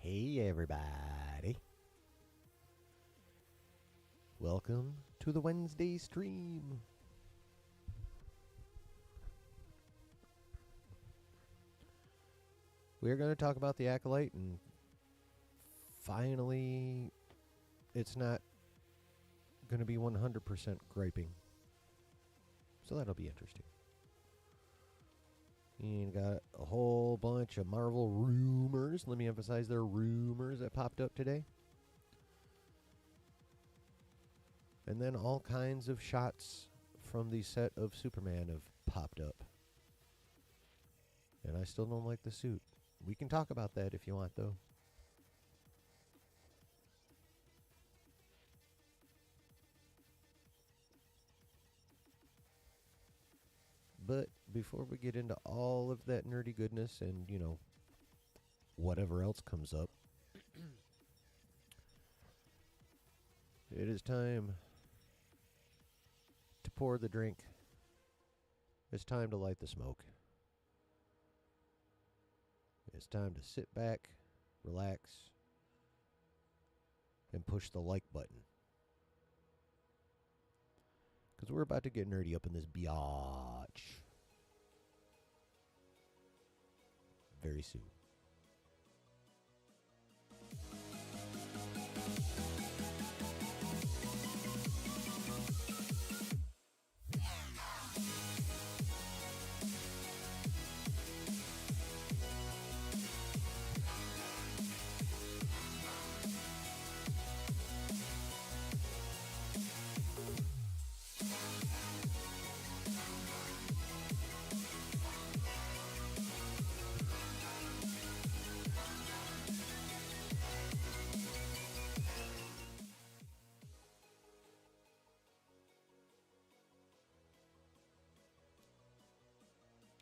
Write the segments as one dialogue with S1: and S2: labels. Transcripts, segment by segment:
S1: Hey everybody. Welcome to the Wednesday stream. We're going to talk about the Acolyte, and finally it's not going to be 100% griping. So that'll be interesting. And got a whole bunch of Marvel rumors. Let me emphasize, they're rumors that popped up today. And then all kinds of shots from the set of Superman have popped up. And I still don't like the suit. We can talk about that if you want, though. But before we get into all of that nerdy goodness and, you know, whatever else comes up, it is time to pour the drink. It's time to light the smoke. It's time to sit back, relax, and push the like button. Because we're about to get nerdy up in this biatch very soon.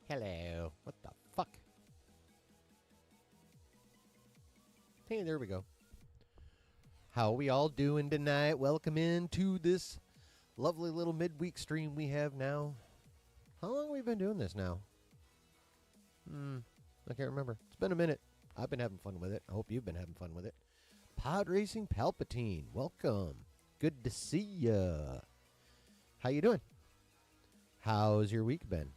S1: Hello. What the fuck? Hey, there we go. How are we all doing tonight? Welcome into this lovely little midweek stream we have now. How long have we been doing this now? I can't remember. It's been a minute. I've been having fun with it. I hope you've been having fun with it. Pod Racing Palpatine, welcome. Good to see ya. How you doing? How's your week been?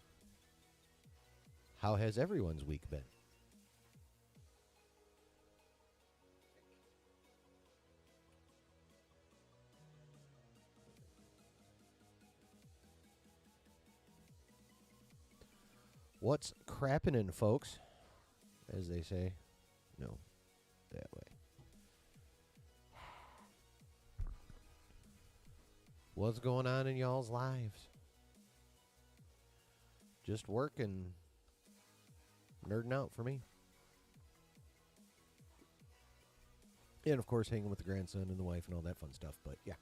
S1: How has everyone's week been? What's crappinin', folks? As they say. No, that way. What's going on in y'all's lives? Just working. Nerding out for me. And of course hanging with the grandson and the wife and all that fun stuff, but yeah.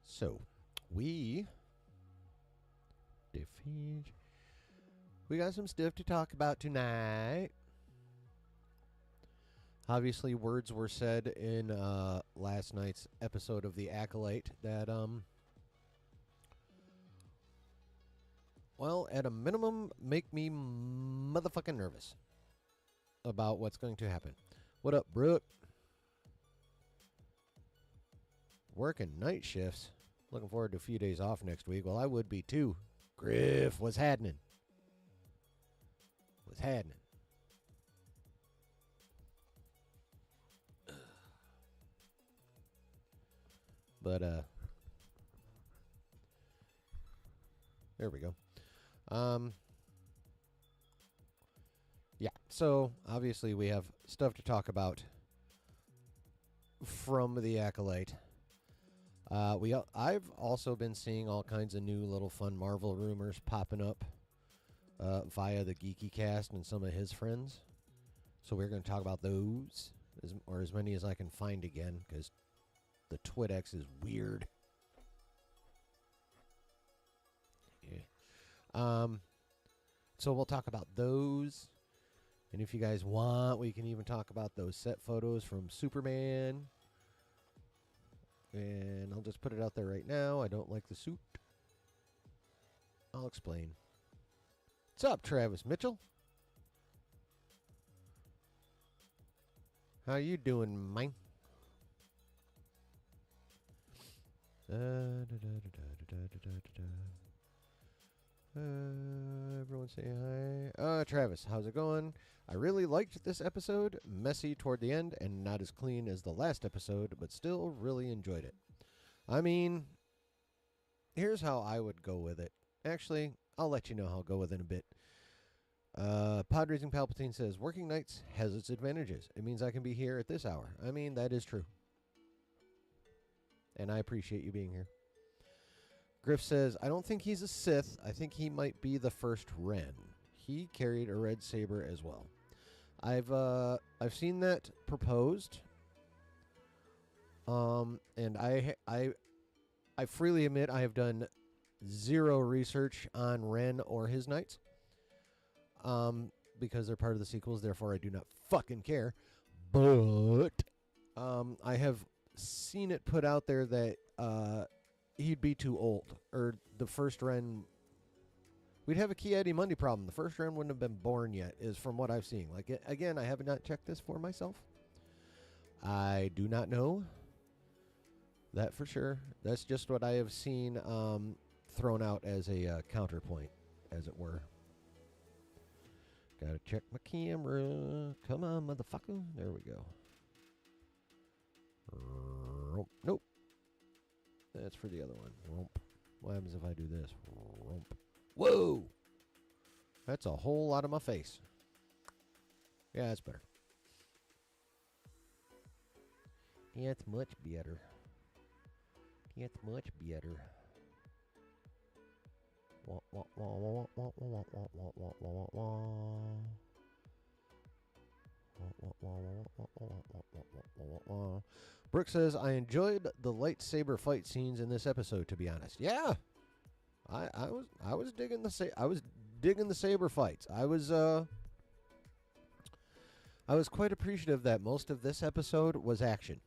S1: So, we We got some stuff to talk about tonight. Obviously, words were said in last night's episode of The Acolyte that, well, at a minimum, make me motherfucking nervous about what's going to happen. What up, Brooke? Working night shifts. Looking forward to a few days off next week. Well, I would be too. Griff, what's happening? What's happening? But, there we go. Yeah, so obviously we have stuff to talk about from The Acolyte. I've also been seeing all kinds of new little fun Marvel rumors popping up via the Geeky Cast and some of his friends. So we're going to talk about those, or as many as I can find again, because the TwitX is weird. Yeah. So we'll talk about those. And if you guys want, we can even talk about those set photos from Superman. And I'll just put it out there right now. I don't like the suit. I'll explain. What's up, Travis Mitchell? How you doing, man? Everyone say hi. Travis, how's it going? I really liked this episode. Messy toward the end and not as clean as the last episode, but still really enjoyed it. I mean, here's how I would go with it. Actually, I'll let you know how I'll go with it in a bit. Pod Raising Palpatine says, working nights has its advantages. It means I can be here at this hour. I mean, that is true. And I appreciate you being here. Griff says, I don't think he's a Sith. I think he might be the first Ren. He carried a red saber as well. I've seen that proposed. And I freely admit I have done zero research on Ren or his knights. Because they're part of the sequels, therefore I do not fucking care. But I have seen it put out there that he'd be too old, or the first Ren, we'd have a Ki-Adi-Mundi problem. The first Ren wouldn't have been born yet, is from what I've seen. Like, again, I have not checked this for myself. I do not know that for sure. That's just what I have seen thrown out as a counterpoint, as it were. Gotta check my camera. Come on, motherfucker. There we go. Nope. That's for the other one. Romp. What happens if I do this? Romp. Whoa! That's a whole lot of my face. Yeah, that's better. That's much better. That's much better. Brooke says, I enjoyed the lightsaber fight scenes in this episode, to be honest. Yeah. I was digging the saber fights. I was quite appreciative that most of this episode was action.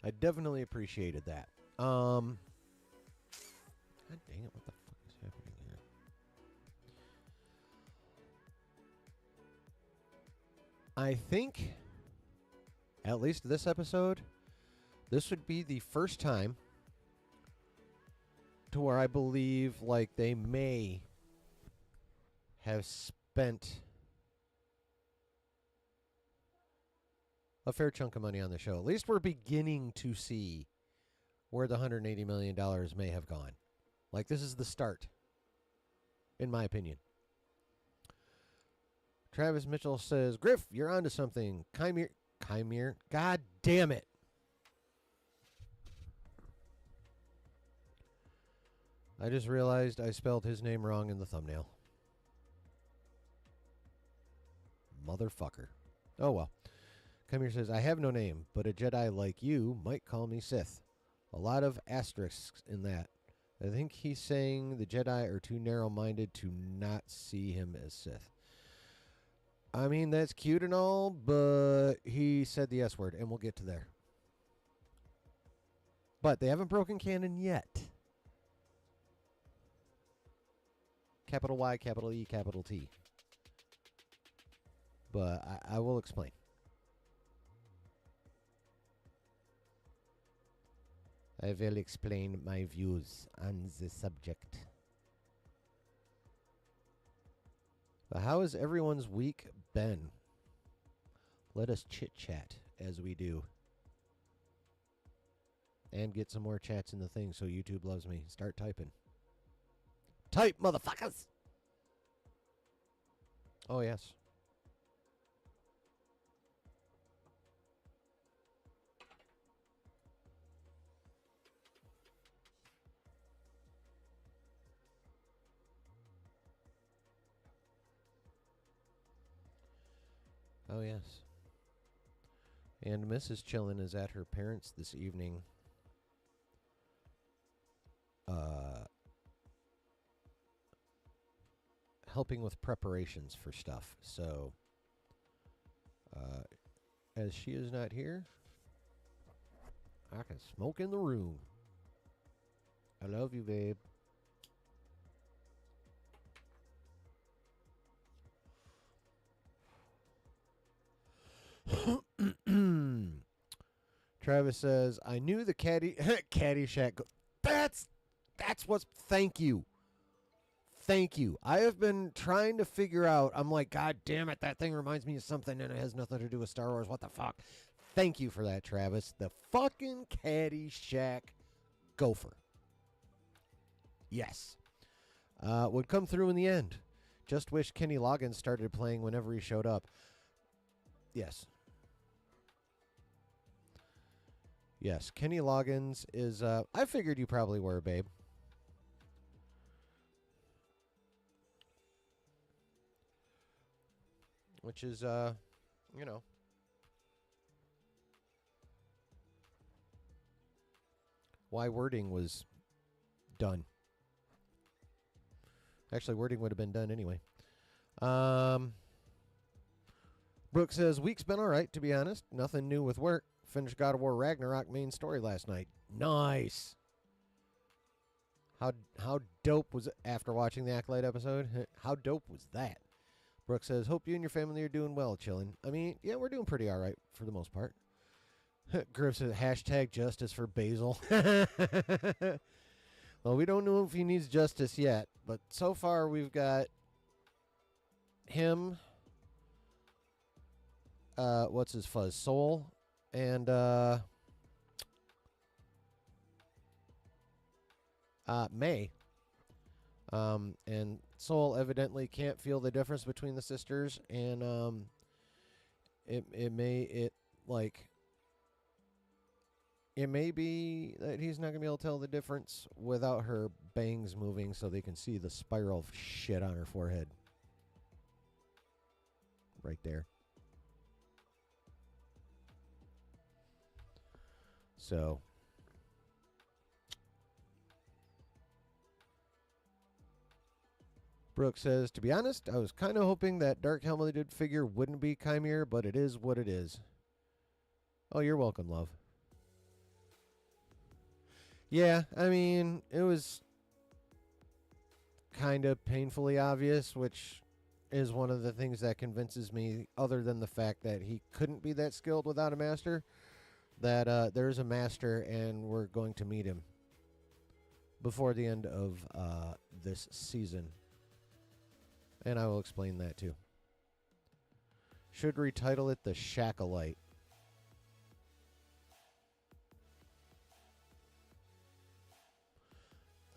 S1: I definitely appreciated that. God dang it, what the fuck is happening here? I think, at least this episode, this would be the first time to where I believe, like, they may have spent a fair chunk of money on the show. At least we're beginning to see where the $180 million may have gone. Like, this is the start, in my opinion. Travis Mitchell says, Griff, you're onto something. Chimere. God damn it. I just realized I spelled his name wrong in the thumbnail. Motherfucker. Oh, well. Chimere says, I have no name, but a Jedi like you might call me Sith. A lot of asterisks in that, I think he's saying the Jedi are too narrow-minded to not see him as Sith. I mean, that's cute and all, but he said the S word, and we'll get to there. But they haven't broken canon yet. Capital Y, capital E, capital T. But I will explain. I will explain my views on the subject. But how has everyone's week been? Let us chit-chat as we do. And get some more chats in the thing so YouTube loves me. Start typing. Type, motherfuckers! Oh, yes. Oh, yes. And Mrs. Chillin is at her parents' this evening. Helping with preparations for stuff. So, as she is not here, I can smoke in the room. I love you, babe. Travis says, I knew the Caddyshack. That's what's. Thank you. Thank you. I have been trying to figure out. I'm like, God damn it, that thing reminds me of something and it has nothing to do with Star Wars. What the fuck? Thank you for that, Travis. The fucking Caddyshack gopher. Yes. Would come through in the end. Just wish Kenny Loggins started playing whenever he showed up. Yes. Yes, Kenny Loggins is, I figured you probably were, babe. Which is, you know. Why wording was done. Actually, wording would have been done anyway. Brooke says, week's been all right, to be honest. Nothing new with work. Finished God of War Ragnarok main story last night. Nice. How dope was it after watching the Acolyte episode? How dope was that? Brooke says, hope you and your family are doing well, chilling. I mean, yeah, we're doing pretty all right for the most part. Griff says, hashtag justice for Basil. Well, we don't know if he needs justice yet, but so far we've got him, what's his fuzz, Soul, and May. And Soul evidently can't feel the difference between the sisters, and it may be that he's not gonna be able to tell the difference without her bangs moving, so they can see the spiral of shit on her forehead, right there. So. Brooke says, to be honest, I was kind of hoping that dark helmeted figure wouldn't be Chimere, but it is what it is. Oh, you're welcome, love. Yeah, I mean, it was kind of painfully obvious, which is one of the things that convinces me, other than the fact that he couldn't be that skilled without a master, that there's a master and we're going to meet him before the end of this season. And I will explain that too. Should retitle it the Acolyte.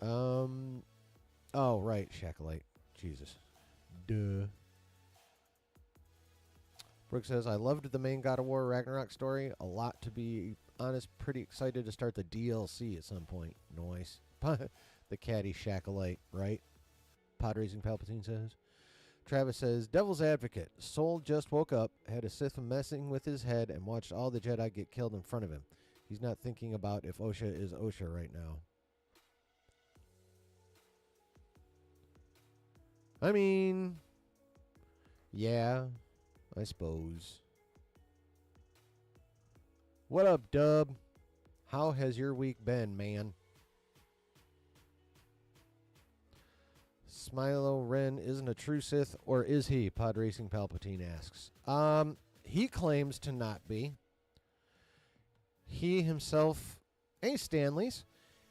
S1: Oh, right, Acolyte. Jesus. Duh. Brooke says, I loved the main God of War Ragnarok story a lot, to be honest. Pretty excited to start the DLC at some point. Nice. The caddy Acolyte, right? Pod Racing Palpatine says. Travis says, Devil's Advocate. Soul just woke up, had a Sith messing with his head, and watched all the Jedi get killed in front of him. He's not thinking about if OSHA is OSHA right now. I mean, yeah, I suppose. What up, Dub? How has your week been, man? Smilo Ren isn't a true Sith, or is he? Pod Racing Palpatine asks. He claims to not be. He himself, Stanley's,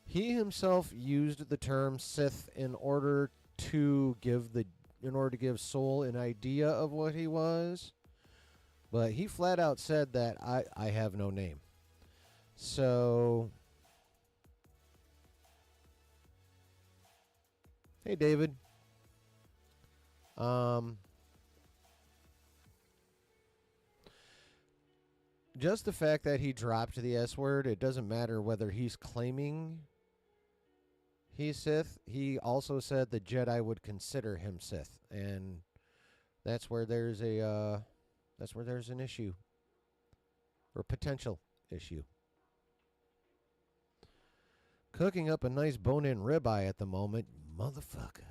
S1: he himself used the term Sith in order to give Soul an idea of what he was. But he flat out said that I have no name. So, hey, David. Just the fact that he dropped the S word, it doesn't matter whether he's claiming he's Sith. He also said the Jedi would consider him Sith, and that's where there's an issue or potential issue. Cooking up a nice bone-in ribeye at the moment, motherfucker.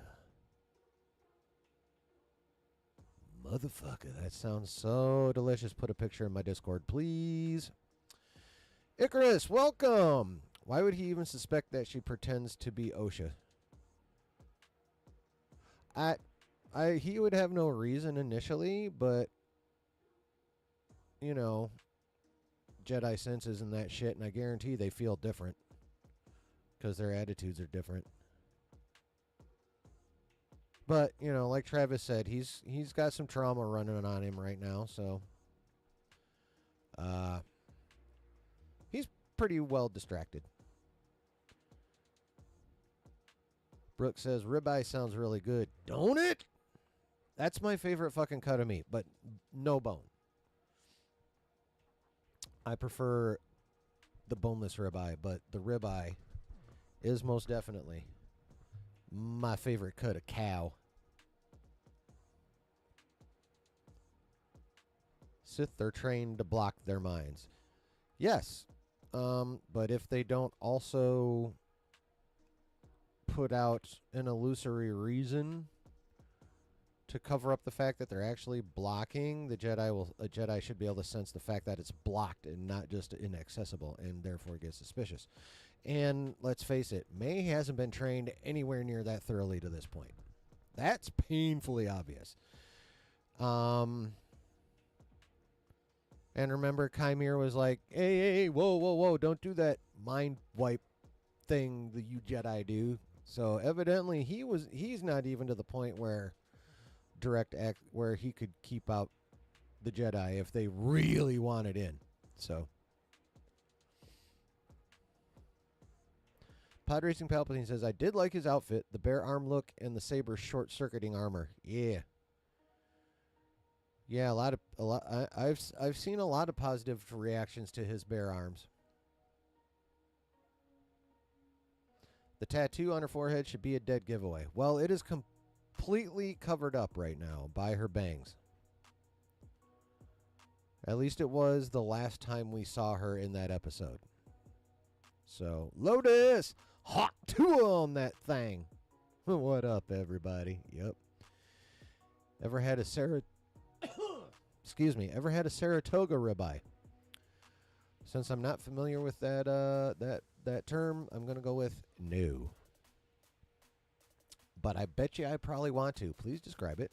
S1: Motherfucker, that sounds so delicious. Put a picture in my Discord, please. Icarus, welcome. Why would he even suspect that she pretends to be Osha? He would have no reason initially, but you know, Jedi senses and that shit, and I guarantee they feel different because their attitudes are different. But, you know, like Travis said, he's got some trauma running on him right now, so he's pretty well distracted. Brooke says, ribeye sounds really good. Don't it? That's my favorite fucking cut of meat, but no bone. I prefer the boneless ribeye, but the ribeye is most definitely my favorite cut of cow. Sith are trained to block their minds. Yes, but if they don't also put out an illusory reason to cover up the fact that they're actually blocking, a Jedi should be able to sense the fact that it's blocked and not just inaccessible, and therefore get suspicious. And let's face it, May hasn't been trained anywhere near that thoroughly to this point. That's painfully obvious. And remember, Chimere was like, hey, whoa, don't do that mind wipe thing that you Jedi do. So evidently he's not even to the point where where he could keep out the Jedi if they really wanted in. So Pod Racing Palpatine says, I did like his outfit, the bare arm look, and the saber short-circuiting armor. Yeah. Yeah, I've seen a lot of positive reactions to his bare arms. The tattoo on her forehead should be a dead giveaway. Well, it is completely covered up right now by her bangs. At least it was the last time we saw her in that episode. So, Lotus! Hot 2 on that thing! What up, everybody? Yep. Ever had a Ever had a Saratoga ribeye? Since I'm not familiar with that term, I'm going to go with no. But I bet you I probably want to. Please describe it.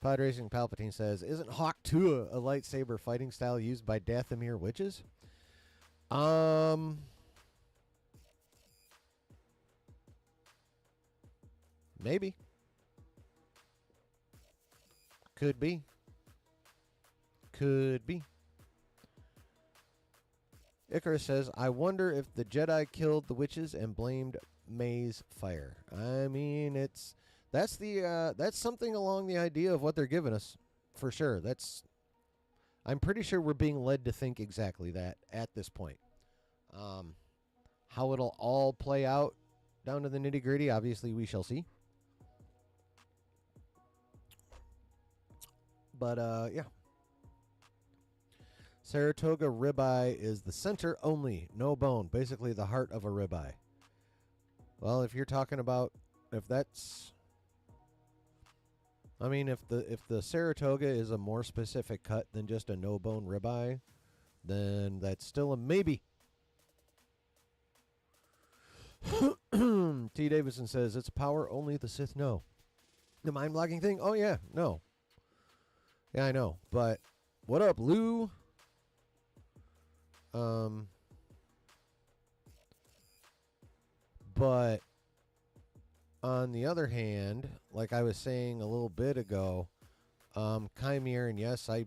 S1: Pod Racing Palpatine says, isn't Hawk 2 a lightsaber fighting style used by Dathomir witches? Maybe. Could be. Icarus says, I wonder if the Jedi killed the witches and blamed May's fire. I mean, that's something along the idea of what they're giving us, for sure. I'm pretty sure we're being led to think exactly that at this point. How it'll all play out down to the nitty gritty, obviously we shall see. But, yeah. Saratoga ribeye is the center only, no bone. Basically the heart of a ribeye. Well, if you're talking about if that's, I mean, if the Saratoga is a more specific cut than just a no bone ribeye, then that's still a maybe. T. Davidson says it's power only the Sith know. The mind blocking thing? Oh yeah, no. Yeah, I know. But what up, Lou? But on the other hand, like I was saying a little bit ago, Chimere, and yes, I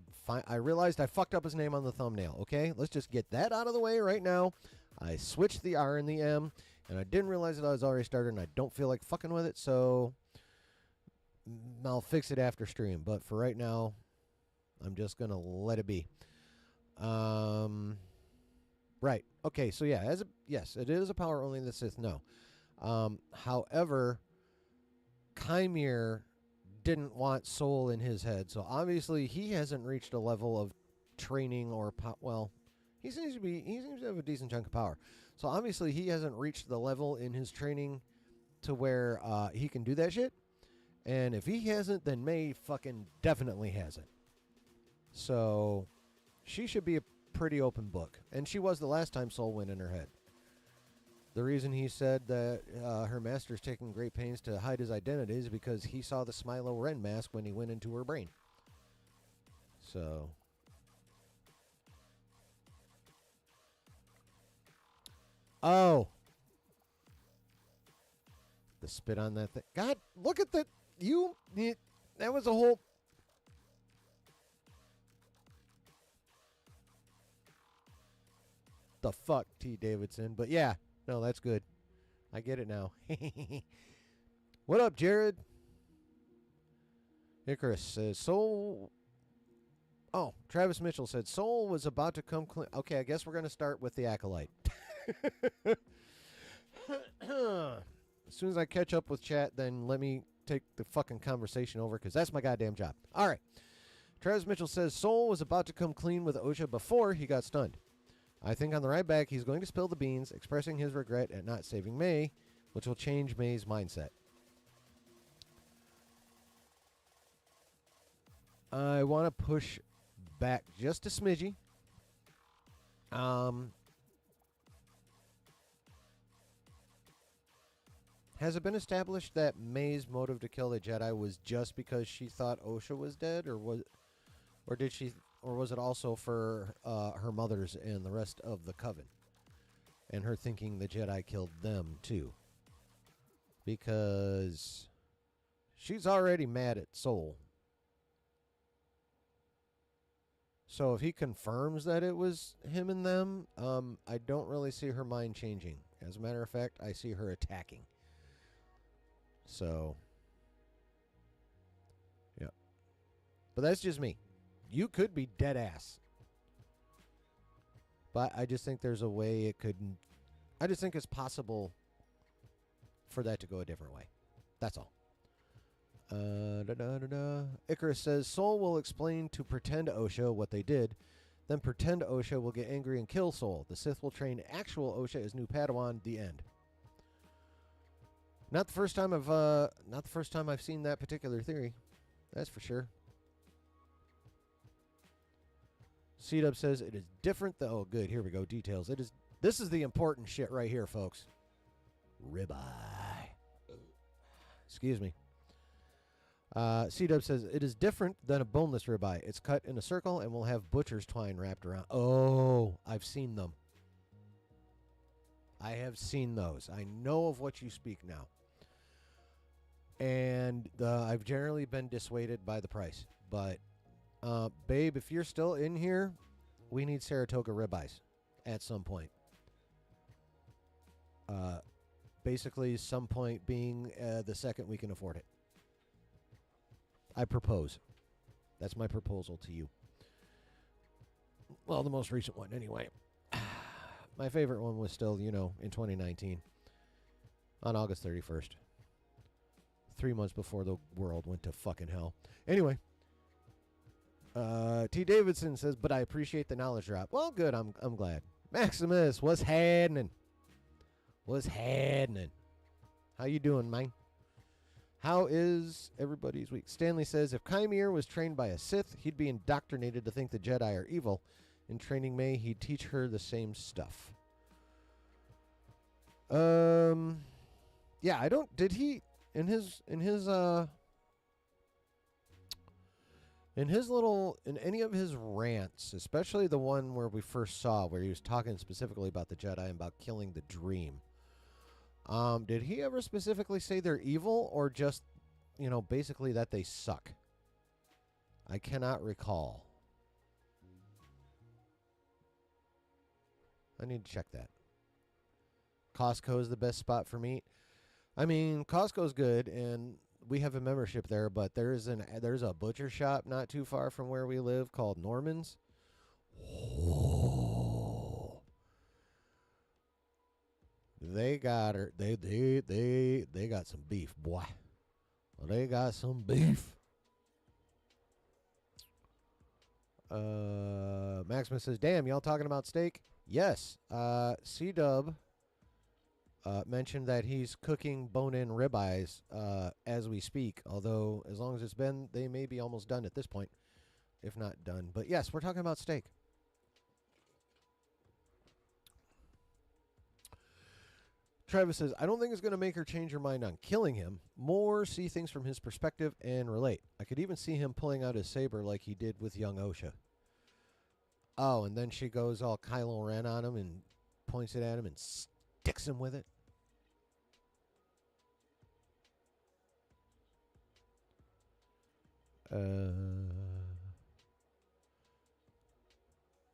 S1: realized I fucked up his name on the thumbnail. Okay, let's just get that out of the way right now. I switched the R and the M, and I didn't realize that I was already started, and I don't feel like fucking with it, so I'll fix it after stream. But for right now, I'm just gonna let it be. Right. Okay. So yeah, yes, it is a power only the Sith. No. However, Chimere didn't want soul in his head, so obviously he hasn't reached a level of training or well, he seems to have a decent chunk of power. So obviously he hasn't reached the level in his training to where he can do that shit. And if he hasn't, then May fucking definitely hasn't. So she should be a pretty open book, and she was the last time soul went in her head. The reason he said that her master's taking great pains to hide his identity is because he saw the Smilo Ren mask when he went into her brain. So. Oh. The spit on that thing. God, look at that. That was a whole. The fuck, T. Davidson. But yeah. No, that's good. I get it now. What up, Jared? Icarus says, Soul. Oh, Travis Mitchell said, Soul was about to come clean. Okay, I guess we're going to start with the Acolyte. As soon as I catch up with chat, then let me take the fucking conversation over, because that's my goddamn job. All right. Travis Mitchell says, Soul was about to come clean with OSHA before he got stunned. I think on the ride back, he's going to spill the beans, expressing his regret at not saving May, which will change May's mindset. I want to push back just a smidgy. Has it been established that May's motive to kill the Jedi was just because she thought OSHA was dead, or was it also for her mothers and the rest of the Coven, and her thinking the Jedi killed them too? Because she's already mad at Soul. So if he confirms that it was him and them, I don't really see her mind changing. As a matter of fact, I see her attacking. So, yeah. But that's just me. You could be dead ass. But I just think there's a way it could. I just think it's possible for that to go a different way. That's all. Icarus says, Soul will explain to Pretend OSHA what they did. Then Pretend OSHA will get angry and kill Soul. The Sith will train actual OSHA as new Padawan. The end. Not the first time I've seen that particular theory. That's for sure. C-Dub says it is different though. Oh, good. Here we go. Details. This is the important shit right here, folks. Ribeye. Excuse me. C-Dub says it is different than a boneless ribeye. It's cut in a circle and will have butcher's twine wrapped around. Oh, I've seen them. I have seen those. I know of what you speak now. And I've generally been dissuaded by the price. But, babe, if you're still in here, we need Saratoga ribeyes at some point. Basically, some point being the second we can afford it. I propose. That's my proposal to you. Well, the most recent one, anyway. My favorite one was still, in 2019. On August 31st. 3 months before the world went to fucking hell. Anyway. T. Davidson says, but I appreciate the knowledge drop. Well, good. I'm glad. Maximus, what's happening? What's happening? How you doing, man? How is everybody's week? Stanley says, if Chimere was trained by a Sith, he'd be indoctrinated to think the Jedi are evil. In training May, he'd teach her the same stuff. Yeah, I don't. Did he in his in any of his rants, especially the one where we first saw where he was talking specifically about the Jedi and about killing the Dream? Did he ever specifically say they're evil or just, basically that they suck? I cannot recall. I need to check that. Costco is the best spot for meat. I mean, Costco's good, and we have a membership there, but there's a butcher shop not too far from where we live called Norman's. Oh. They got her. They got some beef, boy. Well, they got some beef. Maximus says, "Damn, y'all talking about steak?" Yes. C-Dub mentioned that he's cooking bone-in ribeyes as we speak. Although, as long as it's been, they may be almost done at this point, if not done. But yes, we're talking about steak. Travis says, I don't think it's going to make her change her mind on killing him. More see things from his perspective and relate. I could even see him pulling out his saber like he did with young Osha. Oh, and then she goes all Kylo Ren on him and points it at him and sticks him with it.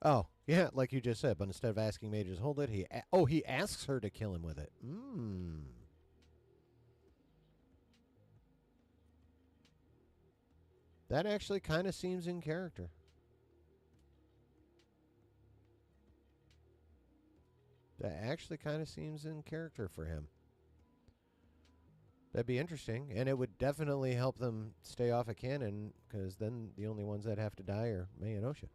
S1: Oh, yeah, like you just said, but instead of asking May to just hold it, he asks her to kill him with it. That actually kind of seems in character. That actually kind of seems in character for him. That'd be interesting, and it would definitely help them stay off of canon, because then the only ones that have to die are May and Osha.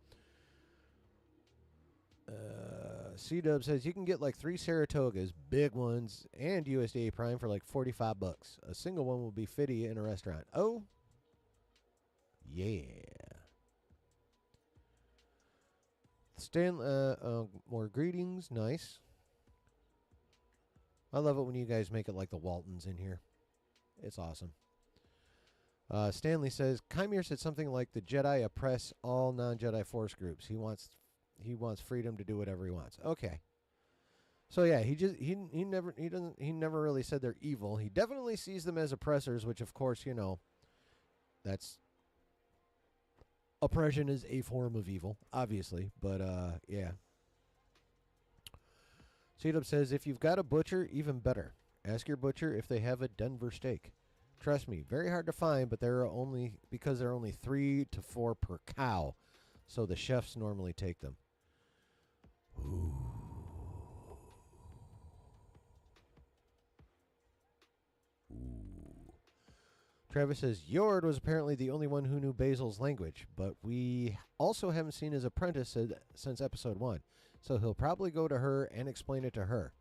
S1: C-Dub says you can get like 3 Saratogas, big ones, and USDA Prime for like $45. A single one will be $50 in a restaurant. Oh, yeah. Stan, more greetings. Nice. I love it when you guys make it like the Waltons in here. It's awesome. Stanley says Chimere said something like the Jedi oppress all non-Jedi Force groups. He wants freedom to do whatever he wants. Okay. So yeah, he never really said they're evil. He definitely sees them as oppressors, which of course, that's oppression is a form of evil, obviously, but yeah. C-Dub says if you've got a butcher, even better. Ask your butcher if they have a Denver steak. Trust me, very hard to find, but there are only 3 to 4 per cow, so the chefs normally take them. Ooh. Ooh. Travis says Yord was apparently the only one who knew Basil's language, but we also haven't seen his apprentice since episode 1, so he'll probably go to her and explain it to her.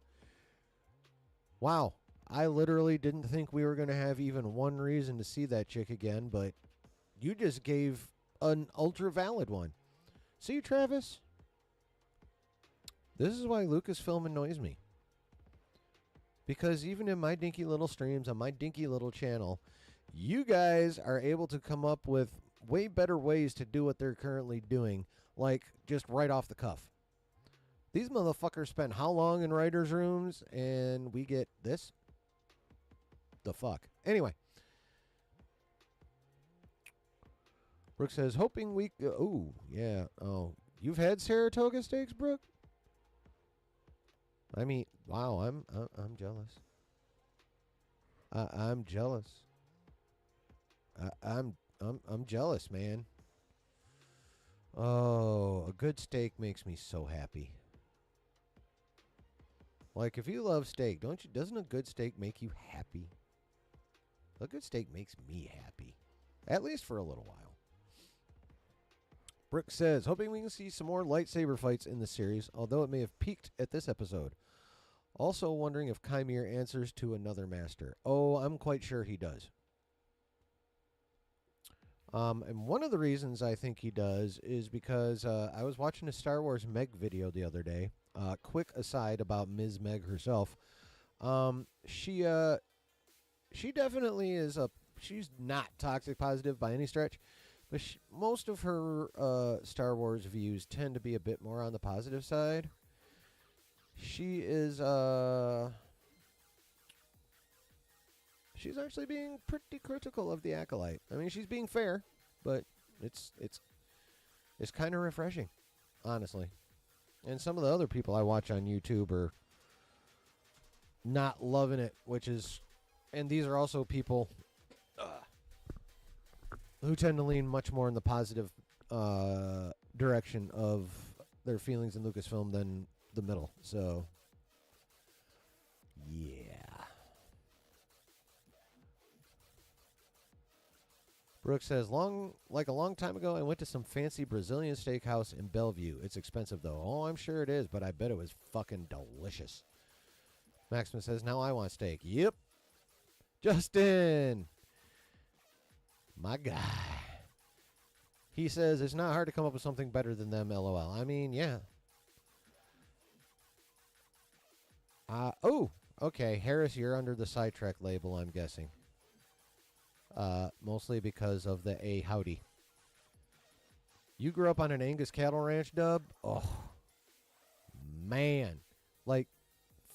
S1: Wow, I literally didn't think we were going to have even one reason to see that chick again, but you just gave an ultra valid one. See, Travis? This is why Lucasfilm annoys me. Because even in my dinky little streams on my dinky little channel, you guys are able to come up with way better ways to do what they're currently doing, like just right off the cuff. These motherfuckers spend how long in writers' rooms, and we get this? The fuck? Anyway. Brooke says, hoping we... oh, yeah. Oh, you've had Saratoga steaks, Brooke? I mean, wow, I'm jealous. I'm jealous. I'm jealous, man. Oh, a good steak makes me so happy. Like, if you love steak, doesn't a good steak make you happy? A good steak makes me happy. At least for a little while. Brooke says, hoping we can see some more lightsaber fights in the series, although it may have peaked at this episode. Also wondering if Chimere answers to another master. Oh, I'm quite sure he does. And one of the reasons I think he does is because I was watching a Star Wars Meg video the other day. Quick aside about Ms. Meg herself. She definitely is she's not toxic positive by any stretch, but most of her Star Wars views tend to be a bit more on the positive side. She is she's actually being pretty critical of the Acolyte. I mean, she's being fair, but it's kind of refreshing, honestly. And some of the other people I watch on YouTube are not loving it, and these are also people who tend to lean much more in the positive direction of their feelings in Lucasfilm than the middle. So, yeah. Brooke says, a long time ago, I went to some fancy Brazilian steakhouse in Bellevue. It's expensive, though. Oh, I'm sure it is, but I bet it was fucking delicious. Maximus says, now I want steak. Yep. Justin. My guy. He says, it's not hard to come up with something better than them, LOL. I mean, yeah. Oh, okay. Harris, you're under the sidetrack label, I'm guessing. Mostly because of the A howdy. You grew up on an Angus cattle ranch, Dub? Oh, man. Like,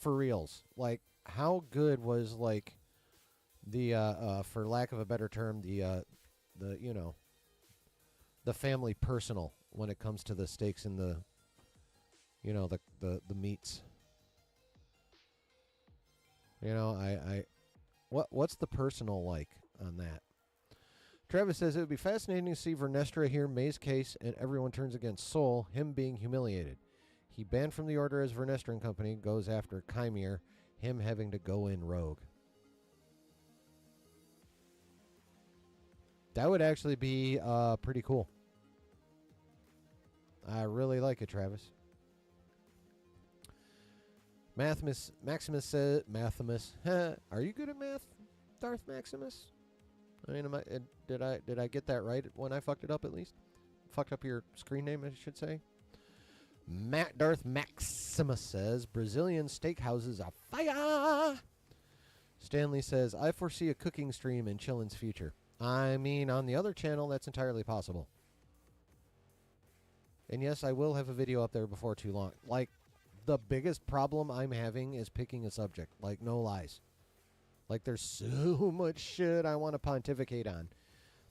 S1: for reals. Like, how good was, like, the, for lack of a better term, the family personal when it comes to the steaks and the meats. What's the personal like on that? Travis says it would be fascinating to see Vernestra hear May's case and everyone turns against Soul, him being humiliated. He banned from the order as Vernestra and company goes after Chimere, him having to go in rogue. That would actually be pretty cool. I really like it, Travis. Maximus says, are you good at math, Darth Maximus? I mean, did I get that right when I fucked it up at least? Fucked up your screen name, I should say. Darth Maximus says, Brazilian steakhouses are fire! Stanley says, I foresee a cooking stream in Chillin's future. I mean, on the other channel, that's entirely possible. And yes, I will have a video up there before too long. Like, the biggest problem I'm having is picking a subject. Like, no lies. Like, there's so much shit I want to pontificate on.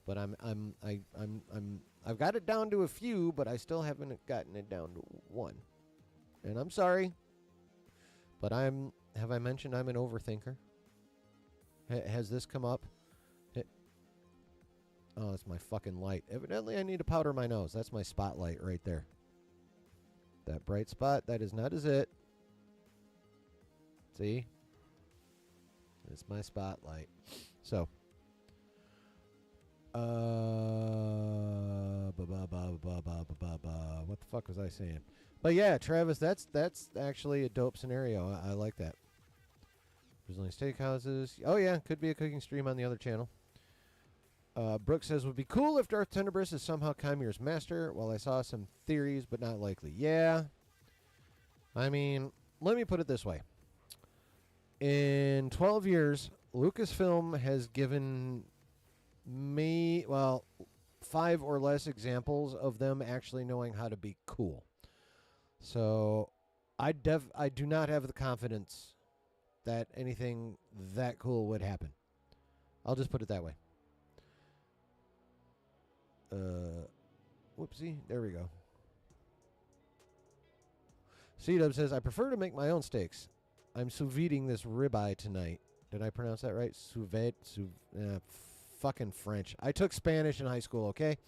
S1: But I've got it down to a few, but I still haven't gotten it down to one. And I'm sorry. But have I mentioned I'm an overthinker? Has this come up? Oh, it's my fucking light. Evidently, I need to powder my nose. That's my spotlight right there. That bright spot, that is not as it. See? It's my spotlight. So. What the fuck was I saying? But yeah, Travis, that's actually a dope scenario. I like that. Brazilian steakhouses. Oh yeah, could be a cooking stream on the other channel. Brooke says, would be cool if Darth Tenebrous is somehow Chimere's master. Well, I saw some theories, but not likely. Yeah. I mean, let me put it this way. In 12 years, Lucasfilm has given me, 5 or less examples of them actually knowing how to be cool. So, I do not have the confidence that anything that cool would happen. I'll just put it that way. Whoopsie. There we go. C-Dub says, I prefer to make my own steaks. I'm sous videing this ribeye tonight. Did I pronounce that right? Sous vide? Fucking French. I took Spanish in high school, okay?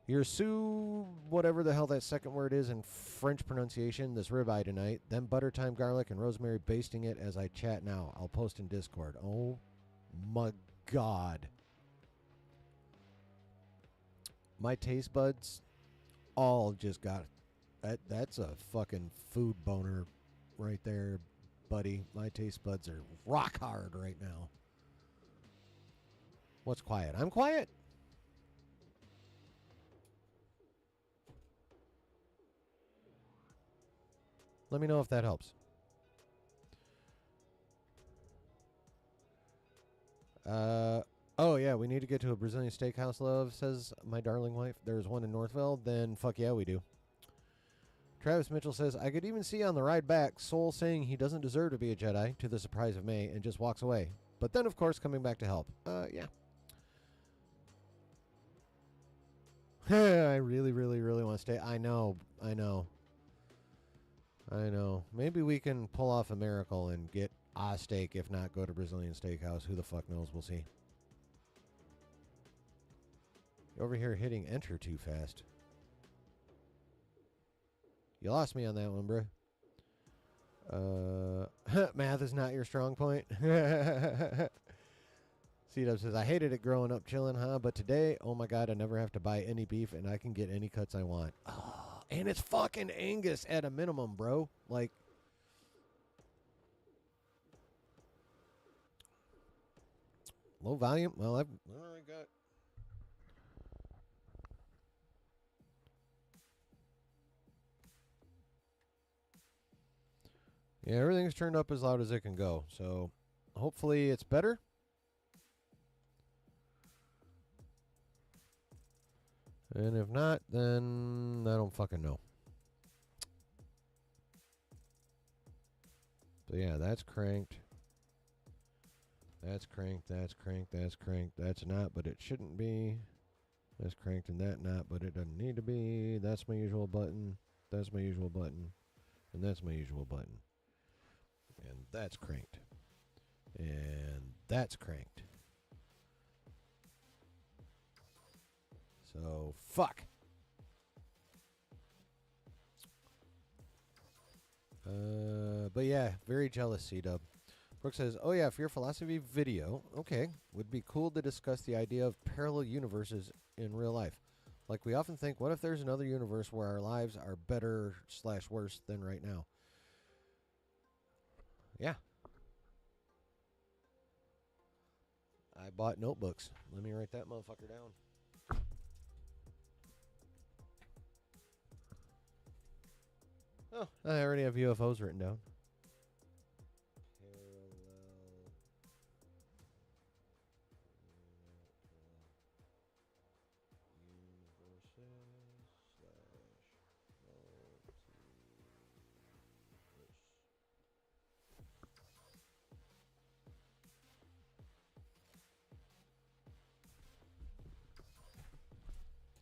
S1: You're sous whatever the hell that second word is in French pronunciation, this ribeye tonight. Then butter, thyme, garlic, and rosemary basting it as I chat now. I'll post in Discord. Oh my God. My taste buds all just got that's a fucking food boner right there, buddy. My taste buds are rock hard right now. What's quiet? I'm quiet. Let me know if that helps. Oh, yeah, we need to get to a Brazilian steakhouse, love, says my darling wife. There's one in Northville. Then fuck yeah, we do. Travis Mitchell says, I could even see on the ride back Soul saying he doesn't deserve to be a Jedi, to the surprise of May, and just walks away. But then, of course, coming back to help. Yeah. I really, really, really want to stay. I know. Maybe we can pull off a miracle and get a steak, if not go to Brazilian Steakhouse. Who the fuck knows? We'll see. You're over here hitting enter too fast. You lost me on that one, bro. Math is not your strong point. C-Dub says, I hated it growing up chilling, huh? But today, oh my God, I never have to buy any beef and I can get any cuts I want. Oh, and it's fucking Angus at a minimum, bro. Like, low volume? Well, I got... Yeah, everything's turned up as loud as it can go. So, hopefully it's better. And if not, then I don't fucking know. So yeah, that's cranked. That's cranked, that's cranked, that's cranked. That's not, but it shouldn't be. That's cranked and that not, but it doesn't need to be. That's my usual button. That's my usual button. And that's my usual button. And that's cranked. And that's cranked. So, fuck. But yeah, very jealous, C-Dub. Brooke says, oh yeah, for your philosophy video, okay, would be cool to discuss the idea of parallel universes in real life. Like we often think, what if there's another universe where our lives are better / worse than right now? Yeah. I bought notebooks. Let me write that motherfucker down. Oh, I already have UFOs written down.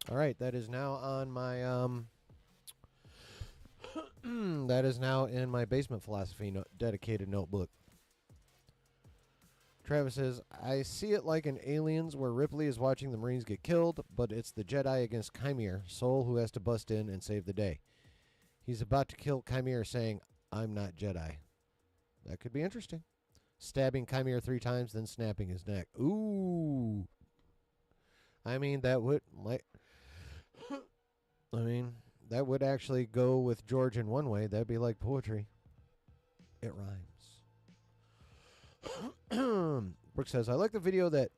S1: All right, that is now on my that is now in my basement philosophy dedicated notebook. Travis says, I see it like in Aliens where Ripley is watching the Marines get killed, but it's the Jedi against Chimere, Soul who has to bust in and save the day. He's about to kill Chimere saying, I'm not Jedi. That could be interesting. Stabbing Chimere 3 times, then snapping his neck. Ooh. I mean, that would... that would actually go with George in one way. That'd be like poetry. It rhymes. Brooke says, I like the video that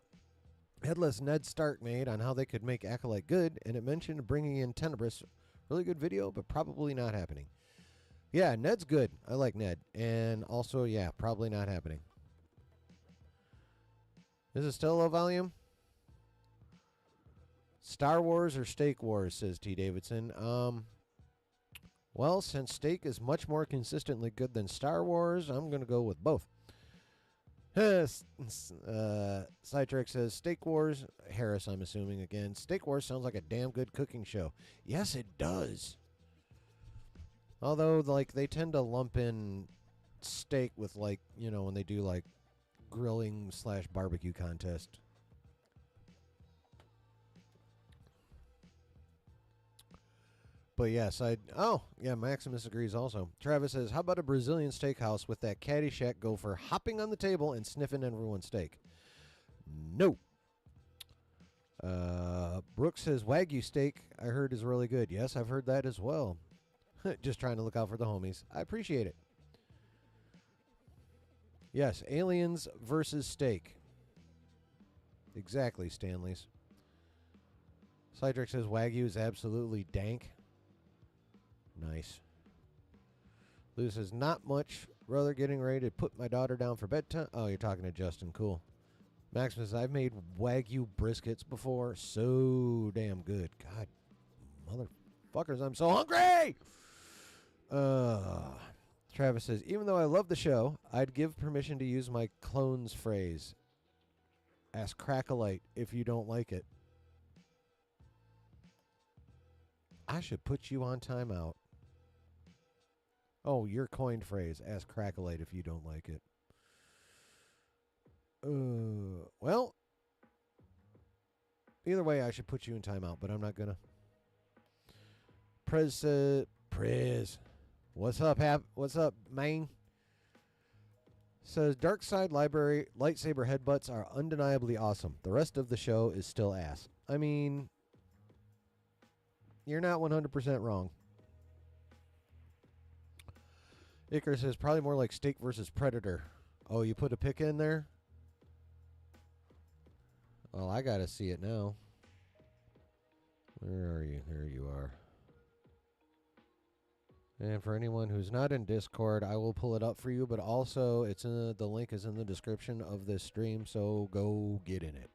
S1: Headless Ned Stark made on how they could make Acolyte good, and it mentioned bringing in Tenebris. Really good video, but probably not happening. Yeah, Ned's good. I like Ned. And also, yeah, probably not happening. Is it still low volume? Star Wars or Steak Wars, says T. Davidson. Well, since Steak is much more consistently good than Star Wars, I'm going to go with both. Sidetrack says, Steak Wars, Harris, I'm assuming again. Steak Wars sounds like a damn good cooking show. Yes, it does. Although, like, they tend to lump in steak with, like, you know, when they do, like, grilling / barbecue contest. But yes, Maximus agrees also. Travis says, how about a Brazilian steakhouse with that Caddyshack gopher hopping on the table and sniffing everyone's steak? No. Brooks says, Wagyu steak, I heard, is really good. Yes, I've heard that as well. Just trying to look out for the homies. I appreciate it. Yes, aliens versus steak. Exactly, Stanley's. Cydric says, Wagyu is absolutely dank. Nice. Lou says, not much. Rather getting ready to put my daughter down for bedtime. Oh, you're talking to Justin. Cool. Maximus, I've made Wagyu briskets before. So damn good. God, motherfuckers, I'm so hungry! Travis says, even though I love the show, I'd give permission to use my clone's phrase. Ask Acolyte if you don't like it. I should put you on timeout. Oh, your coined phrase. Ask Acolyte if you don't like it. Well, either way, I should put you in timeout, but I'm not gonna. Prez said, Prez, what's up, what's up, man? Says, Dark Side Library lightsaber headbutts are undeniably awesome. The rest of the show is still ass. I mean, you're not 100% wrong. Icarus says, probably more like Steak versus Predator. Oh, you put a pick in there? Well, I gotta see it now. Where are you? There you are. And for anyone who's not in Discord, I will pull it up for you, but also it's in the link is in the description of this stream, so go get in it.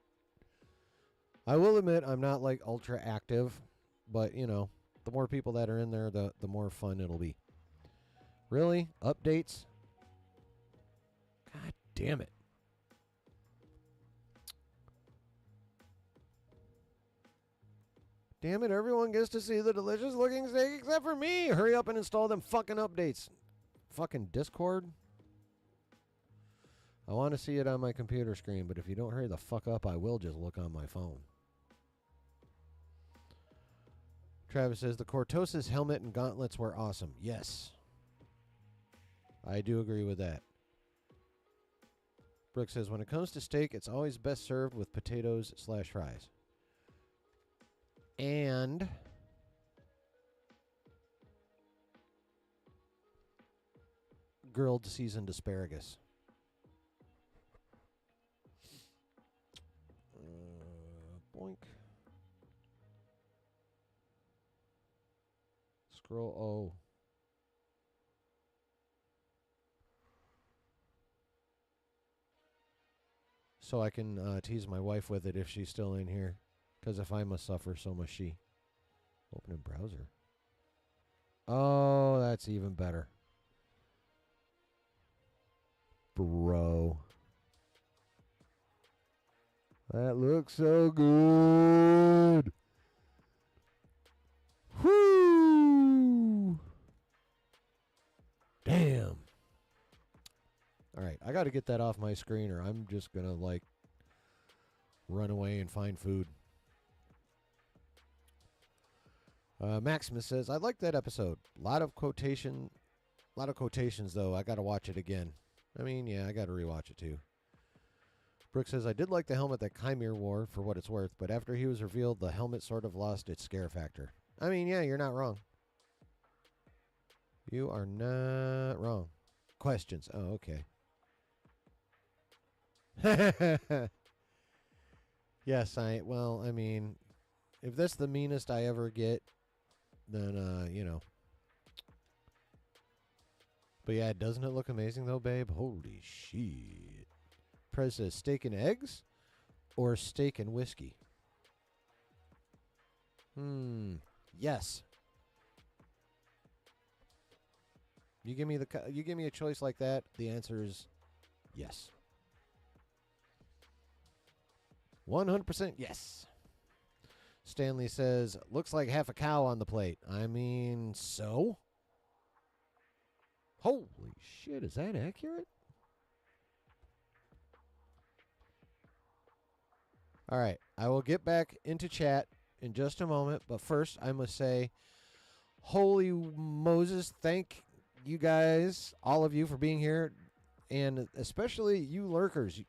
S1: I will admit I'm not like ultra active, but you know, the more people that are in there, the more fun it'll be. Really? Updates? God damn it. Damn it, everyone gets to see the delicious looking steak except for me. Hurry up and install them fucking updates. Fucking Discord. I want to see it on my computer screen, but if you don't hurry the fuck up, I will just look on my phone. Travis says, the Cortosis helmet and gauntlets were awesome. Yes. I do agree with that. Brooke says, when it comes to steak, it's always best served with potatoes/fries. And grilled seasoned asparagus. Boink. Scroll. Oh. So I can tease my wife with it if she's still in here. Because if I must suffer, so must she. Open a browser. Oh, that's even better. Bro. That looks so good. Whoo! Damn. All right, I got to get that off my screen or I'm just going to, like, run away and find food. Maximus says, I like that episode. A lot of quotations, though. I got to watch it again. I mean, yeah, I got to rewatch it, too. Brooke says, I did like the helmet that Chimere wore, for what it's worth, but after he was revealed, the helmet sort of lost its scare factor. I mean, yeah, you're not wrong. You are not wrong. Questions. Oh, okay. Yes, I mean, if that's the meanest I ever get, then, you know. But yeah, doesn't it look amazing though, babe? Holy shit. Prez says steak and eggs or steak and whiskey? Yes. You give me a choice like that, the answer is yes. 100% yes. Stanley says, looks like half a cow on the plate. I mean, so? Holy shit, is that accurate? All right, I will get back into chat in just a moment, but first I must say, holy Moses, thank you guys, all of you, for being here, and especially you lurkers.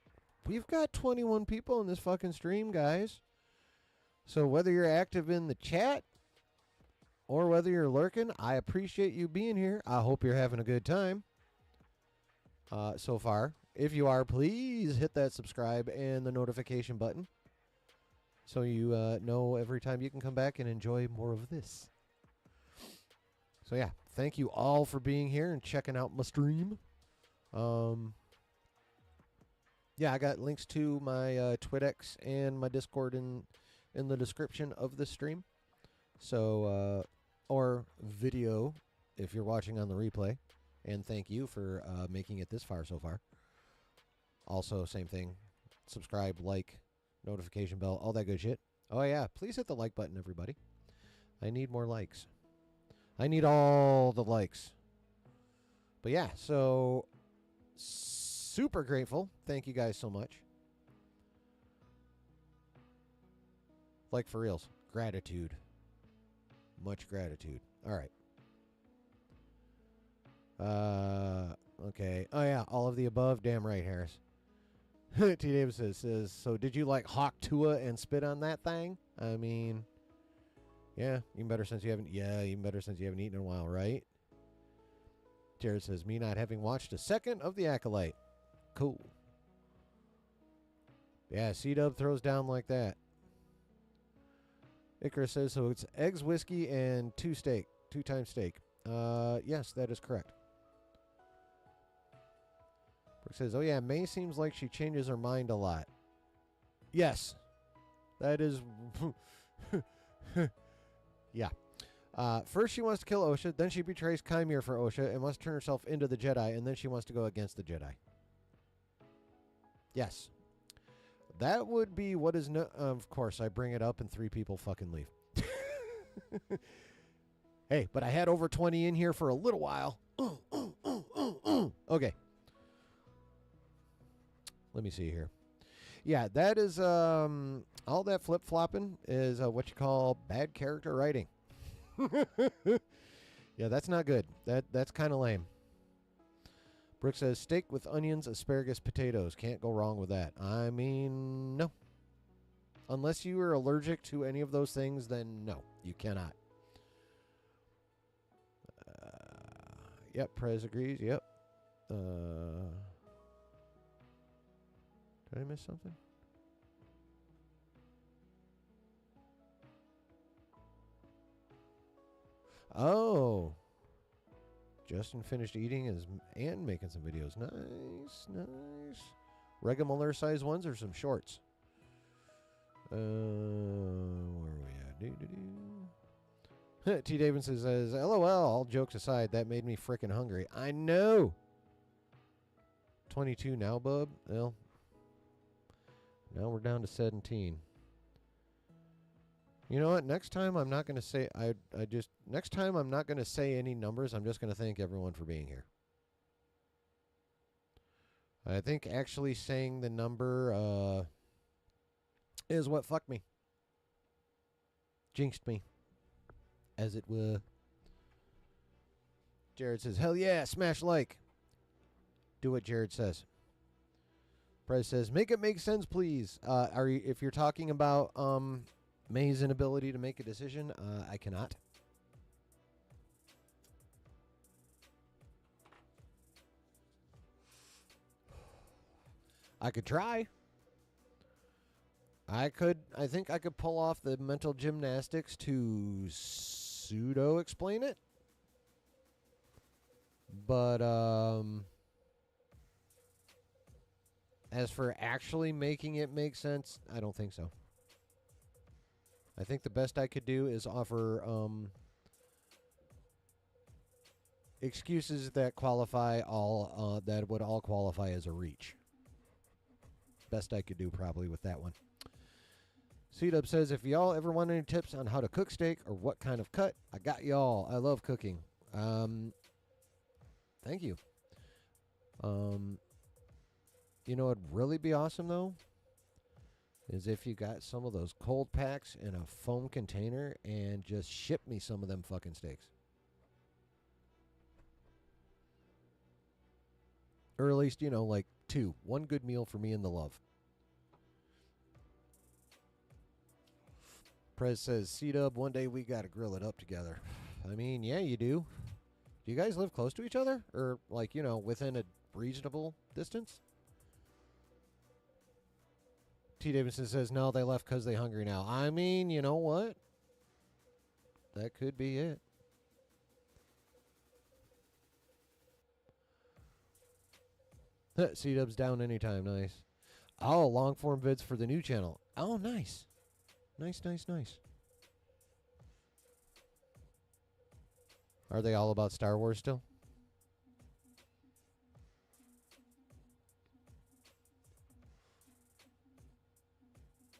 S1: We've got 21 people in this fucking stream, guys. So whether you're active in the chat or whether you're lurking, I appreciate you being here. I hope you're having a good time so far. If you are, please hit that subscribe and the notification button so you know every time you can come back and enjoy more of this. So yeah, thank you all for being here and checking out my stream. Yeah, I got links to my TwitX and my Discord in the description of the stream. So, or video if you're watching on the replay. And thank you for making it this far so far. Also, same thing. Subscribe, like, notification bell, all that good shit. Oh, yeah. Please hit the like button, everybody. I need more likes. I need all the likes. But yeah, so super grateful. Thank you guys so much. Like for reals. Gratitude. Much gratitude. All right. Okay. Oh, yeah. All of the above. Damn right, Harris. T. Davis says, so did you like hawk Tua and spit on that thing? I mean, yeah, even better since you haven't eaten in a while, right? Jared says, me not having watched a second of the Acolyte. Cool. Yeah, C-Dub throws down like that. Icarus says, so it's eggs, whiskey, and two-time steak. Yes, that is correct. Brooke says, oh yeah, May seems like she changes her mind a lot. Yes. That is... yeah. First she wants to kill Osha, then she betrays Chimere for Osha and wants to turn herself into the Jedi, and then she wants to go against the Jedi. Yes. That would be what is... of course, I bring it up and 3 people fucking leave. Hey, but I had over 20 in here for a little while. Okay. Let me see here. Yeah, that is... all that flip-flopping is what you call bad character writing. Yeah, that's not good. That's kind of lame. Brooke says, steak with onions, asparagus, potatoes. Can't go wrong with that. I mean, no. Unless you are allergic to any of those things, then no, you cannot. Yep, Prez agrees. Yep. Did I miss something? Oh. Justin finished eating and making some videos. Nice, nice. Regular Muller size ones or some shorts? Where are we at? T. Davidson says, LOL, all jokes aside, that made me frickin' hungry. I know. 22 now, bub? Well, now we're down to 17. You know what? Next time I'm not going to say next time I'm not going to say any numbers. I'm just going to thank everyone for being here. I think actually saying the number is what fucked me. Jinxed me. As it were. Jared says, hell yeah, smash like. Do what Jared says. Prez says, make it make sense, please. If you're talking about May's inability to make a decision, I cannot. I could try. I think I could pull off the mental gymnastics to pseudo explain it. But as for actually making it make sense, I don't think so. I think the best I could do is offer excuses that qualify all that would all qualify as a reach. Best I could do probably with that one. C-Dub says, if y'all ever want any tips on how to cook steak or what kind of cut, I got y'all. I love cooking. Thank you. You know what'd really be awesome, though? Is if you got some of those cold packs in a foam container and just ship me some of them fucking steaks. Or at least, like 2. One good meal for me and the love. Prez says, C-Dub, one day we got to grill it up together. I mean, yeah, you do. Do you guys live close to each other? Or, within a reasonable distance? T. Davidson says, no, they left because they're hungry now. I mean, you know what? That could be it. C-Dub's down anytime. Nice. Oh, long form vids for the new channel. Oh, nice. Nice, nice, nice. Are they all about Star Wars still?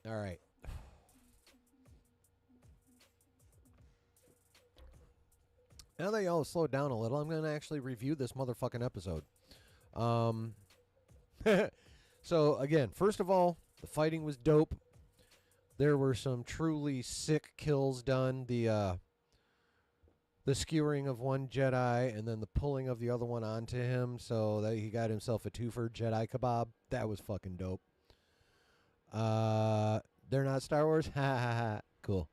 S1: All right. Now that y'all have slowed down a little, I'm going to actually review this motherfucking episode. So, again, first of all, the fighting was dope. There were some truly sick kills done. The skewering of one Jedi and then the pulling of the other one onto him so that he got himself a twofer Jedi kebab. That was fucking dope. They're not Star Wars? Ha ha ha. Cool.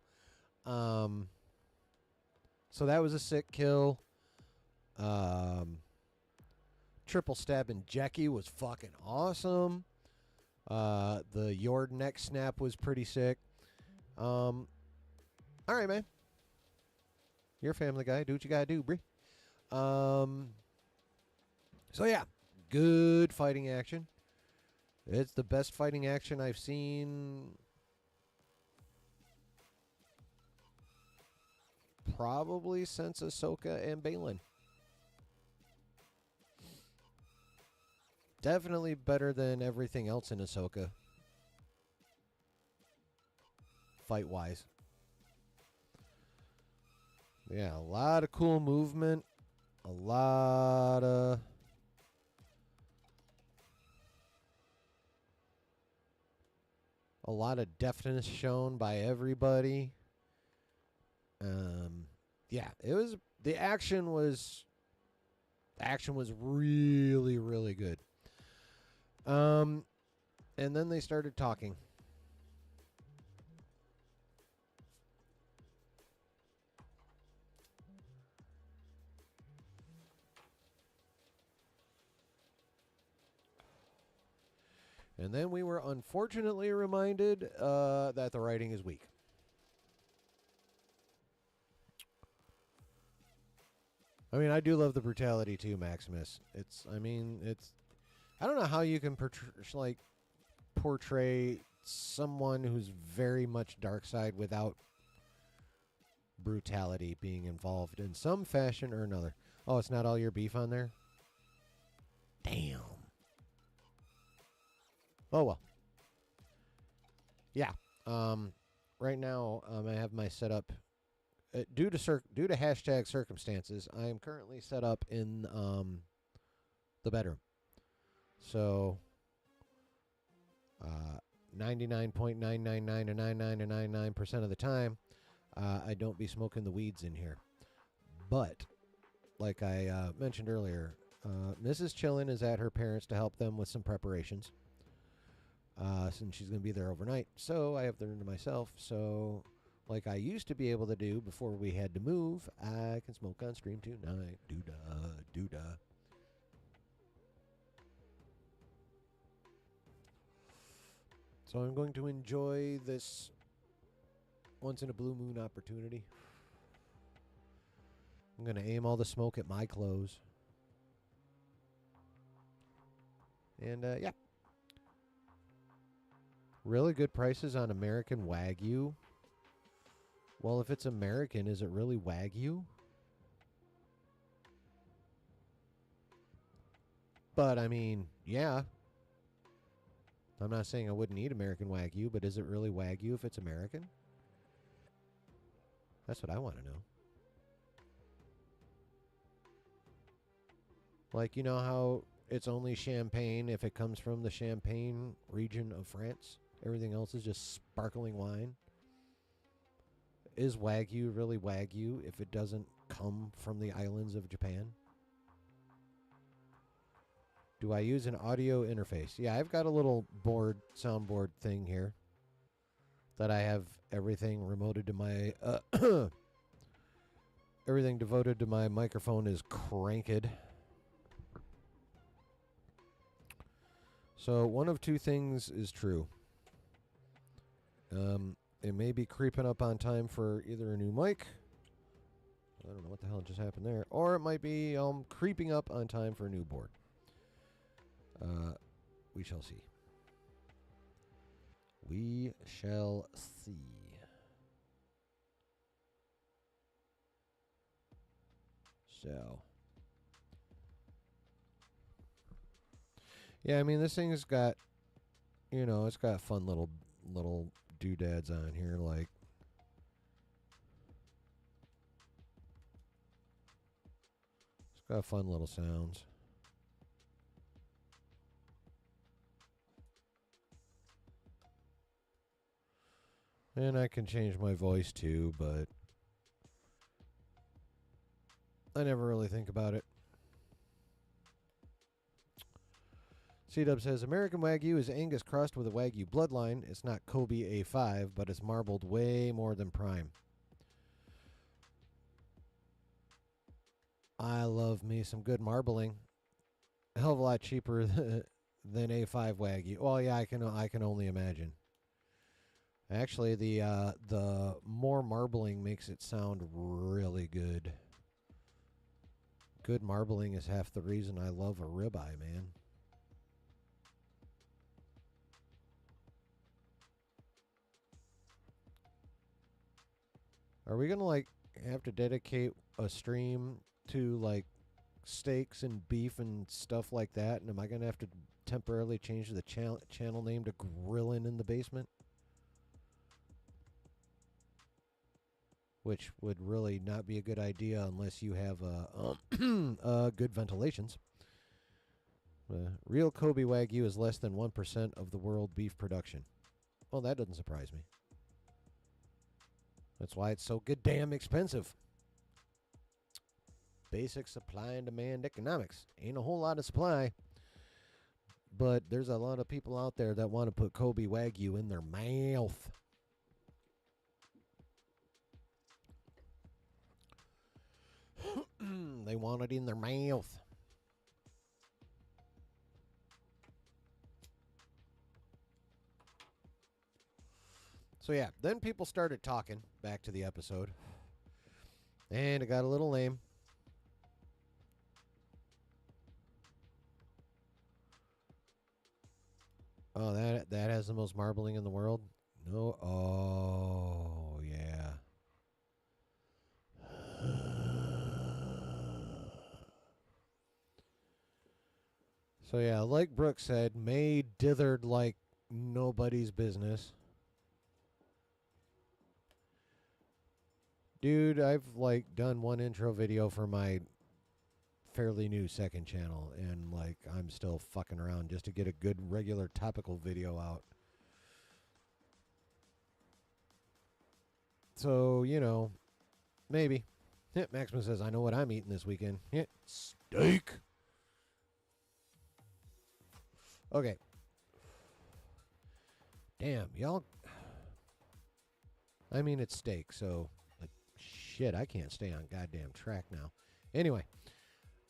S1: So that was a sick kill. Triple stabbing Jackie was fucking awesome. The Yord neck snap was pretty sick. All right, man. You're a family guy. Do what you gotta do, Bree. So yeah, good fighting action. It's the best fighting action I've seen probably since Ahsoka and Balin. Definitely better than everything else in Ahsoka. Fight-wise. Yeah, a lot of cool movement. A lot of... deftness shown by everybody. Yeah, it was... The action was really, really good. And then they started talking. And then we were unfortunately reminded that the writing is weak. I mean, I do love the brutality too, Maximus. I don't know how you can portray someone who's very much dark side without brutality being involved in some fashion or another. Oh, it's not all your beef on there? Damn. Oh, well. Yeah. Right now, I have my setup. Due to hashtag circumstances, I am currently set up in the bedroom. So, 99.9999999% of the time, I don't be smoking the weeds in here. But, like I mentioned earlier, Mrs. Chillin is at her parents' to help them with some preparations. Since she's going to be there overnight. So, I have the room to myself. So, like I used to be able to do before we had to move, I can smoke on stream tonight. Doo-dah, doo-dah. So I'm going to enjoy this once-in-a-blue-moon opportunity. I'm going to aim all the smoke at my clothes. And, yeah. Really good prices on American Wagyu. Well, if it's American, is it really Wagyu? But, I mean, yeah. I'm not saying I wouldn't eat American Wagyu, but is it really Wagyu if it's American? That's what I want to know. Like, you know how it's only champagne if it comes from the Champagne region of France? Everything else is just sparkling wine. Is Wagyu really Wagyu if it doesn't come from the islands of Japan? Do I use an audio interface? Yeah, I've got a little soundboard thing here that I have everything remoted to my everything devoted to my microphone is cranked. So one of two things is true. It may be creeping up on time for either a new mic. I don't know what the hell just happened there. Or it might be creeping up on time for a new board. We shall see. We shall see. So, yeah, I mean, this thing's got, it's got fun little doodads on here, like it's got fun little sounds. And I can change my voice too, but I never really think about it. C-Dub says, American Wagyu is Angus crossed with a Wagyu bloodline. It's not Kobe A5, but it's marbled way more than Prime. I love me some good marbling. A hell of a lot cheaper than A5 Wagyu. Well, yeah, I can only imagine. Actually, the more marbling makes it sound really good. Good marbling is half the reason I love a ribeye, man. Are we gonna like have to dedicate a stream to like steaks and beef and stuff like that? And am I gonna have to temporarily change the channel name to Grillin' in the Basement? Which would really not be a good idea unless you have good ventilations. Real Kobe Wagyu is less than 1% of the world beef production. Well, that doesn't surprise me. That's why it's so goddamn expensive. Basic supply and demand economics. Ain't a whole lot of supply. But there's a lot of people out there that want to put Kobe Wagyu in their mouth. They want it in their mouth. So yeah, then people started talking back to the episode. And it got a little lame. Oh, that has the most marbling in the world? No. Oh, yeah. So yeah, like Brooke said, May dithered like nobody's business. Dude, I've like done one intro video for my fairly new second channel, and like I'm still fucking around just to get a good regular topical video out. So, maybe. Yeah, Maximus says, I know what I'm eating this weekend. Yeah, steak. Okay. Damn, y'all. I mean, it's steak, so, like, shit, I can't stay on goddamn track now. Anyway.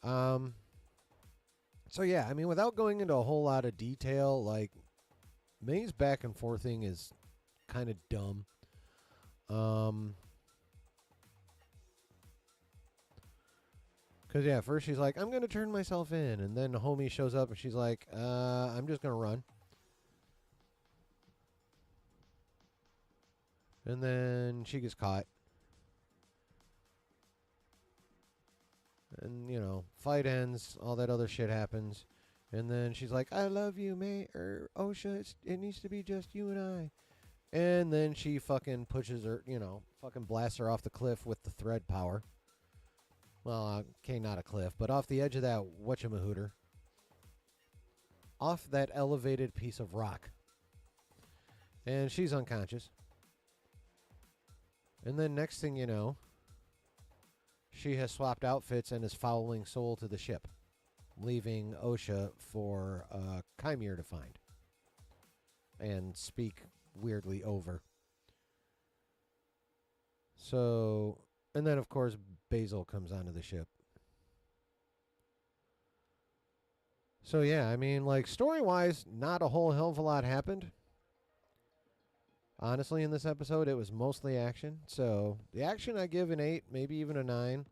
S1: So, yeah, I mean, without going into a whole lot of detail, like, May's back and forth thing is kind of dumb. Because, yeah, first she's like, I'm going to turn myself in. And then the homie shows up and she's like, I'm just going to run. And then she gets caught. And, fight ends. All that other shit happens. And then she's like, I love you, May. Or, OSHA, it needs to be just you and I. And then she fucking pushes her, fucking blasts her off the cliff with the thread power. Well, okay, not a cliff, but off the edge of that whatchamahooter. Off that elevated piece of rock. And she's unconscious. And then next thing you know, she has swapped outfits and is following Soul to the ship, leaving OSHA for Chimere to find and speak weirdly over. So, and then of course Basil comes onto the ship. So yeah, I mean, like, story-wise, not a whole hell of a lot happened. Honestly, in this episode, it was mostly action. So the action I give an 8, maybe even a 9.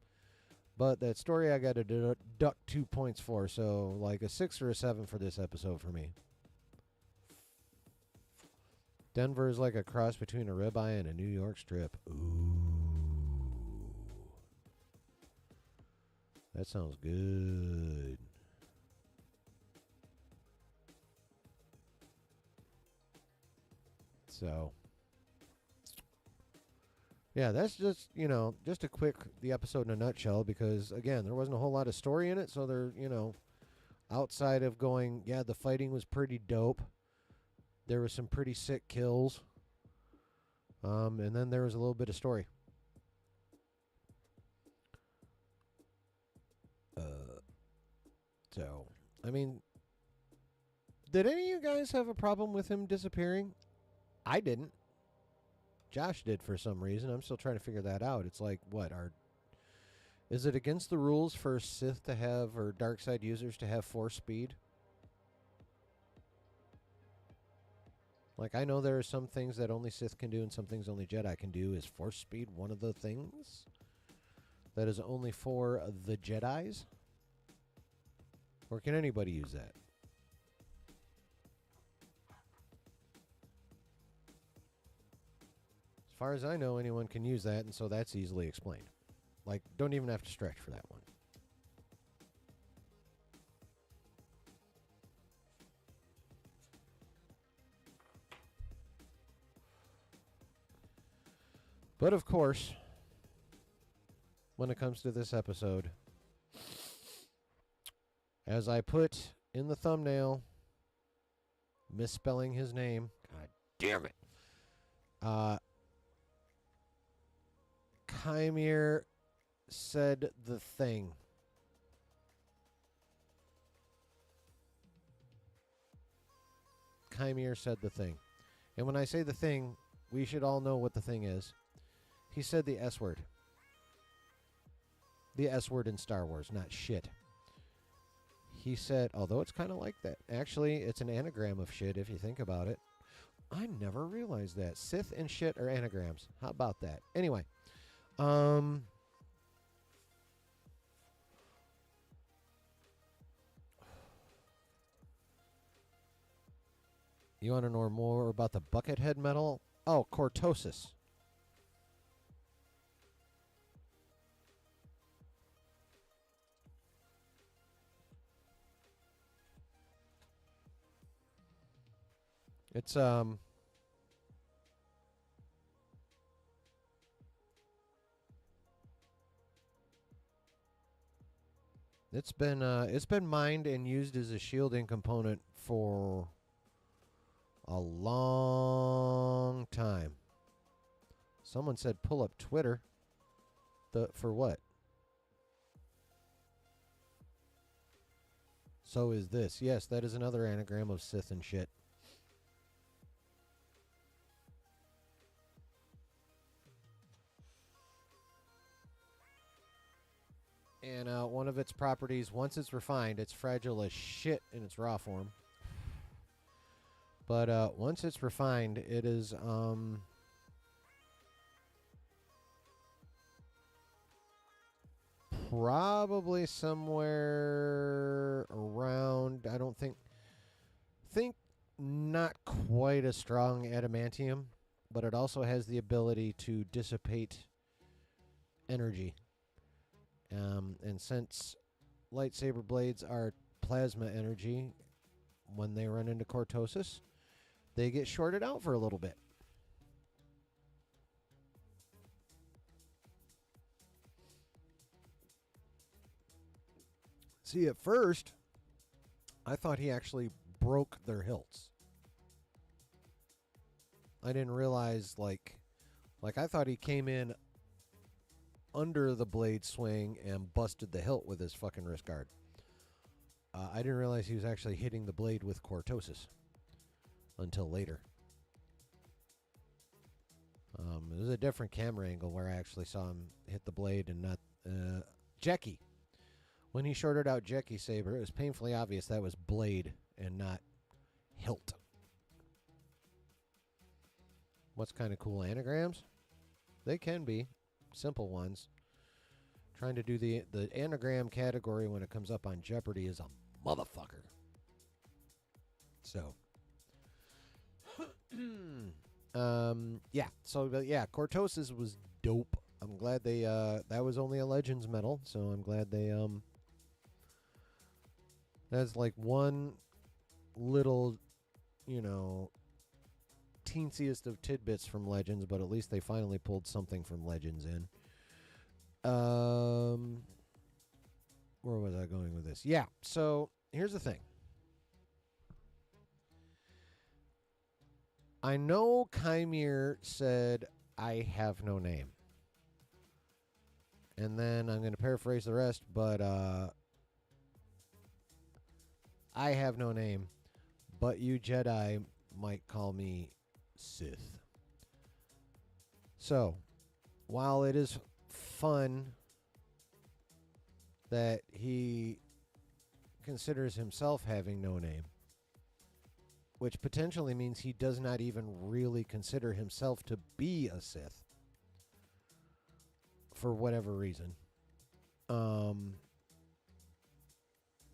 S1: But that story I got to deduct 2 points for, so like a 6 or a 7 for this episode for me. Denver is like a cross between a ribeye and a New York strip. Ooh. That sounds good. So, yeah, that's just, just a quick, the episode in a nutshell, because, again, there wasn't a whole lot of story in it, so there, outside of going, yeah, the fighting was pretty dope. There was some pretty sick kills. And then there was a little bit of story. So, I mean, did any of you guys have a problem with him disappearing? I didn't. Josh did for some reason. I'm still trying to figure that out. It's like, what, is it against the rules for Sith to have, or dark side users to have force speed? Like, I know there are some things that only Sith can do and some things only Jedi can do. Is force speed one of the things that is only for the Jedis? Or can anybody use that? As far as I know, anyone can use that, and so that's easily explained. Like, don't even have to stretch for that one. But of course, when it comes to this episode, as I put in the thumbnail, misspelling his name, God damn it, Chimere said the thing. Chimere said the thing. And when I say the thing, we should all know what the thing is. He said the S word. The S word in Star Wars, not shit. He said, although it's kind of like that. Actually, it's an anagram of shit if you think about it. I never realized that. Sith and shit are anagrams. How about that? Anyway. You want to know more about the Buckethead metal? Oh, cortosis. It's it's been mined and used as a shielding component for a long time. Someone said pull up Twitter. For what? So is this. Yes, that is another anagram of Sith and shit. And one of its properties, once it's refined, it's fragile as shit in its raw form. But once it's refined, it is probably somewhere around, I don't think not quite a strong adamantium, but it also has the ability to dissipate energy. And since lightsaber blades are plasma energy, when they run into cortosis, they get shorted out for a little bit. See, at first, I thought he actually broke their hilts. I didn't realize, like I thought he came in under the blade swing and busted the hilt with his fucking wrist guard. I didn't realize he was actually hitting the blade with cortosis until later. It was a different camera angle where I actually saw him hit the blade and not Jekki. When he shorted out Jekki's saber, it was painfully obvious that was blade and not hilt. What's kind of cool? Anagrams? They can be. Simple ones. Trying to do the anagram category when it comes up on Jeopardy is a motherfucker. So, yeah. So, but yeah, Cortosis was dope. I'm glad they that was only a Legends medal, so I'm glad they that's like one little, you know, teensiest of tidbits from Legends, but at least they finally pulled something from Legends in. Where was I going with this? Yeah, so here's the thing. I know Kymir said, I have no name. And then I'm going to paraphrase the rest, but I have no name, but you Jedi might call me Sith. So, while it is fun that he considers himself having no name, which potentially means he does not even really consider himself to be a Sith for whatever reason.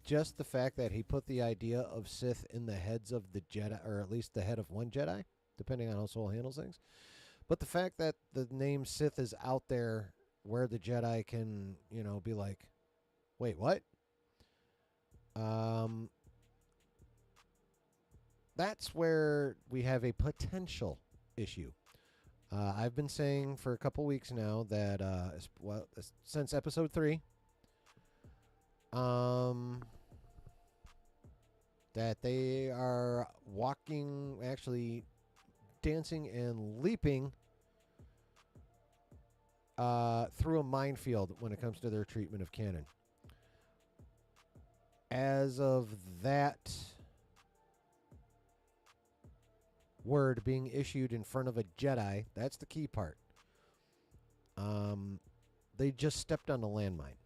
S1: Just the fact that he put the idea of Sith in the heads of the Jedi, or at least the head of one Jedi, depending on how Soul handles things. But the fact that the name Sith is out there where the Jedi can, you know, be like, wait, what? That's where we have a potential issue. I've been saying for a couple weeks now that, since episode 3, that they are walking, actually dancing and leaping through a minefield when it comes to their treatment of canon. As of that word being issued in front of a Jedi, that's the key part. They just stepped on a landmine.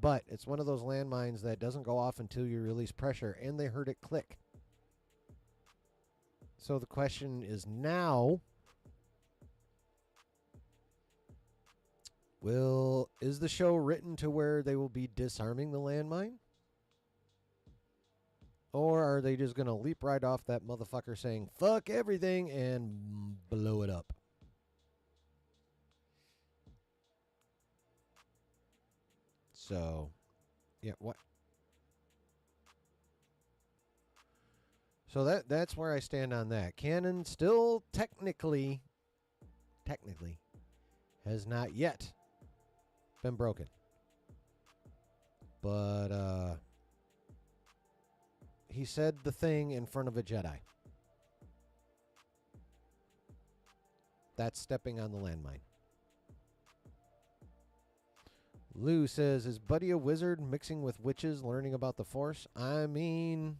S1: But it's one of those landmines that doesn't go off until you release pressure, and they heard it click. So the question is now, is the show written to where they will be disarming the landmine? Or are they just going to leap right off that motherfucker saying, fuck everything, and blow it up? So, yeah, what? So that's where I stand on that. Canon still technically has not yet been broken. But he said the thing in front of a Jedi. That's stepping on the landmine. Lou says, is Buddy a wizard mixing with witches, learning about the Force? I mean,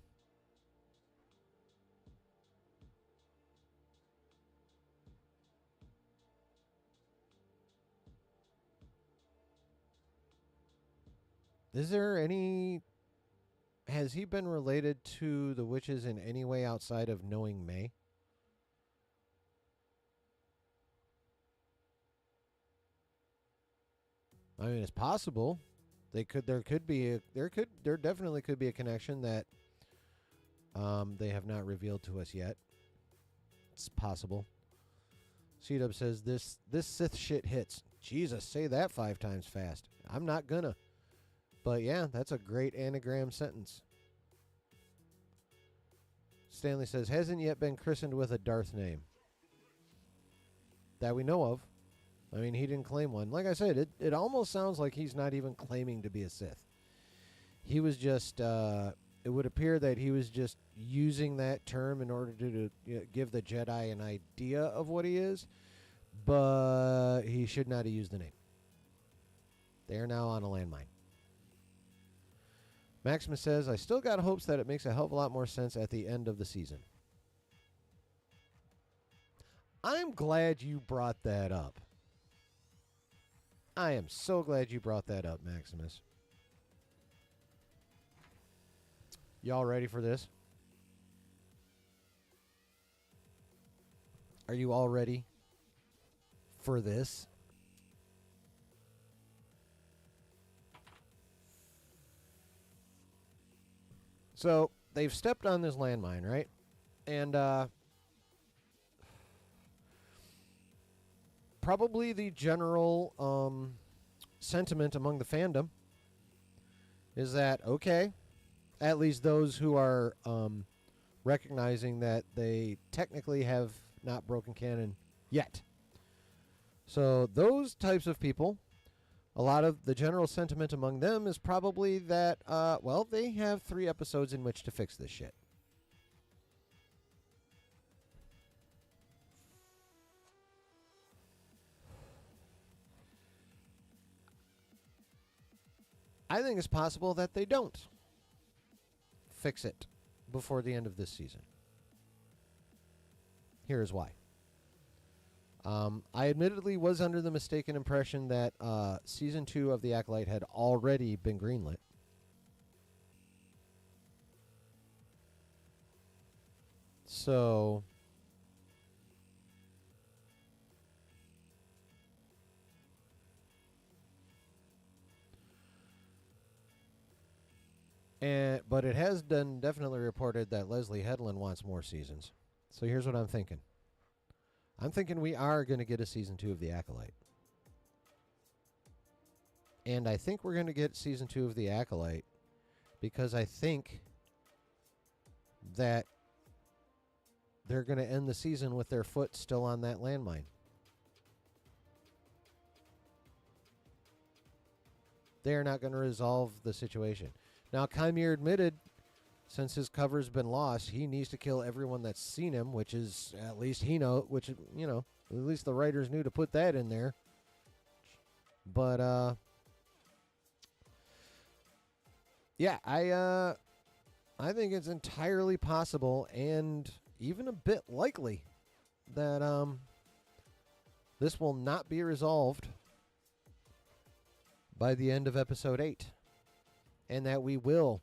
S1: is there any... Has he been related to the witches in any way outside of knowing May? I mean, it's possible. There definitely could be a connection that they have not revealed to us yet. It's possible. C-Dub says this Sith shit hits. Jesus, say that 5 times fast. I'm not gonna. But yeah, that's a great anagram sentence. Stanley says, hasn't yet been christened with a Darth name. That we know of. I mean, he didn't claim one. Like I said, it almost sounds like he's not even claiming to be a Sith. He was just, it would appear that he was just using that term in order to give the Jedi an idea of what he is, but he should not have used the name. They are now on a landmine. Maximus says, I still got hopes that it makes a hell of a lot more sense at the end of the season. I'm glad you brought that up. I am so glad you brought that up, Maximus. Y'all ready for this? Are you all ready for this? So they've stepped on this landmine, right? And probably the general sentiment among the fandom is that, okay, at least those who are recognizing that they technically have not broken canon yet. So those types of people, a lot of the general sentiment among them is probably that, well, they have 3 episodes in which to fix this shit. I think it's possible that they don't fix it before the end of this season. Here's why. I admittedly was under the mistaken impression that Season 2 of The Acolyte had already been greenlit. So... but it has been definitely reported that Leslie Headland wants more seasons. So here's what I'm thinking. I'm thinking we are going to get a Season 2 of The Acolyte. And I think we're going to get Season 2 of The Acolyte because I think that they're going to end the season with their foot still on that landmine. They're not going to resolve the situation. Now, Chimere admitted, since his cover's been lost, he needs to kill everyone that's seen him, which is, at least he know, which, you know, at least the writers knew to put that in there. But, yeah, I think it's entirely possible and even a bit likely that, this will not be resolved by the end of episode 8. And that we will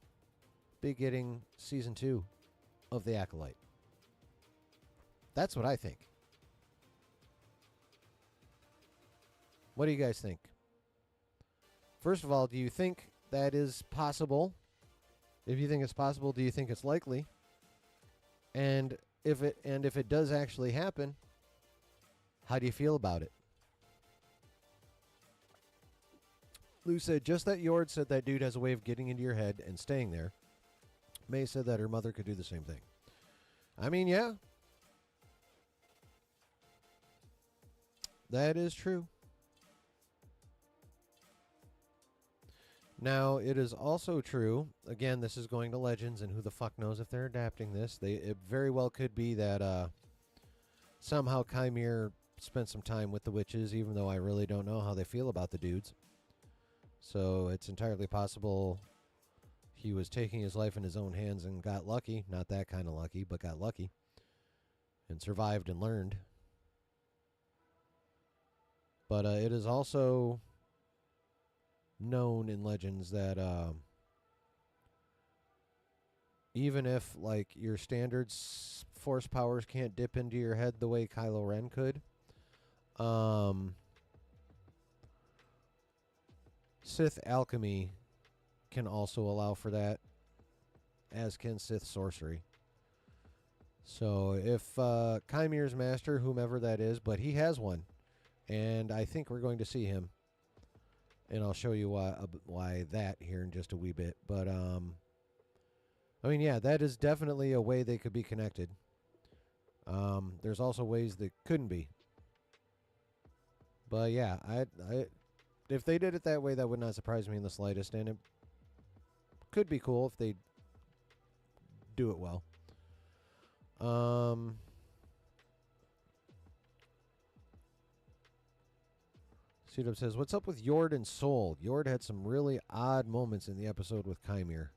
S1: be getting Season 2 of The Acolyte. That's what I think. What do you guys think? First of all, do you think that is possible? If you think it's possible, do you think it's likely? And if it does actually happen, how do you feel about it? Lou said, just that Yord said that dude has a way of getting into your head and staying there. May said that her mother could do the same thing. I mean, yeah. That is true. Now, it is also true, again, this is going to Legends, and who the fuck knows if they're adapting this. It very well could be that somehow Chimere spent some time with the witches, even though I really don't know how they feel about the dudes. So it's entirely possible he was taking his life in his own hands and got lucky. Not that kind of lucky, but got lucky. And survived and learned. But it is also known in Legends that even if, like, your standard force powers can't dip into your head the way Kylo Ren could, Sith alchemy can also allow for that, as can Sith sorcery. So if Chimere's master, whomever that is, but he has one, and I think we're going to see him, and I'll show you why that here in just a wee bit. But I mean, yeah, that is definitely a way they could be connected. There's also ways that couldn't be. But yeah, if they did it that way, that would not surprise me in the slightest, and it could be cool if they do it well. Suitup says, what's up with Yord and Soul? Yord had some really odd moments in the episode with Chimere.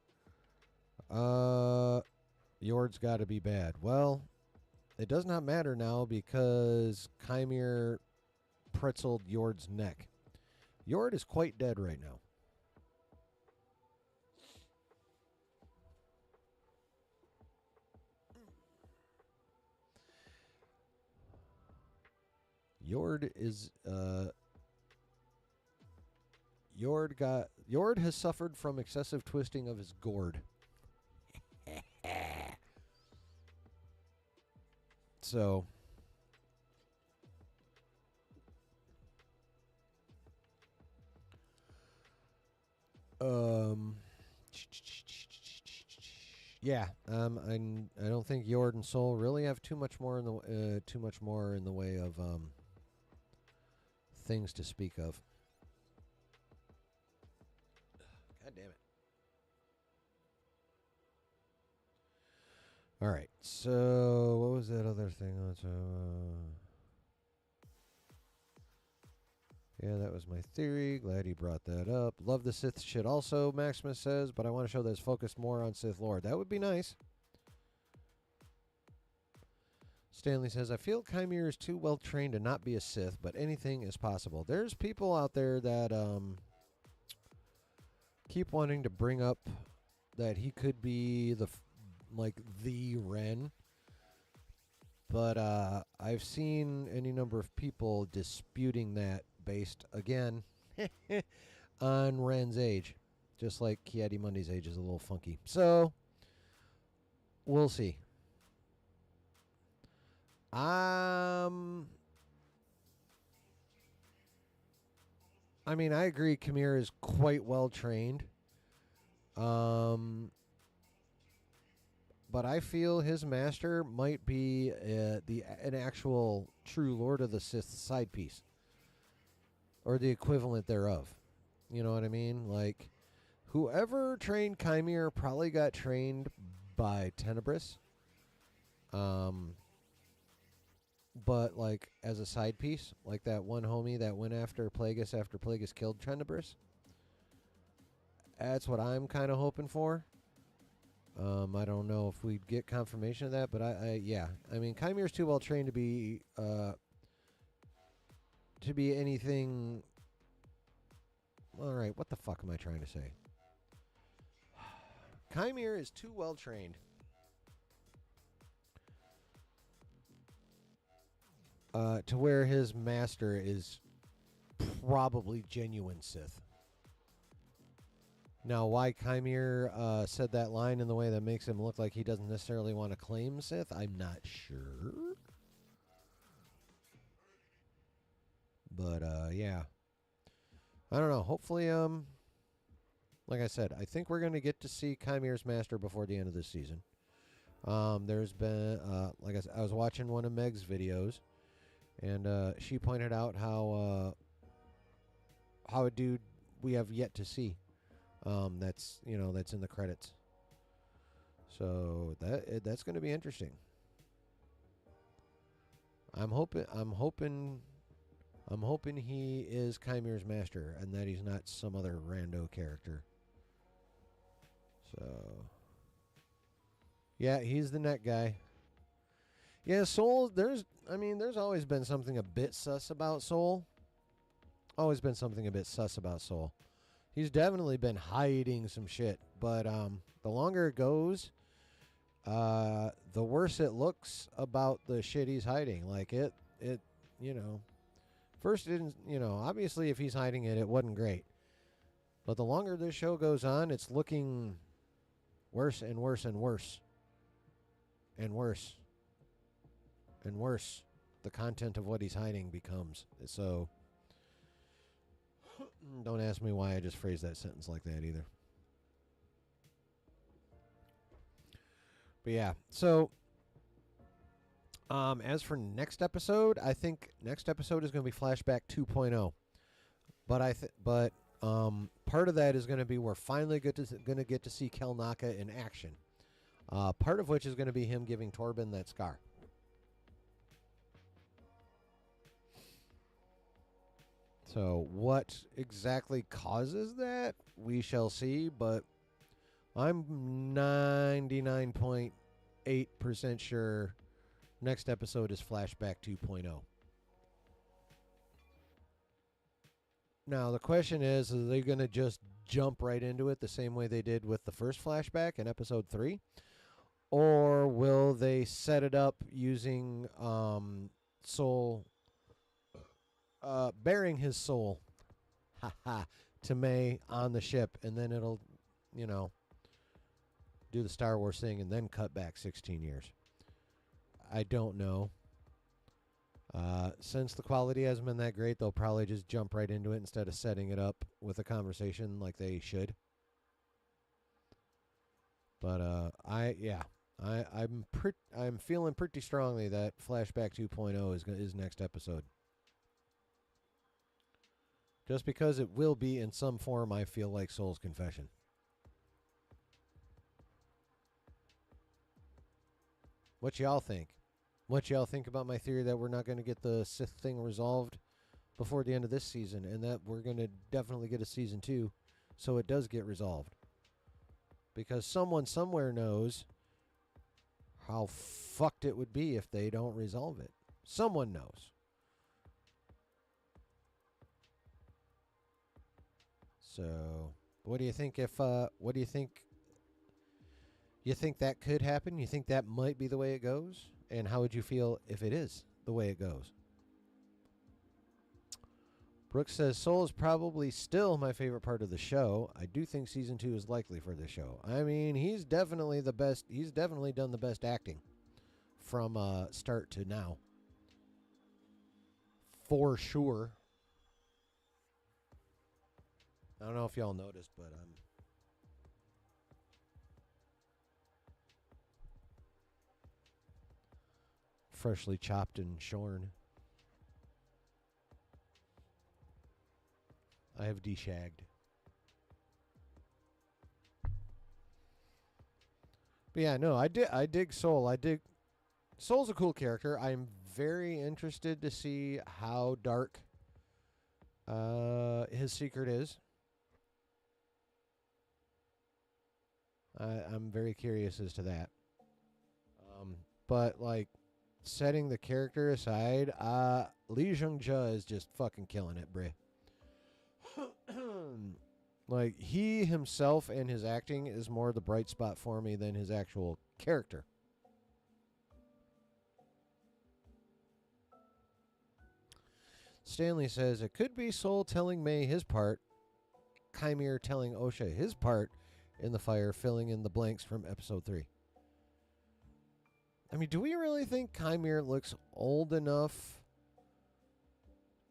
S1: Yord's got to be bad. Well, it does not matter now because Chimere pretzeled Yord's neck. Yord is quite dead right now. Yord is Yord has suffered from excessive twisting of his gourd. So, um, yeah, I don't think Yord and Soul really have too much more in the way of things to speak of. God damn it! All right, so what was that other thing? Yeah, that was my theory. Glad he brought that up. Love the Sith shit also, Maximus says, but I want to show that it's focused more on Sith Lord. That would be nice. Stanley says, I feel Chimera is too well trained to not be a Sith, but anything is possible. There's people out there that keep wanting to bring up that he could be the Ren. But I've seen any number of people disputing that based, again, on Ren's age. Just like Ki-Adi-Mundi's age is a little funky. So, we'll see. I mean, I agree Chimera is quite well trained. But I feel his master might be an actual true Lord of the Sith side piece. Or the equivalent thereof. You know what I mean? Like, whoever trained Chimera probably got trained by Tenebris. But, like, as a side piece, like that one homie that went after Plagueis killed Tenebris. That's what I'm kind of hoping for. I don't know if we'd get confirmation of that, but yeah. I mean, Chimera's too well trained to be anything. All right, what the fuck am I trying to say? Chimera is too well trained to where his master is probably genuine Sith. Now, why Chimera said that line in the way that makes him look like he doesn't necessarily want to claim Sith, I'm not sure. But, yeah. I don't know. Hopefully, like I said, I think we're going to get to see Chimera's master before the end of this season. There's been, like I said, I was watching one of Meg's videos, and she pointed out how a dude we have yet to see. That's in the credits. So that's going to be interesting. I'm hoping he is Chimera's master and that he's not some other rando character. So yeah, he's the net guy. Yeah, Soul, there's always been something a bit sus about Soul. Always been something a bit sus about Soul. He's definitely been hiding some shit, but the longer it goes, the worse it looks about the shit he's hiding. Like first it didn't, obviously if he's hiding it, it wasn't great. But the longer this show goes on, it's looking worse and worse and worse. And worse. And worse. The content of what he's hiding becomes. So don't ask me why I just phrased that sentence like that either. But yeah, so as for next episode, I think next episode is going to be Flashback 2.0. But part of that is going to be we're finally going to get to see Kel Naka in action. Part of which is going to be him giving Torben that scar. So what exactly causes that, we shall see, but I'm 99.8% sure next episode is Flashback 2.0. Now, the question is they going to just jump right into it the same way they did with the first flashback in episode 3? Or will they set it up using Soul... bearing his soul to May on the ship, and then it'll, do the Star Wars thing and then cut back 16 years. I don't know. Since the quality hasn't been that great, they'll probably just jump right into it instead of setting it up with a conversation like they should. But I'm feeling pretty strongly that Flashback 2.0 is next episode. Just because it will be in some form, I feel like Soul's Confession. What y'all think? What y'all think about my theory that we're not going to get the Sith thing resolved before the end of this season, and that we're going to definitely get a season 2 so it does get resolved? Because someone somewhere knows how fucked it would be if they don't resolve it. Someone knows. So, what do you think what do you think? You think that could happen? You think that might be the way it goes? And how would you feel if it is the way it goes? Brooks says, Soul is probably still my favorite part of the show. I do think season 2 is likely for the show. I mean, he's definitely the best. He's definitely done the best acting from start to now. For sure. I don't know if y'all noticed, but freshly chopped and shorn. I have deshagged. But yeah, no, I dig Soul. Soul's a cool character. I'm very interested to see how dark his secret is. I'm very curious as to that. But like setting the character aside, Lee Jung-ja is just fucking killing it, bruh. Like, he himself and his acting is more the bright spot for me than his actual character. Stanley says, it could be Soul telling May his part, Chimere telling Osha his part in the fire, filling in the blanks from episode 3. I mean, do we really think Chimere looks old enough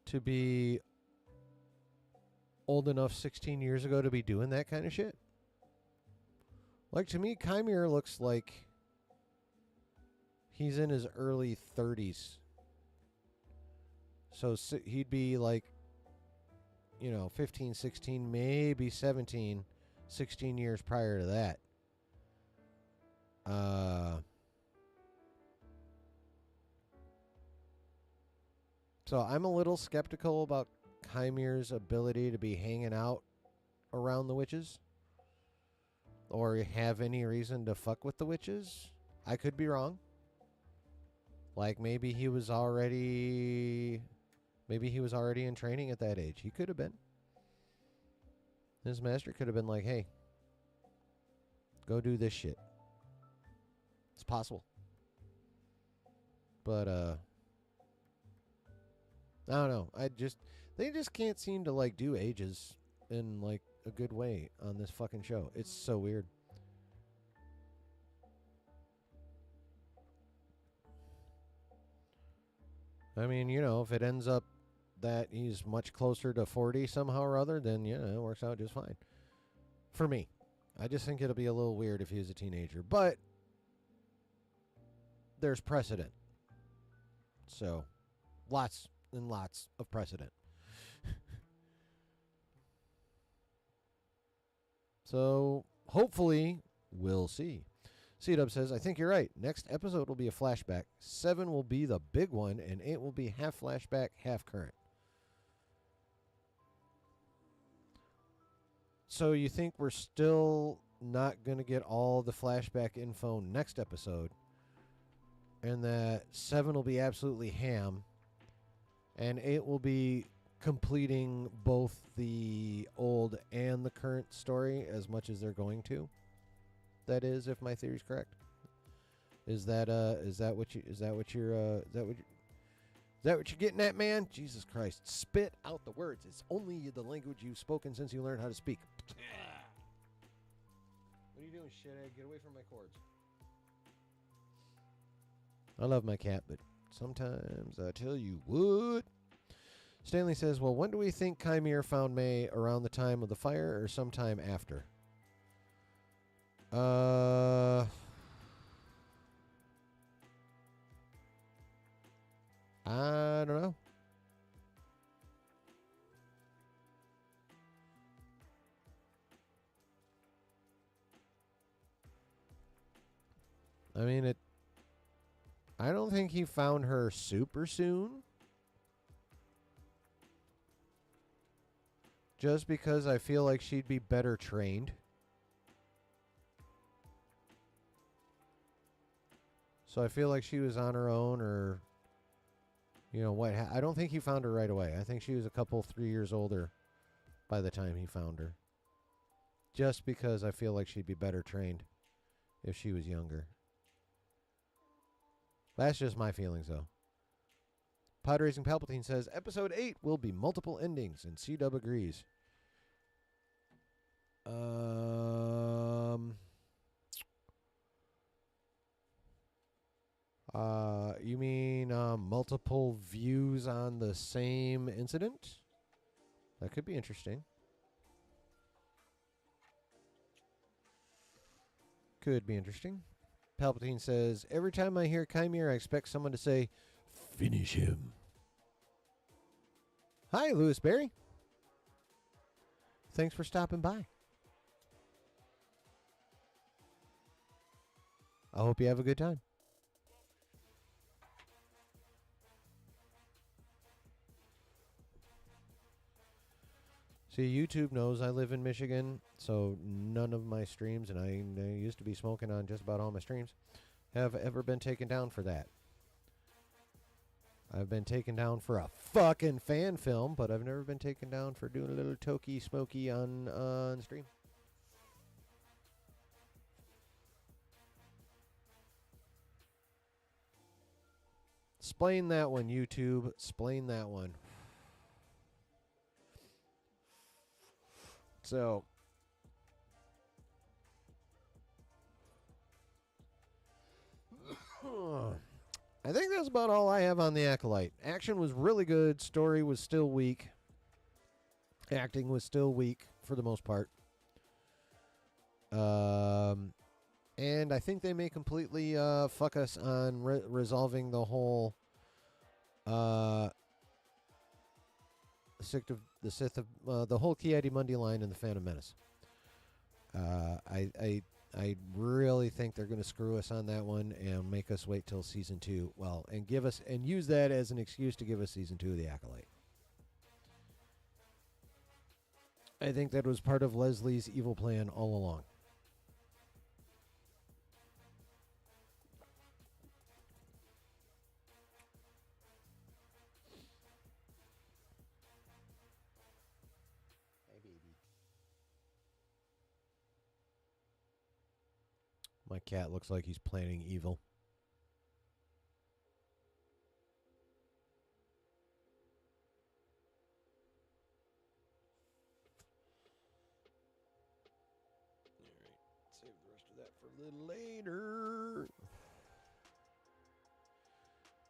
S1: to be old enough 16 years ago to be doing that kind of shit? Like, to me, Chimere looks like he's in his early 30s. So he'd be like, 15, 16, maybe 17, 16 years prior to that. So I'm a little skeptical about Chimere's ability to be hanging out around the witches or have any reason to fuck with the witches. I could be wrong. Like maybe he was already in training at that age. He could have been. His master could have been like, "Hey, go do this shit." It's possible. But I don't know. They just can't seem to like do ages in like a good way on this fucking show. It's so weird. I mean, if it ends up that he's much closer to 40 somehow or other, then yeah, it works out just fine. For me. I just think it'll be a little weird if he was a teenager. But there's precedent. So, lots and lots of precedent. So, hopefully, we'll see. C-Dub says, I think you're right. Next episode will be a flashback. 7 will be the big one, and 8 will be half flashback, half current. So you think we're still not going to get all the flashback info next episode, and that 7 will be absolutely ham, and 8 will be completing both the old and the current story as much as they're going to? That is, if my theory's correct. Is that what you're getting at, man? Jesus Christ. Spit out the words. It's only the language you've spoken since you learned how to speak. What are you doing, shithead? Get away from my cords. I love my cat, but sometimes I tell you what. Stanley says, well, when do we think Chimere found May? Around the time of the fire or sometime after? I don't know. I mean, I don't think he found her super soon. Just because I feel like she'd be better trained. So I feel like she was on her own, or, you know, what? I don't think he found her right away. I think she was a couple, 3 years older by the time he found her. Just because I feel like she'd be better trained if she was younger. That's just my feelings, though. Pod Racing Palpatine says, Episode 8 will be multiple endings, and C-Dub agrees. You mean multiple views on the same incident? That could be interesting. Could be interesting. Palpatine says, every time I hear Chimere, I expect someone to say, finish him. Hi, Lewis Berry. Thanks for stopping by. I hope you have a good time. See, YouTube knows I live in Michigan, so none of my streams, and I used to be smoking on just about all my streams, have ever been taken down for that. I've been taken down for a fucking fan film, but I've never been taken down for doing a little tokey smoky on stream. Explain that one, YouTube. Explain that one. So, I think that's about all I have on the Acolyte. Action was really good. Story was still weak. Acting was still weak for the most part. And I think they may completely fuck us on resolving the whole the whole Ki-Adi-Mundi line in the Phantom Menace. I really think they're going to screw us on that one and make us wait till season 2. Well, and use that as an excuse to give us season 2 of the Acolyte. I think that was part of Leslie's evil plan all along. Hey, baby. My cat looks like he's planning evil. Save the rest of that for a little later.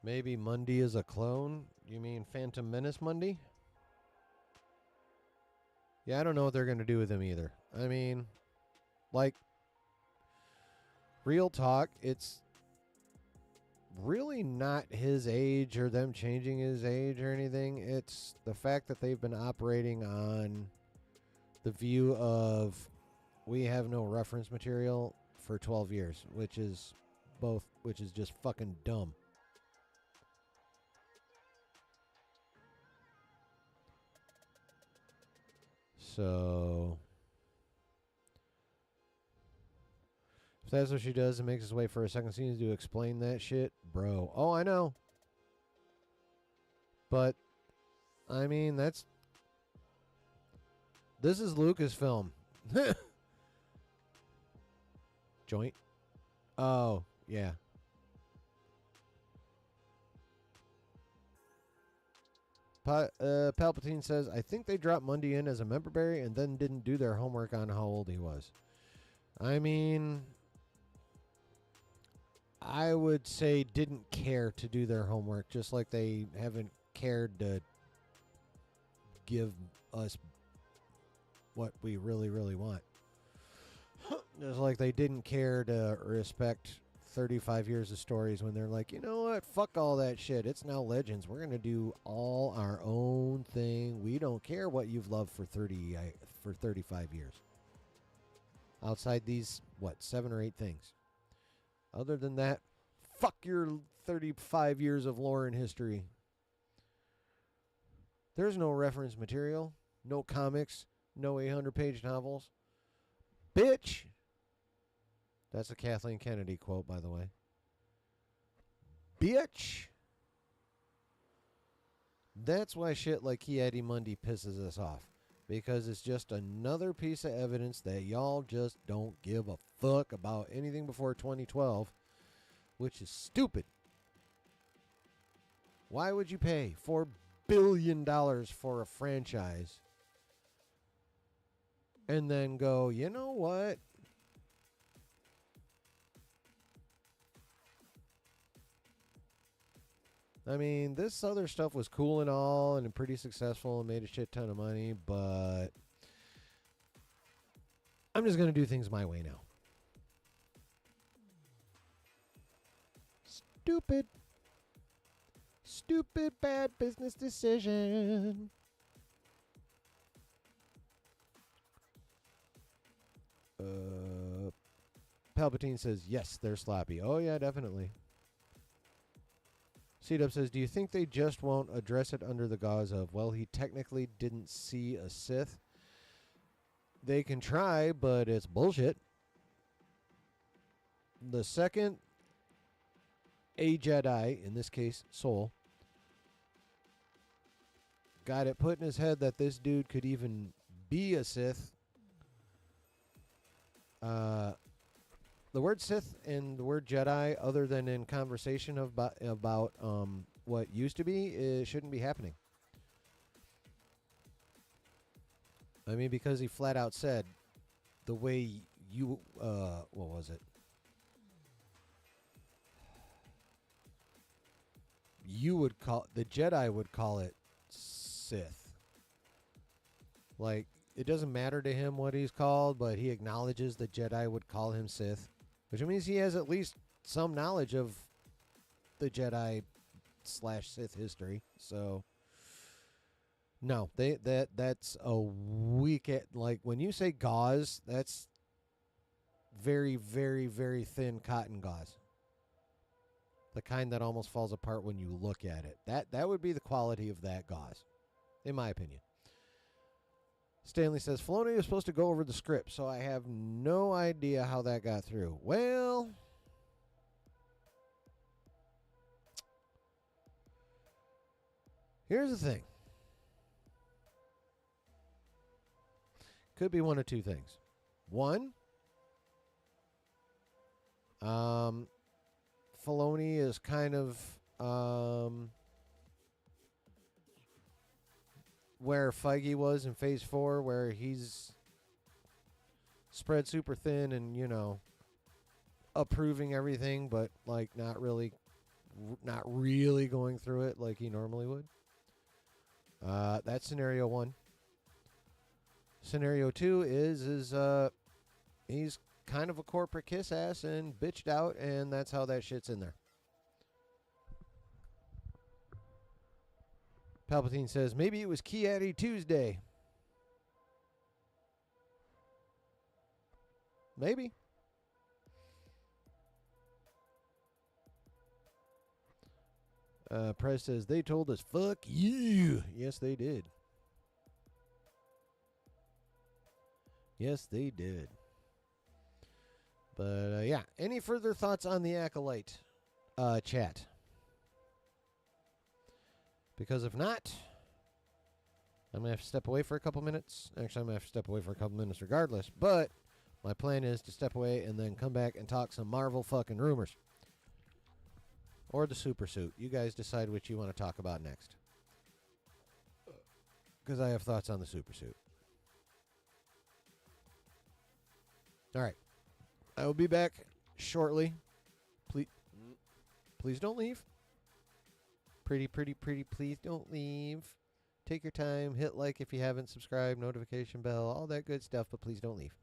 S1: Maybe Mundi is a clone? You mean Phantom Menace Mundi? Yeah, I don't know what they're going to do with him either. I mean, like, real talk, it's really not his age or them changing his age or anything. It's the fact that they've been operating on the view of we have no reference material for 12 years, which is just fucking dumb. So if that's what she does and makes us wait for a second season to explain that shit, bro. Oh, I know. But I mean, this is Lucasfilm. Joint? Oh, yeah. Palpatine says, I think they dropped Mundi in as a member berry and then didn't do their homework on how old he was. I mean, I would say didn't care to do their homework, just like they haven't cared to give us what we really, really want. Just like they didn't care to respect 35 years of stories when they're like, you know what, fuck all that shit. It's now Legends. We're going to do all our own thing. We don't care what you've loved for 35 years. Outside these, 7 or 8 things. Other than that, fuck your 35 years of lore and history. There's no reference material, no comics, no 800-page novels. Bitch! That's a Kathleen Kennedy quote, by the way. Bitch! That's why shit like Ki-Adi-Mundi pisses us off. Because it's just another piece of evidence that y'all just don't give a fuck about anything before 2012, which is stupid. Why would you pay $4 billion for a franchise and then go, you know what? I mean, this other stuff was cool and all and pretty successful and made a shit ton of money, but I'm just going to do things my way now. Stupid. Stupid bad business decision. Palpatine says, yes, they're sloppy. Oh, yeah, definitely. C-Dub says, do you think they just won't address it under the gauze of, well, he technically didn't see a Sith? They can try, but it's bullshit. The second a Jedi, in this case, Soul, got it put in his head that this dude could even be a Sith. The word Sith and the word Jedi, other than in conversation about what used to be, it shouldn't be happening. I mean, because he flat out said the way you, what was it? You would call, the Jedi would call it Sith. Like, it doesn't matter to him what he's called, but he acknowledges the Jedi would call him Sith, which means he has at least some knowledge of the Jedi / Sith history. So, no, that's a weak. Like when you say gauze, that's very, very, very thin cotton gauze. The kind that almost falls apart when you look at it. That would be the quality of that gauze, in my opinion. Stanley says, Filoni was supposed to go over the script, so I have no idea how that got through. Well, here's the thing. Could be one of two things. One, Filoni is kind of where Feige was in Phase 4, where he's spread super thin and, you know, approving everything, but like not really going through it like he normally would. That's scenario one. Scenario two is he's kind of a corporate kiss ass and bitched out, and that's how that shit's in there. Palpatine says, maybe it was Ki-Adi Tuesday. Maybe. Prez says, they told us, fuck you. Yes, they did. Yes, they did. But, yeah. Any further thoughts on the Acolyte chat? Because if not, I'm going to have to step away for a couple minutes. Actually, I'm going to have to step away for a couple minutes regardless. But my plan is to step away and then come back and talk some Marvel fucking rumors. Or the super suit. You guys decide what you want to talk about next. Because I have thoughts on the super suit. All right. I will be back shortly. Please. Please don't leave. Pretty, pretty, pretty, please don't leave. Take your time. Hit like if you haven't subscribed, notification bell, all that good stuff, but please don't leave.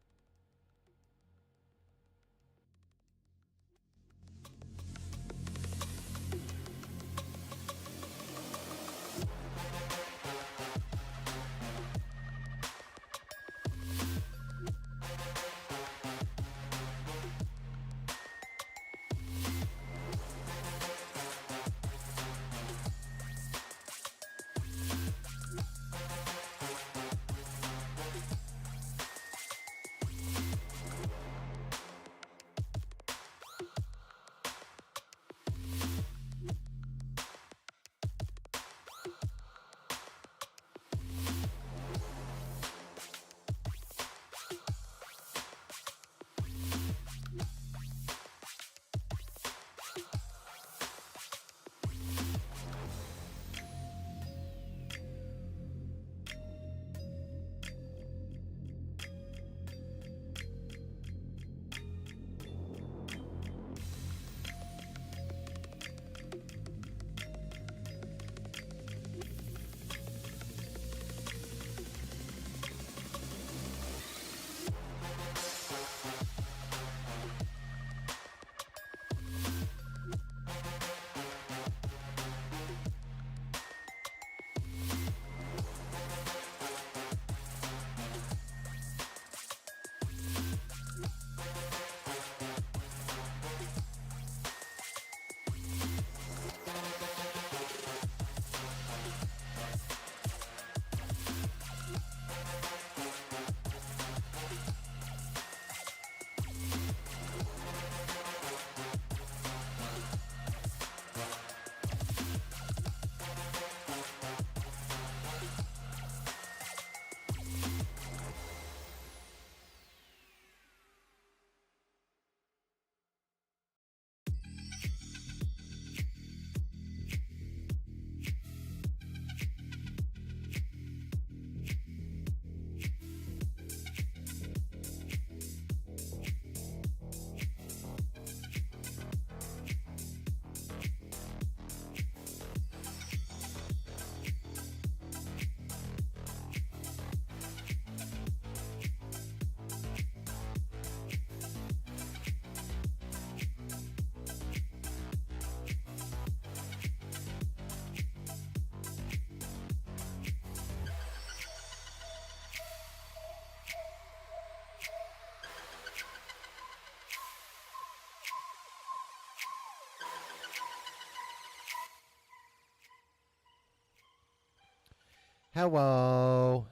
S1: Hello.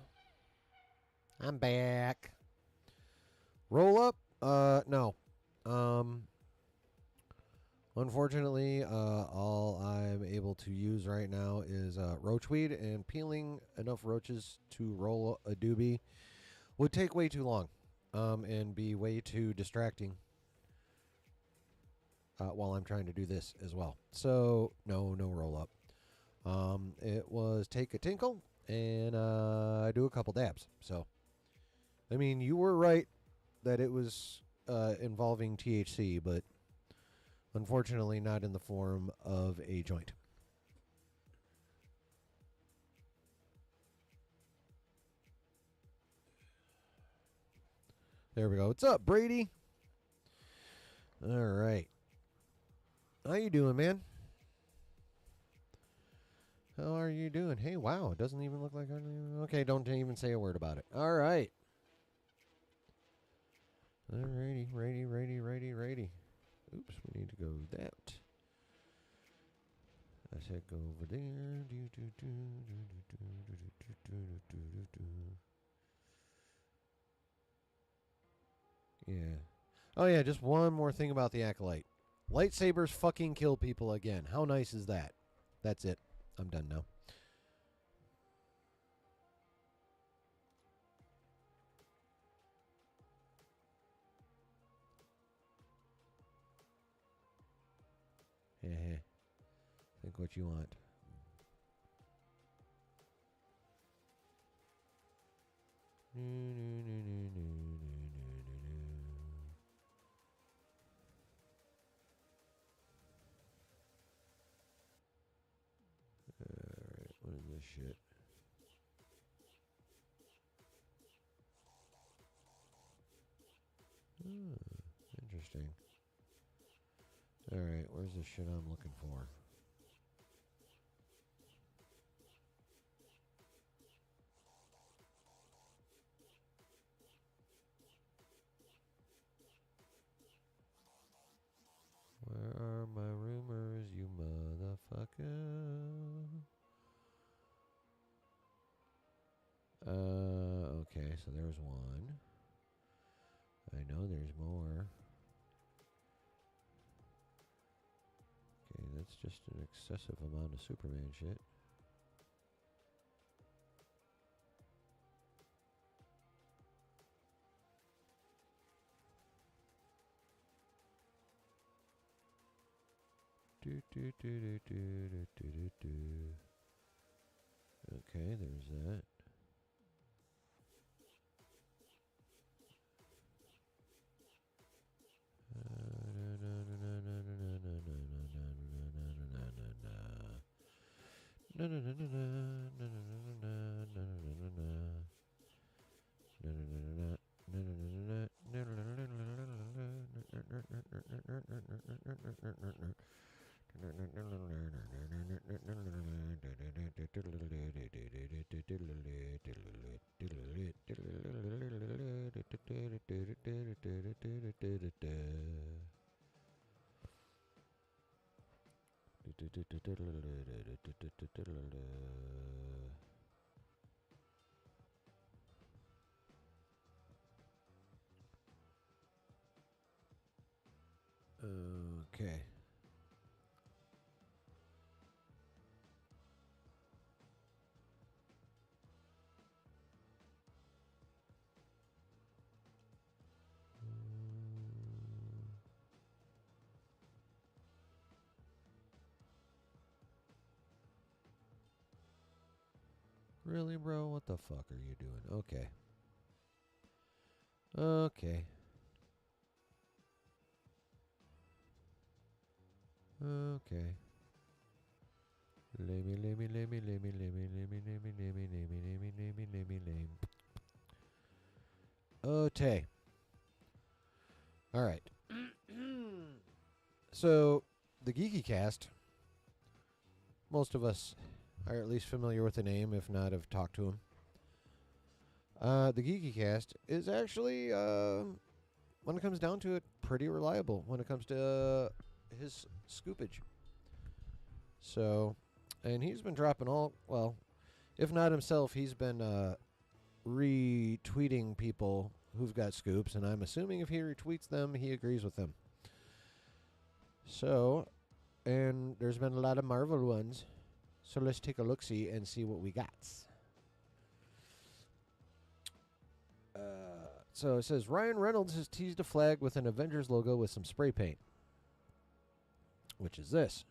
S1: I'm back. Roll up? No. Unfortunately, all I'm able to use right now is roachweed, and peeling enough roaches to roll a doobie would take way too long, and be way too distracting while I'm trying to do this as well. So, no roll up. It was take a tinkle and do a couple dabs. So, I mean, you were right that it was involving THC, but unfortunately not in the form of a joint. There we go. What's up, Brady? All right. How you doing, man? How are you doing? Hey, wow. It doesn't even look like... Okay, don't even say a word about it. All right. Alrighty, righty. Oops, we need to go that. I said go over there. Yeah. Oh, yeah, just one more thing about the Acolyte. Lightsabers fucking kill people again. How nice is that? That's it. I'm done now. Yeah. Think what you want. shit. Interesting. Alright, where's the shit I'm looking for? Where are my rumors, you motherfucker? Okay, so there's one. I know there's more. Okay, that's just an excessive amount of Superman shit. Okay, there's that. Okay. Really, bro? What the fuck are you doing? Okay. Okay. Okay. Lamey, lamey, lamey, lamey, lamey, lamey, lamey, lamey, lamey, lamey, lamey, lamey, lame. Okay. All right. So, the Geeky Cast, most of us are at least familiar with the name, if not have talked to him. The Geeky Cast is actually, when it comes down to it, pretty reliable when it comes to his scoopage. So, and he's been dropping all, well, if not himself, he's been retweeting people who've got scoops, and I'm assuming if he retweets them, he agrees with them. So, and there's been a lot of Marvel ones. So let's take a look-see and see what we got. So it says, Ryan Reynolds has teased a flag with an Avengers logo with some spray paint. Which is this.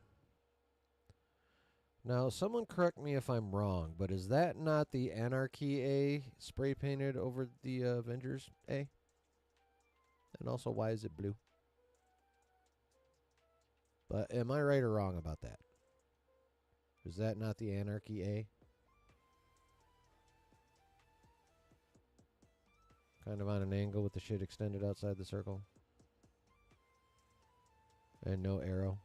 S1: Now, someone correct me if I'm wrong, but is that not the Anarchy A spray painted over the Avengers A? And also, why is it blue? But am I right or wrong about that? Is that not the Anarchy A? Kind of on an angle with the shit extended outside the circle. And no arrow.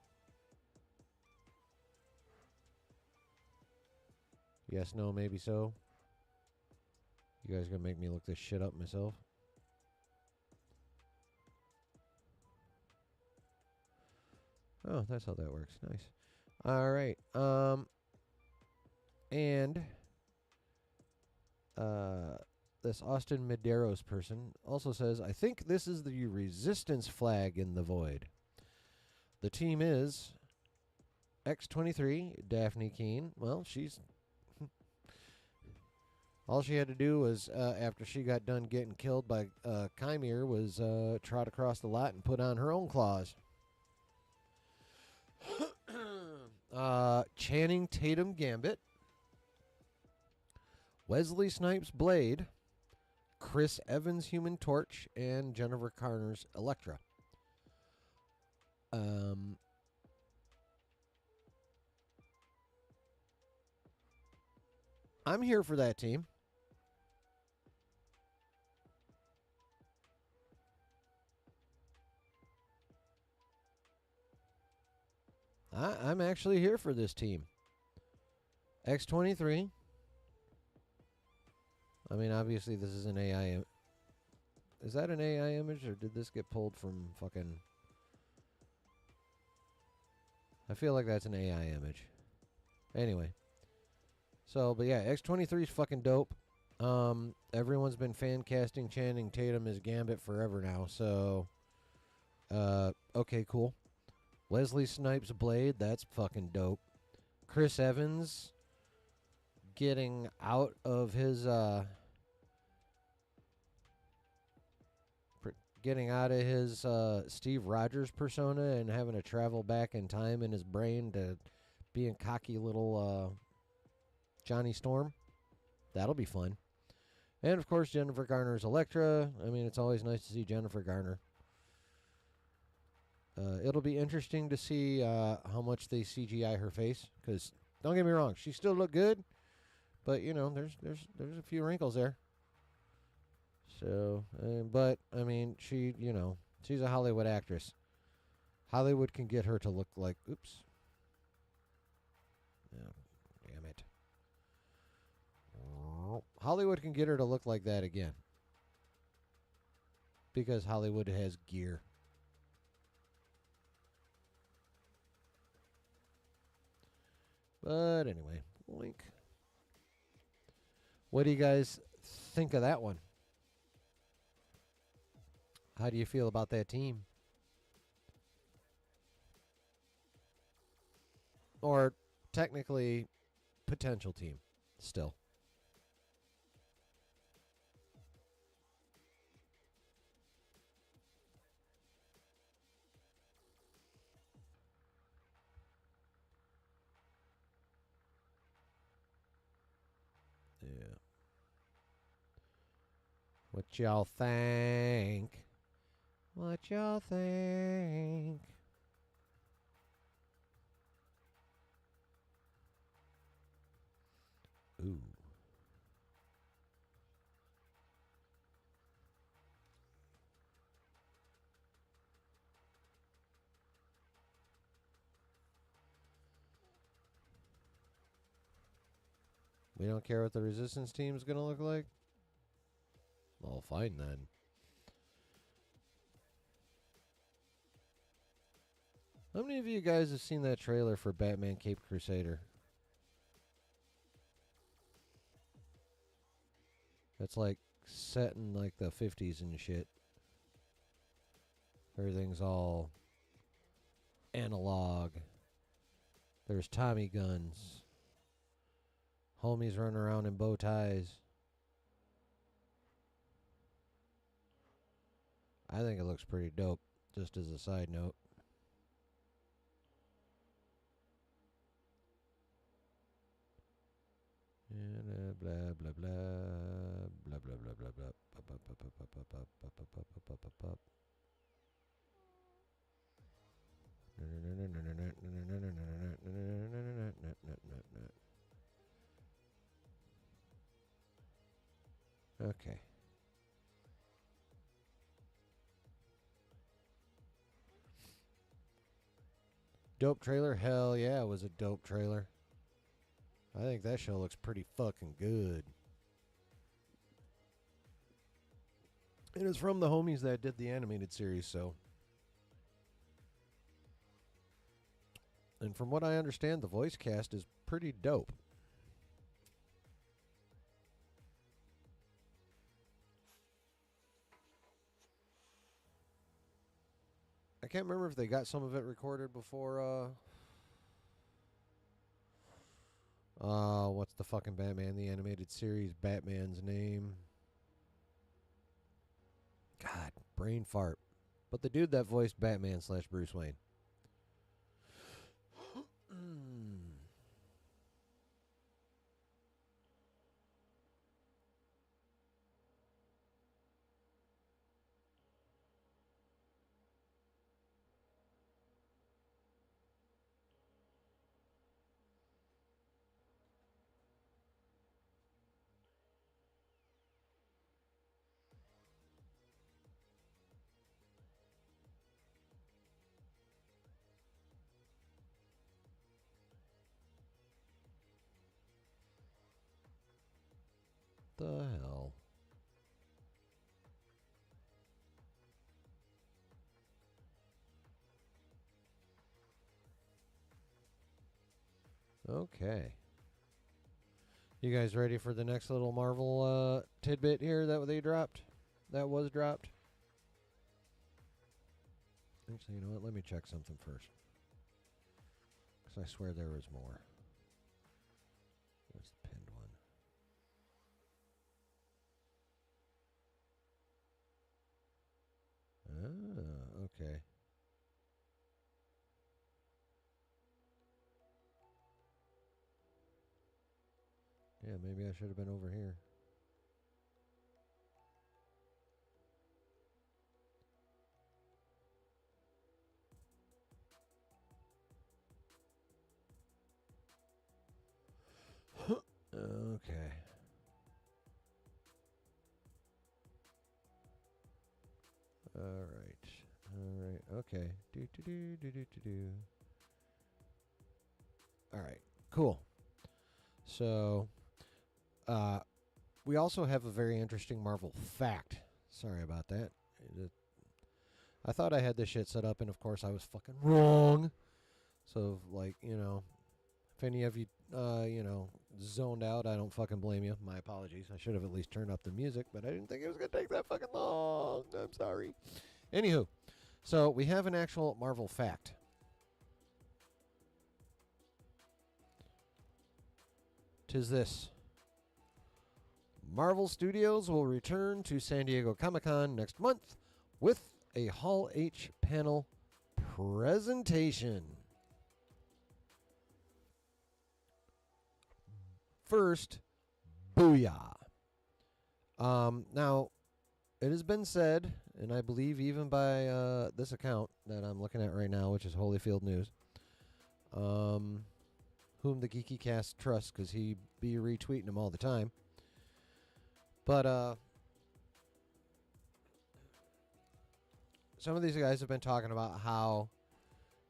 S1: Yes, no, maybe so. You guys gonna make me look this shit up myself? Oh, that's how that works. Nice. All right. And this Austin Medeiros person also says, I think this is the resistance flag in the void. The team is X-23, Daphne Keene. Well, she's... all she had to do was, after she got done getting killed by Chimere, was trot across the lot and put on her own claws. Channing Tatum Gambit. Wesley Snipes Blade. Chris Evans Human Torch. And Jennifer Garner's Elektra. I'm here for that team. I'm actually here for this team. X-23. I mean, obviously, this is an AI. Is that an AI image, or did this get pulled from fucking... I feel like that's an AI image. Anyway. So, but yeah, X-23 is fucking dope. Everyone's been fan casting Channing Tatum as Gambit forever now, so... okay, cool. Wesley Snipes' Blade, that's fucking dope. Chris Evans getting out of his, Steve Rogers persona and having to travel back in time in his brain to being cocky little, Johnny Storm. That'll be fun. And, of course, Jennifer Garner's Elektra. I mean, it's always nice to see Jennifer Garner. It'll be interesting to see how much they CGI her face. Because, don't get me wrong, she still look good. But, you know, there's a few wrinkles there. So, but, I mean, she's a Hollywood actress. Hollywood can get her to look like, oops. Oh, damn it. Hollywood can get her to look like that again. Because Hollywood has gear. But anyway, link. What do you guys think of that one? How do you feel about that team? Or technically, potential team still. Yeah. What y'all think? What y'all think? Ooh. We don't care what the resistance team's gonna look like? Well, fine then. How many of you guys have seen that trailer for Batman Cape Crusader? That's like set in like the 50s and shit. Everything's all analog. There's Tommy guns. Homies running around in bow ties. I think it looks pretty dope, just as a side note. And blah blah blah blah blah blah blah blah blah. Okay. Dope trailer? Hell yeah, it was a dope trailer. I think that show looks pretty fucking good. It is from the homies that did the animated series, so. And from what I understand, the voice cast is pretty dope. I can't remember if they got some of it recorded before, what's the fucking Batman, the animated series, Batman's name? God, brain fart. But the dude that voiced Batman / Bruce Wayne. the hell? Okay. You guys ready for the next little Marvel tidbit here that they dropped? That was dropped? Actually, you know what? Let me check something first. Because I swear there was more. Where's the pinned one? Ah, okay. Yeah, maybe I should have been over here. Okay. All right. Okay. Do. All right. Cool. So, we also have a very interesting Marvel fact. Sorry about that. I thought I had this shit set up, and of course I was fucking wrong. So, like, if any of you, zoned out, I don't fucking blame you. My apologies. I should have at least turned up the music, but I didn't think it was going to take that fucking long. I'm sorry. Anywho, so we have an actual Marvel fact. Tis this. Marvel Studios will return to San Diego Comic-Con next month with a Hall H panel presentation. First, booyah. Now, it has been said, and I believe even by this account that I'm looking at right now, which is Holyfield News, whom the Geeky Cast trusts because he be retweeting them all the time. But some of these guys have been talking about how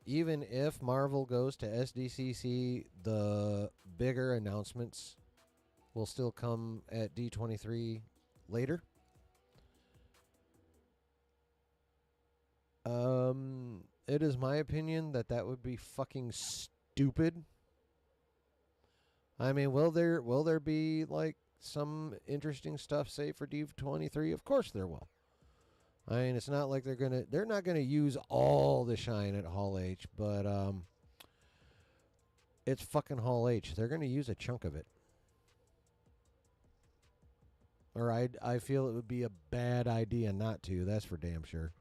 S1: even if Marvel goes to SDCC, the bigger announcements will still come at D23 later. It is my opinion that that would be fucking stupid. I mean, will there be like some interesting stuff, say, for D23? Of course there will. I mean, it's not like they're not gonna use all the shine at Hall H, but it's fucking Hall H. They're gonna use a chunk of it. Or I feel it would be a bad idea not to. That's for damn sure.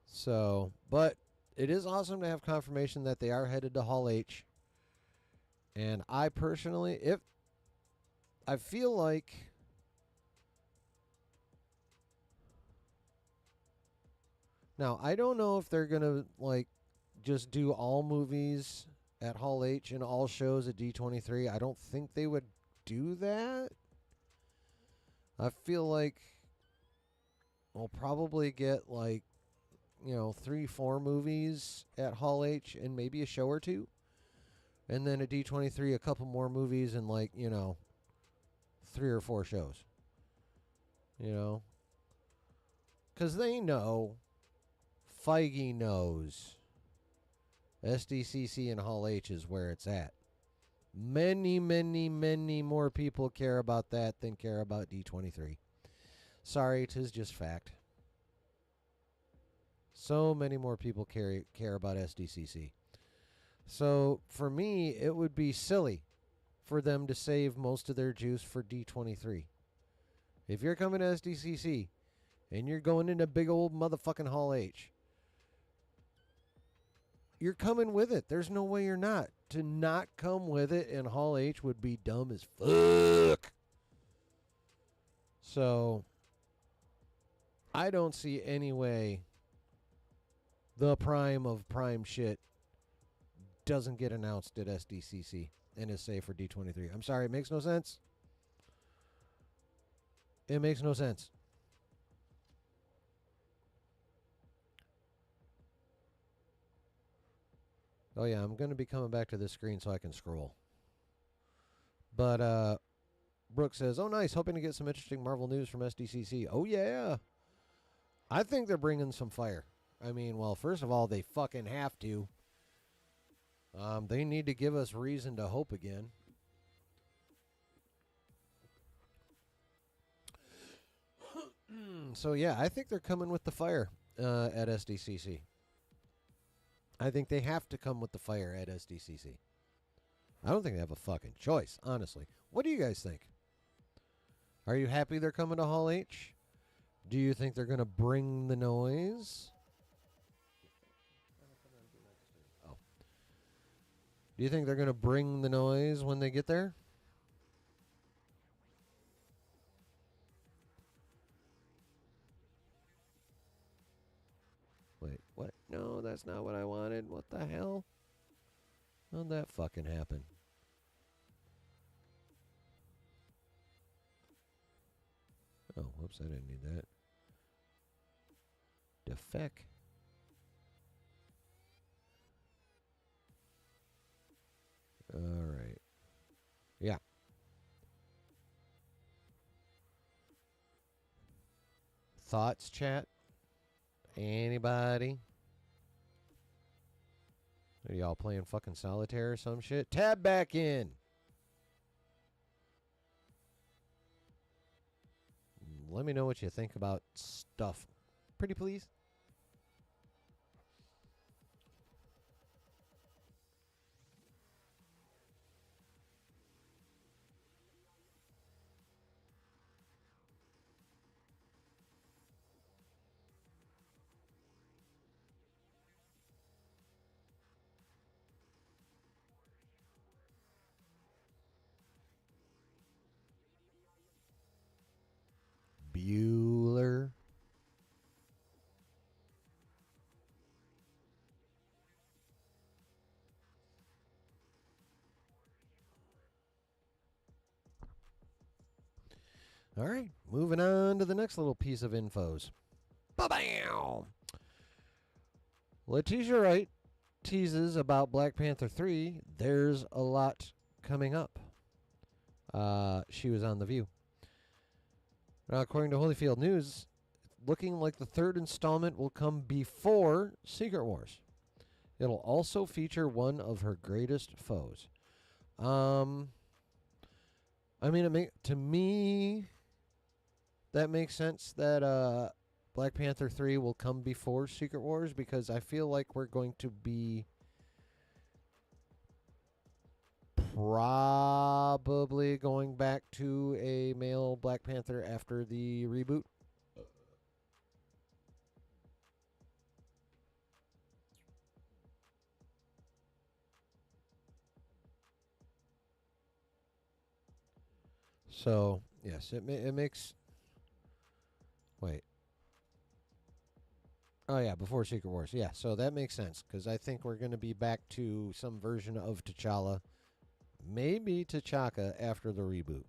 S1: So, but it is awesome to have confirmation that they are headed to Hall H. And I personally, I feel like now I don't know if they're gonna like just do all movies at Hall H and all shows at D23. I don't think they would do that. I feel like we'll probably get like 3-4 movies at Hall H and maybe a show or two. And then at D23, a couple more movies and 3 or 4 shows. Because they know, Feige knows, SDCC and Hall H is where it's at. Many, many, many more people care about that than care about D23. Sorry, 'tis just fact. So many more people care about SDCC. So for me, it would be silly for them to save most of their juice for D23. If you're coming to SDCC and you're going into big old motherfucking Hall H, you're coming with it. There's no way you're not. To not come with it in Hall H would be dumb as fuck. So I don't see any way the prime of prime shit doesn't get announced at SDCC and is safe for D23. I'm sorry, it makes no sense. It makes no sense. Oh, yeah, I'm going to be coming back to this screen so I can scroll. But Brooke says, oh, nice. Hoping to get some interesting Marvel news from SDCC. Oh, yeah. I think they're bringing some fire. I mean, well, first of all, they fucking have to. They need to give us reason to hope again. So, yeah, I think they're coming with the fire at SDCC. I think they have to come with the fire at SDCC. I don't think they have a fucking choice, honestly. What do you guys think? Are you happy they're coming to Hall H? Do you think they're going to bring the noise? Oh. Do you think they're going to bring the noise when they get there? Wait, what? No, that's not what I wanted. What the hell? How'd that fucking happen? Oh, whoops, I didn't need that. Defect. All right. Yeah. Thoughts, chat? Anybody? Are y'all playing fucking solitaire or some shit? Tab back in. Let me know what you think about stuff. Pretty please. Bueller. All right, moving on to the next little piece of infos. Ba-bam! Letitia Wright teases about Black Panther 3. There's a lot coming up. She was on The View. Now, according to Holyfield News, looking like the third installment will come before Secret Wars. It'll also feature one of her greatest foes. I mean, to me, that makes sense that Black Panther 3 will come before Secret Wars because I feel like we're going to be probably going back to a male Black Panther after the reboot. So, yes, it makes... Wait. Oh, yeah, before Secret Wars. Yeah, so that makes sense, because I think we're going to be back to some version of T'Challa, maybe T'Chaka after the reboot.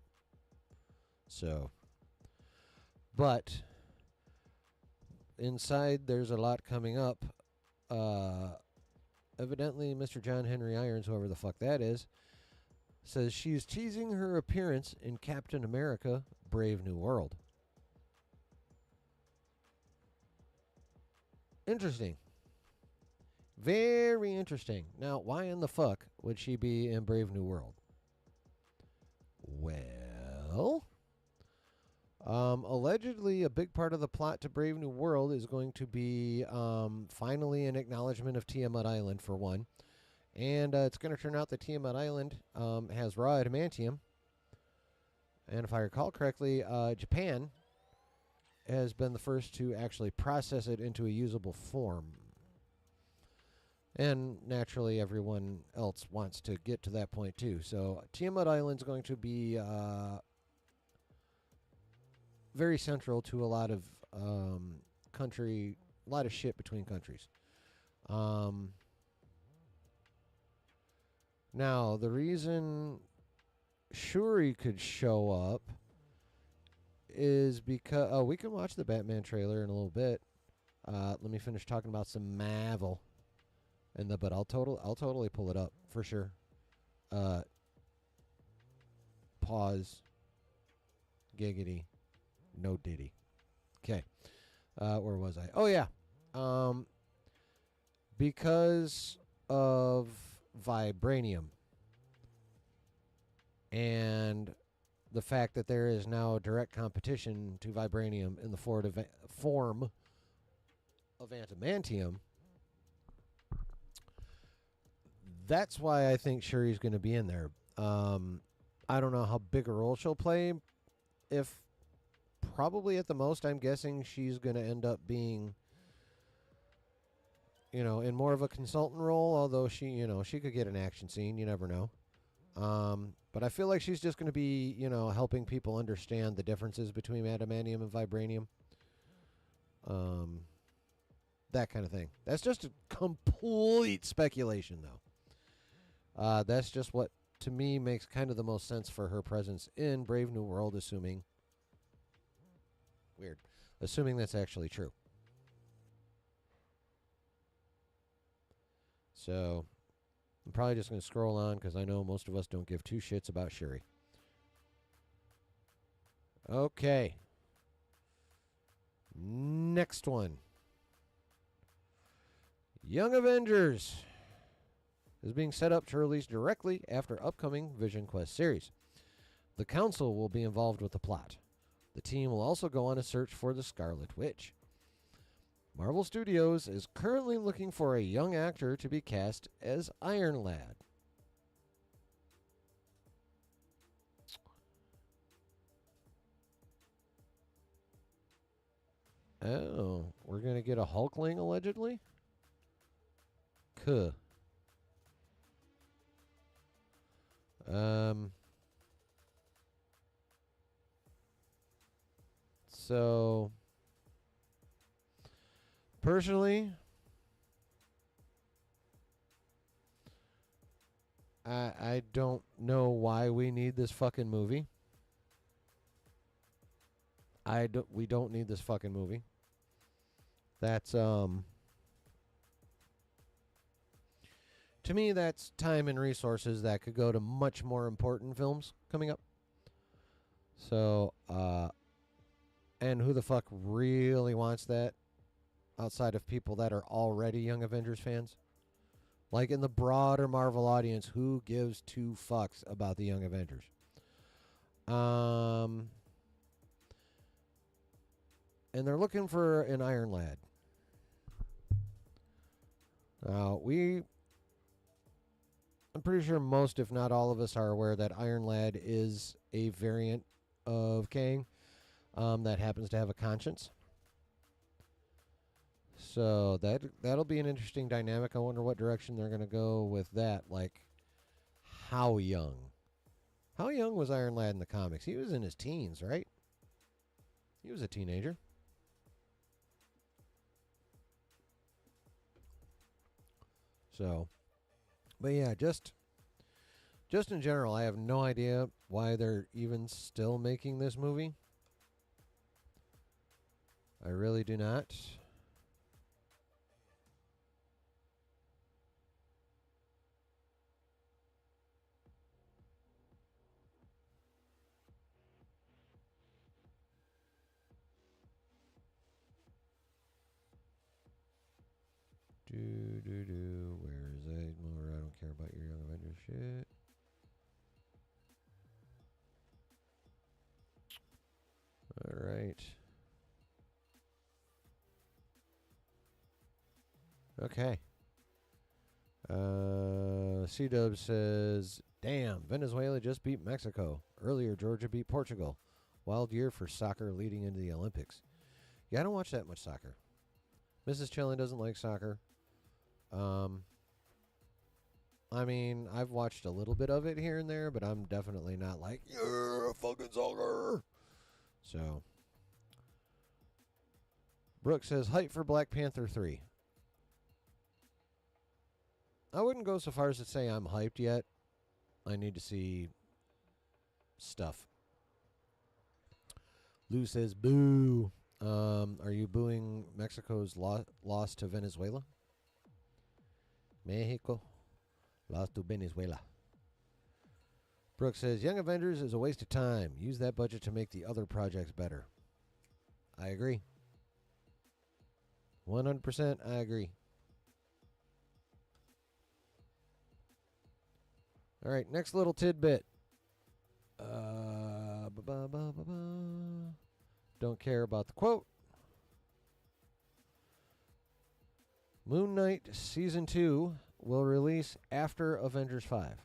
S1: So, but inside there's a lot coming up. Evidently, Mr. John Henry Irons, whoever the fuck that is, says she's teasing her appearance in Captain America Brave New World. Interesting. Very interesting. Now, why in the fuck would she be in Brave New World? Well, allegedly, a big part of the plot to Brave New World is going to be finally an acknowledgement of Tiamat Island, for one. And it's going to turn out that Tiamat Island has raw adamantium. And if I recall correctly, Japan has been the first to actually process it into a usable form. And naturally, everyone else wants to get to that point too. So Tiamat Island's going to be very central to a lot of a lot of shit between countries. Now, the reason Shuri could show up is because... we can watch the Batman trailer in a little bit. Let me finish talking about some Marvel. But I'll totally pull it up for sure. Uh, pause. Giggity. No diddy. Okay. Where was I? Oh yeah. Because of vibranium and the fact that there is now direct competition to vibranium in the form of adamantium, that's why I think Shuri's going to be in there. I don't know how big a role she'll play. If probably at the most, I'm guessing she's going to end up being, in more of a consultant role. Although she could get an action scene. You never know. But I feel like she's just going to be, helping people understand the differences between adamantium and vibranium. That kind of thing. That's just a complete speculation, though. That's just what, to me, makes kind of the most sense for her presence in Brave New World, assuming that's actually true. So, I'm probably just going to scroll on because I know most of us don't give two shits about Shuri. Okay. Next one. Young Avengers is being set up to release directly after upcoming Vision Quest series. The Council will be involved with the plot. The team will also go on a search for the Scarlet Witch. Marvel Studios is currently looking for a young actor to be cast as Iron Lad. Oh, we're going to get a Hulkling allegedly? Kuh. So, personally, I don't know why we need this fucking movie. We don't need this fucking movie. That's to me, that's time and resources that could go to much more important films coming up. So, and who the fuck really wants that outside of people that are already Young Avengers fans? Like in the broader Marvel audience, who gives two fucks about the Young Avengers? And they're looking for an Iron Lad. I'm pretty sure most, if not all of us, are aware that Iron Lad is a variant of Kang that happens to have a conscience. So that'll be an interesting dynamic. I wonder what direction they're going to go with that. Like, how young? How young was Iron Lad in the comics? He was in his teens, right? He was a teenager. So, but yeah, just in general, I have no idea why they're even still making this movie. I really do not. Where is it? More, I don't care about your Young Avengers shit. All right. Okay. C-Dub says, damn, Venezuela just beat Mexico. Earlier, Georgia beat Portugal. Wild year for soccer leading into the Olympics. Yeah, I don't watch that much soccer. Mrs. Chillin doesn't like soccer. I mean, I've watched a little bit of it here and there, but I'm definitely not like, yeah, fucking soccer. So, Brooke says, hype for Black Panther 3. I wouldn't go so far as to say I'm hyped yet. I need to see stuff. Lou says, boo. Are you booing Mexico's loss to Venezuela? Mexico lost to Venezuela. Brooks says, Young Avengers is a waste of time. Use that budget to make the other projects better. I agree. 100% I agree. All right, next little tidbit. Don't care about the quote. Moon Knight Season 2 will release after Avengers 5.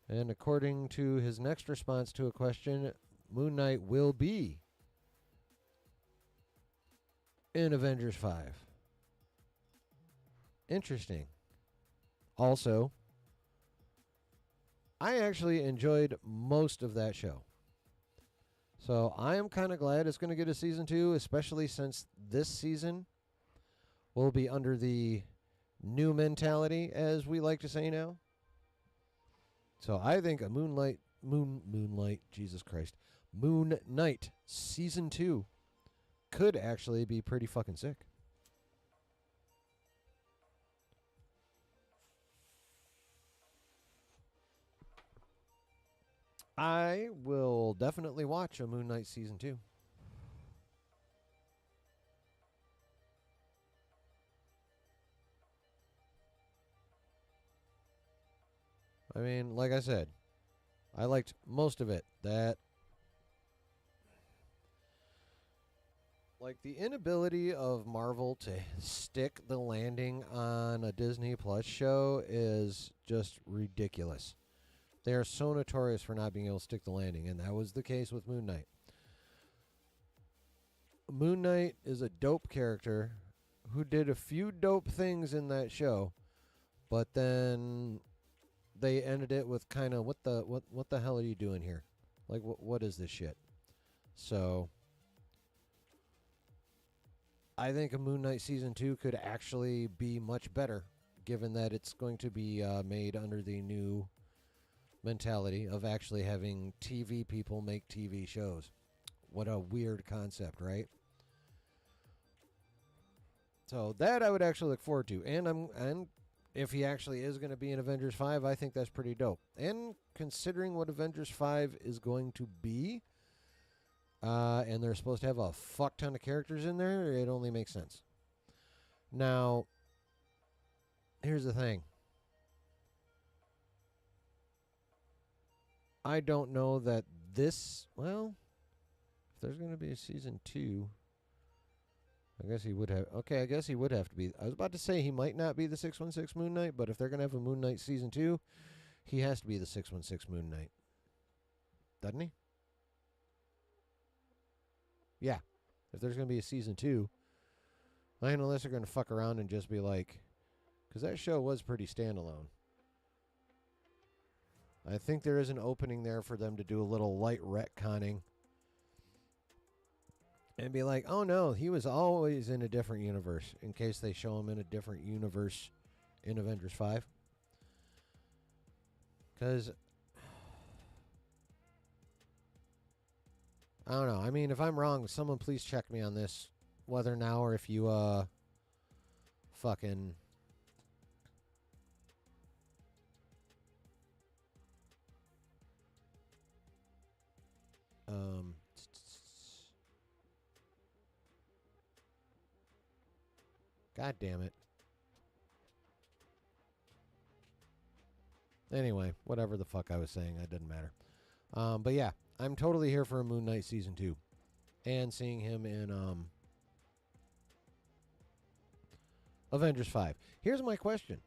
S1: And according to his next response to a question, Moon Knight will be in Avengers 5. Interesting. Also, I actually enjoyed most of that show. So I am kind of glad it's going to get a season 2, especially since this season will be under the new mentality, as we like to say now. So I think a Moon Knight Season 2 could actually be pretty fucking sick. I will definitely watch a Moon Knight Season 2. I mean, like I said, I liked most of it. Like, the inability of Marvel to stick the landing on a Disney Plus show is just ridiculous. They are so notorious for not being able to stick the landing, and that was the case with Moon Knight. Moon Knight is a dope character who did a few dope things in that show, but then they ended it with kind of what the hell are you doing here? Like, what is this shit? So I think a Moon Knight Season 2 could actually be much better, given that it's going to be made under the new mentality of actually having TV people make TV shows. What a weird concept, right? So that I would actually look forward to. And if he actually is going to be in Avengers 5, I think that's pretty dope. And considering what Avengers 5 is going to be, and they're supposed to have a fuck ton of characters in there, it only makes sense. Now, here's the thing. I don't know that this, well, if there's going to be a season 2, I guess he would have, okay, I guess he would have to be, I was about to say he might not be the 616 Moon Knight, but if they're going to have a Moon Knight season 2, he has to be the 616 Moon Knight. Doesn't he? Yeah. If there's going to be a season 2, I mean, unless they're going to fuck around and just be like, because that show was pretty standalone. I think there is an opening there for them to do a little light retconning and be like, oh no, he was always in a different universe, in case they show him in a different universe in Avengers 5. Because, I don't know. I mean, if I'm wrong, someone please check me on this, whether now or if you, fucking... God damn it. Anyway, whatever the fuck I was saying, it didn't matter. But yeah, I'm totally here for a Moon Knight season 2. And seeing him in Avengers 5. Here's my question.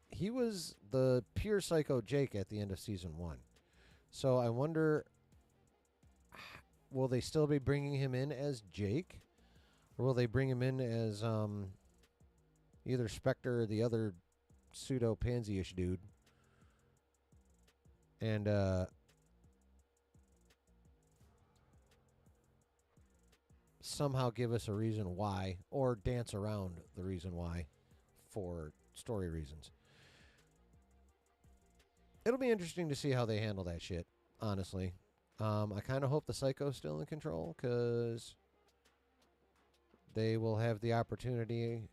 S1: He was the pure psycho Jake at the end of season 1. So I wonder, will they still be bringing him in as Jake? Or will they bring him in as either Spectre or the other pseudo-pansy-ish dude? And somehow give us a reason why, or dance around the reason why for story reasons. It'll be interesting to see how they handle that shit, honestly. I kind of hope the Psycho's still in control, because they will have the opportunity,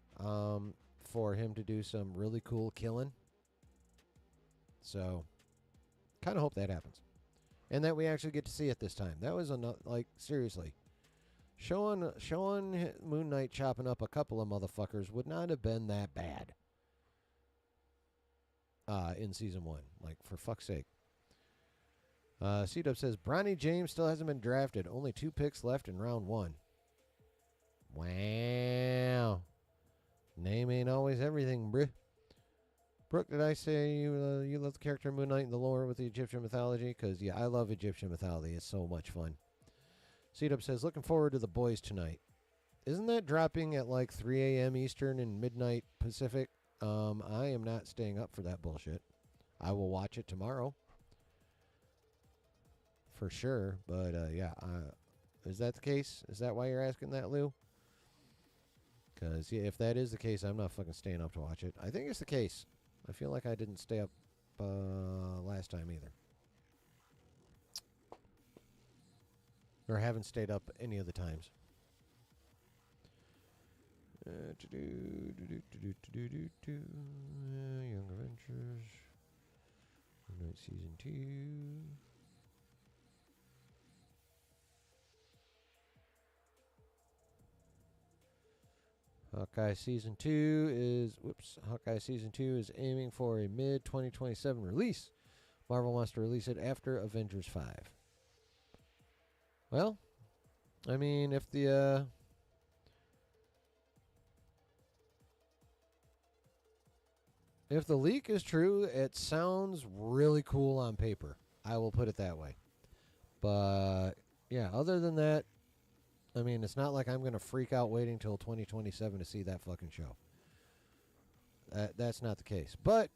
S1: for him to do some really cool killing. So, kind of hope that happens. And that we actually get to see it this time. That was, like, seriously. Showing Moon Knight chopping up a couple of motherfuckers would not have been that bad. In season 1. Like, for fuck's sake. C-Dub says, Bronny James still hasn't been drafted. Only 2 picks left in round 1. Wow. Name ain't always everything, bruh. Brooke, did I say you love the character Moon Knight and the lore with the Egyptian mythology? Because, yeah, I love Egyptian mythology. It's so much fun. C-Dub says, looking forward to The Boys tonight. Isn't that dropping at like 3 a.m. Eastern and midnight Pacific? I am not staying up for that bullshit. I will watch it tomorrow. For sure. But, yeah. Is that the case? Is that why you're asking that, Lou? Because, yeah, if that is the case, I'm not fucking staying up to watch it. I think it's the case. I feel like I didn't stay up last time either. Or haven't stayed up any of the times. Young Adventures. Night Season 2. Hawkeye Season 2 is aiming for a mid-2027 release. Marvel wants to release it after Avengers 5. Well, I mean, if the leak is true, it sounds really cool on paper. I will put it that way. But, yeah, other than that, I mean, it's not like I'm going to freak out waiting till 2027 to see that fucking show. That's not the case. But,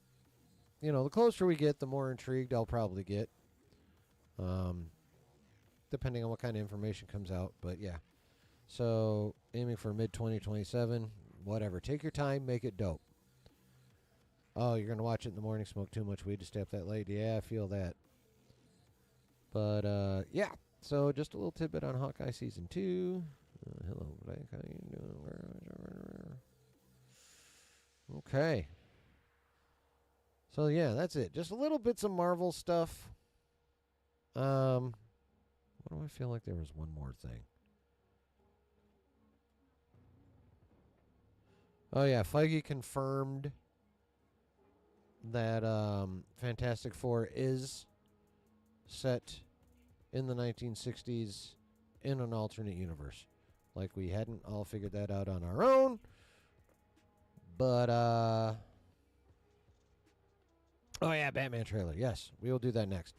S1: you know, the closer we get, the more intrigued I'll probably get. Depending on what kind of information comes out. But, yeah. So, aiming for mid-2027. Whatever. Take your time. Make it dope. Oh, you're going to watch it in the morning, smoke too much weed to stay up that late? Yeah, I feel that. But, yeah. So, just a little tidbit on Hawkeye Season 2. Hello, Blake. How you doing? Okay. So, yeah, that's it. Just a little bits of Marvel stuff. What do I feel like there was one more thing? Oh, yeah. Feige confirmed that Fantastic Four is set in the 1960s in an alternate universe. Like we hadn't all figured that out on our own. But, oh yeah, Batman trailer. Yes, we will do that next.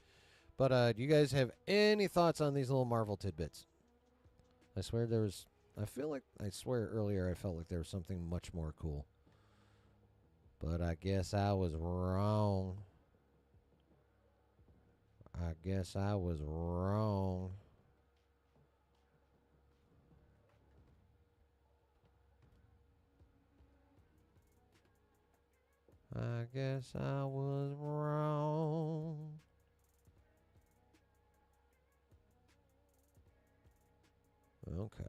S1: But do you guys have any thoughts on these little Marvel tidbits? I swear I swear earlier I felt like there was something much more cool. But I guess I was wrong. I guess I guess I was wrong. Okay.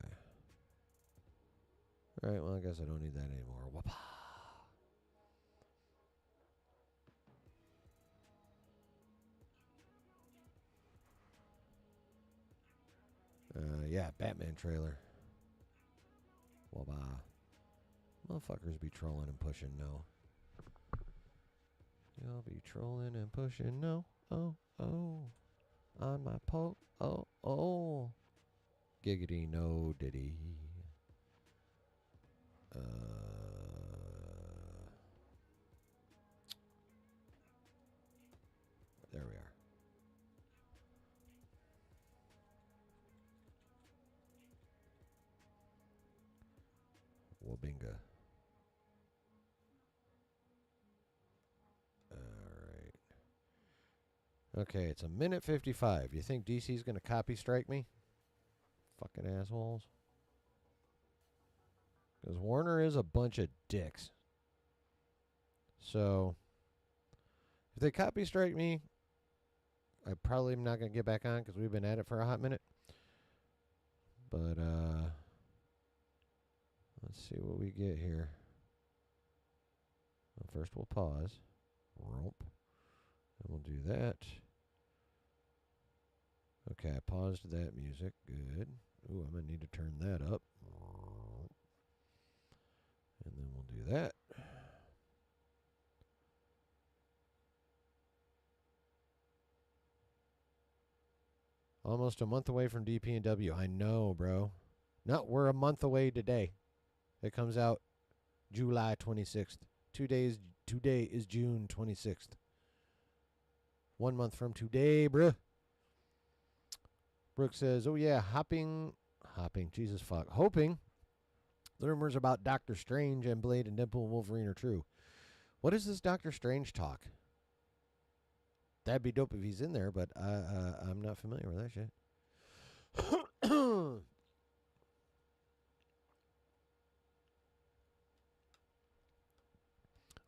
S1: All right, well, I guess I don't need that anymore. Whoop. Yeah, Batman trailer. Wabba. Motherfuckers be trolling and pushing no. You'll be trolling and pushing no. Oh, oh. On my poke. Oh, oh. Giggity no diddy. There we are. Wabinga. Alright. Okay, it's a minute 55. You think DC's going to copy strike me? Fucking assholes. Because Warner is a bunch of dicks. So, if they copy strike me, I probably am not going to get back on because we've been at it for a hot minute. But, let's see what we get here. First we'll pause. Rope. And we'll do that. Okay, I paused that music. Good. Ooh, I'm going to need to turn that up. And then we'll do that. Almost a month away from DP&W. I know, bro. No, we're a month away today. It comes out July 26th. Today is June 26th. 1 month from today, bruh. Brooke says, oh yeah, hoping, Jesus fuck. Hoping the rumors about Doctor Strange and Blade and Deadpool and Wolverine are true. What is this Doctor Strange talk? That'd be dope if he's in there, but I'm not familiar with that shit.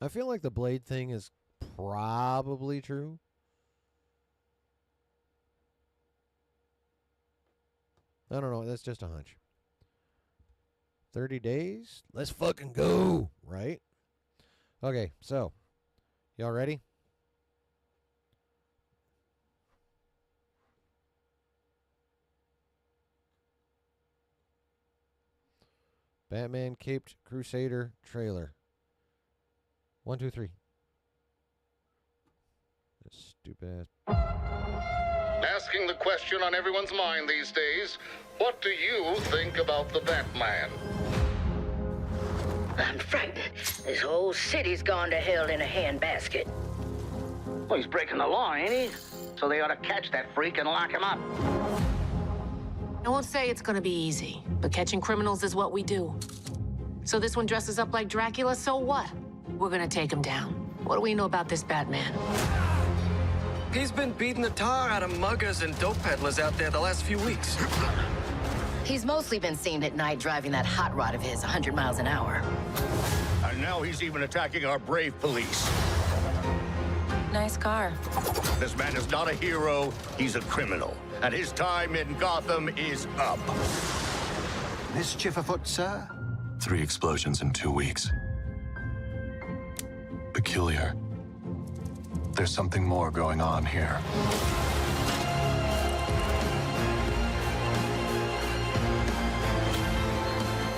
S1: I feel like the Blade thing is probably true. I don't know. That's just a hunch. 30 days? Let's fucking go, right? Okay, so, y'all ready? Batman Caped Crusader trailer. 1, 2, 3. This stupid ass.
S2: Asking the question on everyone's mind these days, what do you think about the Batman?
S3: I'm frightened. This whole city's gone to hell in a handbasket.
S4: Well, he's breaking the law, ain't he? So they ought to catch that freak and lock him up.
S5: I won't say it's gonna be easy, but catching criminals is what we do. So this one dresses up like Dracula, so what? We're gonna take him down. What do we know about this Batman?
S6: He's been beating the tar out of muggers and dope peddlers out there the last few weeks.
S3: He's mostly been seen at night driving that hot rod of his 100 miles an hour.
S2: And now he's even attacking our brave police.
S5: Nice car.
S2: This man is not a hero, he's a criminal. And his time in Gotham is up.
S7: Mischief afoot, sir?
S8: 3 explosions in 2 weeks. Peculiar. There's something more going on here.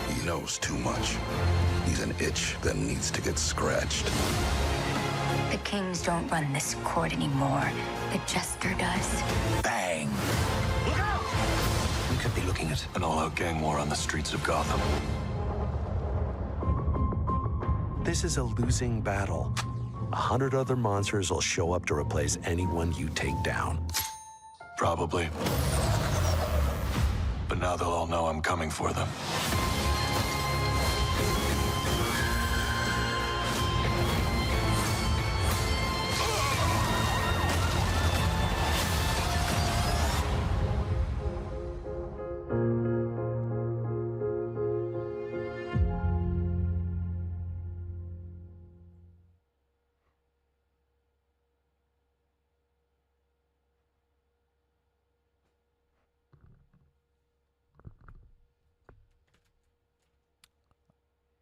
S7: He knows too much. He's an itch that needs to get scratched.
S9: The Kings don't run this court anymore. The Jester does.
S7: Bang! Look out! We could be looking at
S8: An all-out gang war on the streets of Gotham.
S10: This is a losing battle. 100 other monsters will show up to replace anyone you take down.
S8: Probably. But now they'll all know I'm coming for them.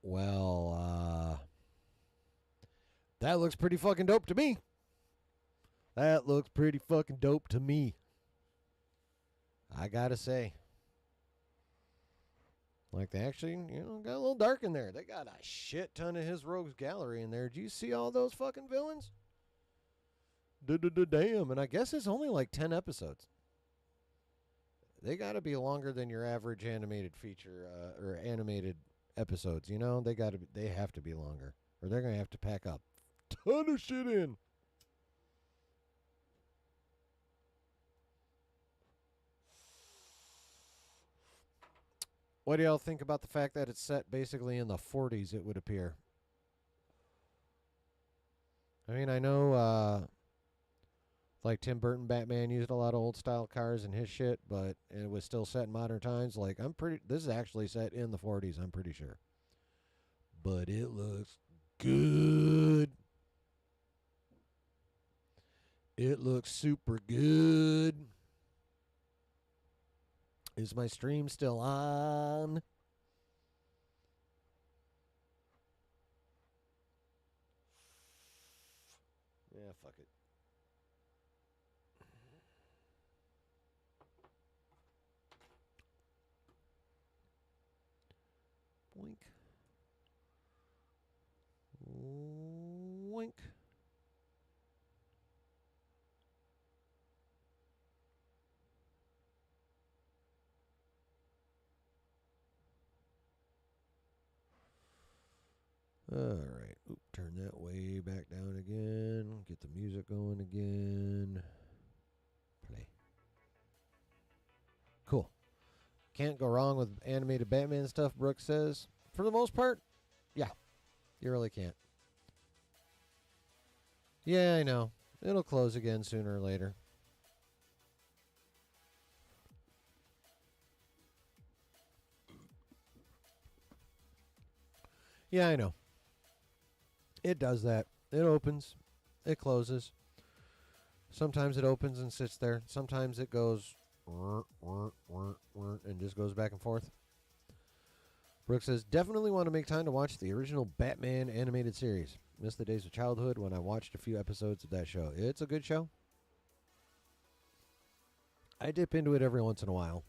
S1: Well, that looks pretty fucking dope to me. That looks pretty fucking dope to me. I gotta say. Like, they actually, got a little dark in there. They got a shit ton of his rogues gallery in there. Do you see all those fucking villains? Damn. And I guess it's only like 10 episodes. They gotta be longer than your average animated feature, or animated episodes, they have to be longer, or they're gonna have to pack up a ton of shit in. What do y'all think about the fact that it's set basically in the 40s, it would appear? I mean, I know like Tim Burton Batman used a lot of old style cars in his shit, but it was still set in modern times. Like, this is actually set in the 40s, I'm pretty sure. But it looks good. It looks super good. Is my stream still on? Alright. Turn that way back down again. Get the music going again. Play. Cool. Can't go wrong with animated Batman stuff, Brooks says. For the most part, yeah. You really can't. Yeah, I know. It'll close again sooner or later. Yeah, I know. It does that. It opens. It closes. Sometimes it opens and sits there. Sometimes it goes and just goes back and forth. Brooke says, definitely want to make time to watch the original Batman animated series. Missed the days of childhood when I watched a few episodes of that show. It's a good show. I dip into it every once in a while.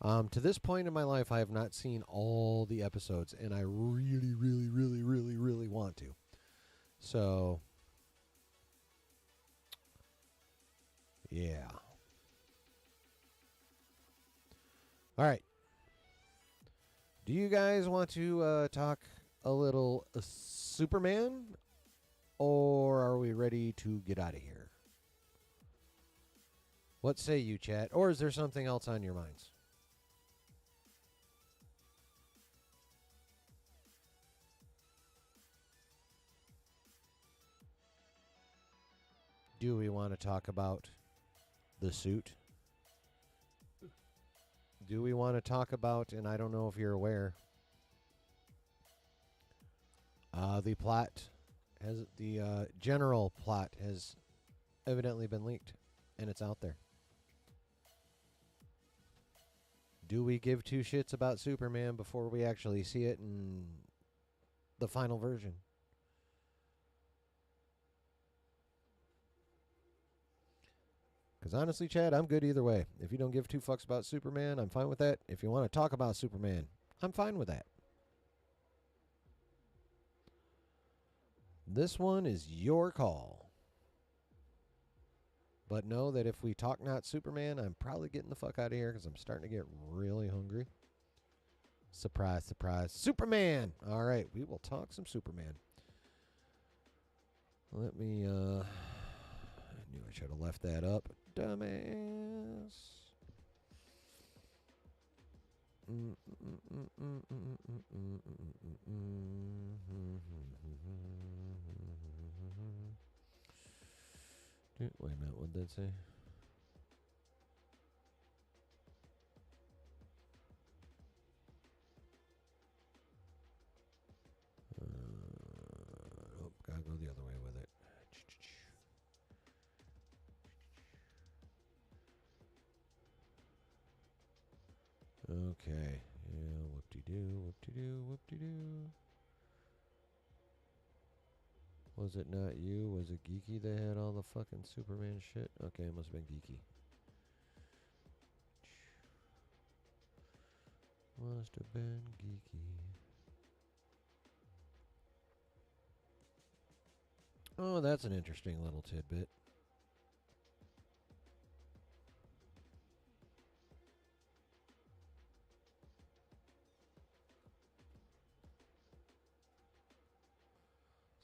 S1: To this point in my life, I have not seen all the episodes, and I really, really, really, really, really want to. So, yeah. All right. Do you guys want to talk a little Superman, or are we ready to get out of here? What say you, chat? Or is there something else on your minds? Do we want to talk about the suit? Do we want to talk about, and I don't know if you're aware, the plot has the general plot has evidently been leaked, and it's out there. Do we give two shits about Superman before we actually see it in the final version? Because honestly, Chad, I'm good either way. If you don't give two fucks about Superman, I'm fine with that. If you want to talk about Superman, I'm fine with that. This one is your call. But know that if we talk not Superman, I'm probably getting the fuck out of here because I'm starting to get really hungry. Surprise, surprise. Superman! All right, we will talk some Superman. Let me, I knew I should have left that up. Dumbass. Wait a minute, what did that say? Oh, gotta go the other way with it. Okay. Yeah, whoop-de-doo, whoop-de-doo, whoop-de-doo. Was it not you? Was it Geeky that had all the fucking Superman shit? Okay, it must have been Geeky. Must have been Geeky. Oh, that's an interesting little tidbit.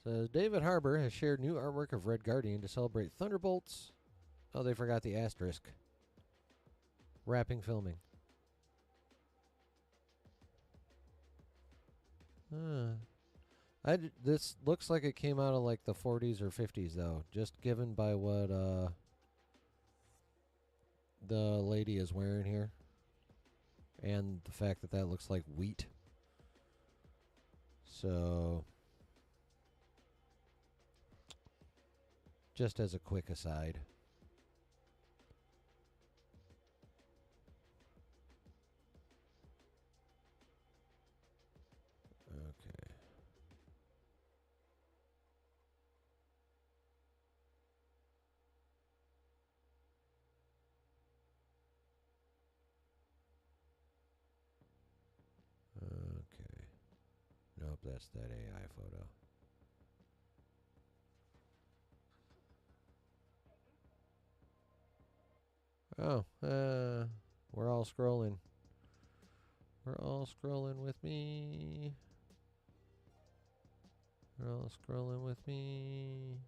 S1: Says David Harbour has shared new artwork of Red Guardian to celebrate Thunderbolts. Oh, they forgot the asterisk. Wrapping filming. This looks like it came out of like the 40s or 50s, though. Just given by what the lady is wearing here. And the fact that that looks like wheat. So, just as a quick aside. Okay. Okay. Nope, that's that AI photo. Oh, we're all scrolling. We're all scrolling with me. You're all scrolling with me.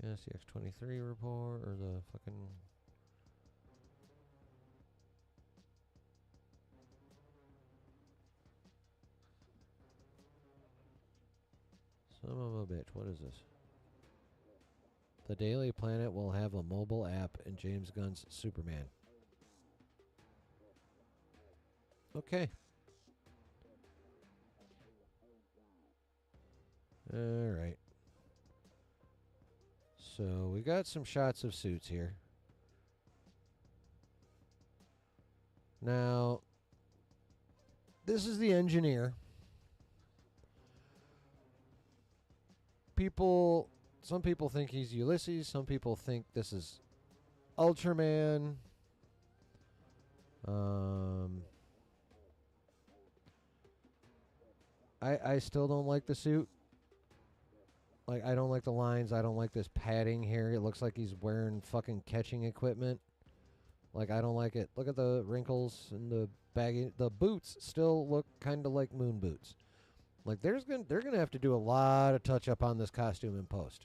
S1: Yes, the X-23 report, or the fucking... Son of a bitch, what is this? The Daily Planet will have a mobile app in James Gunn's Superman. Okay. Alright. So, we got some shots of suits here. Now, this is the engineer. Some people think he's Ulysses. Some people think this is Ultraman. I still don't like the suit. Like, I don't like the lines. I don't like this padding here. It looks like he's wearing fucking catching equipment. Like, I don't like it. Look at the wrinkles and the baggy. The boots still look kind of like moon boots. Like, they're gonna have to do a lot of touch up on this costume in post.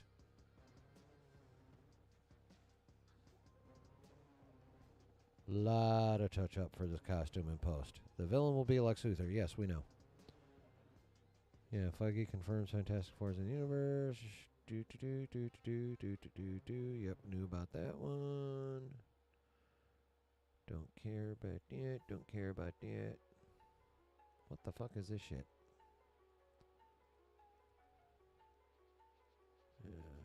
S1: Lot of touch up for this costume in post. The villain will be Lex Luthor. Yes, we know. Yeah, Feige confirms Fantastic Four's in the universe. Yep, knew about that one. Don't care about that. Don't care about that. What the fuck is this shit? Yeah.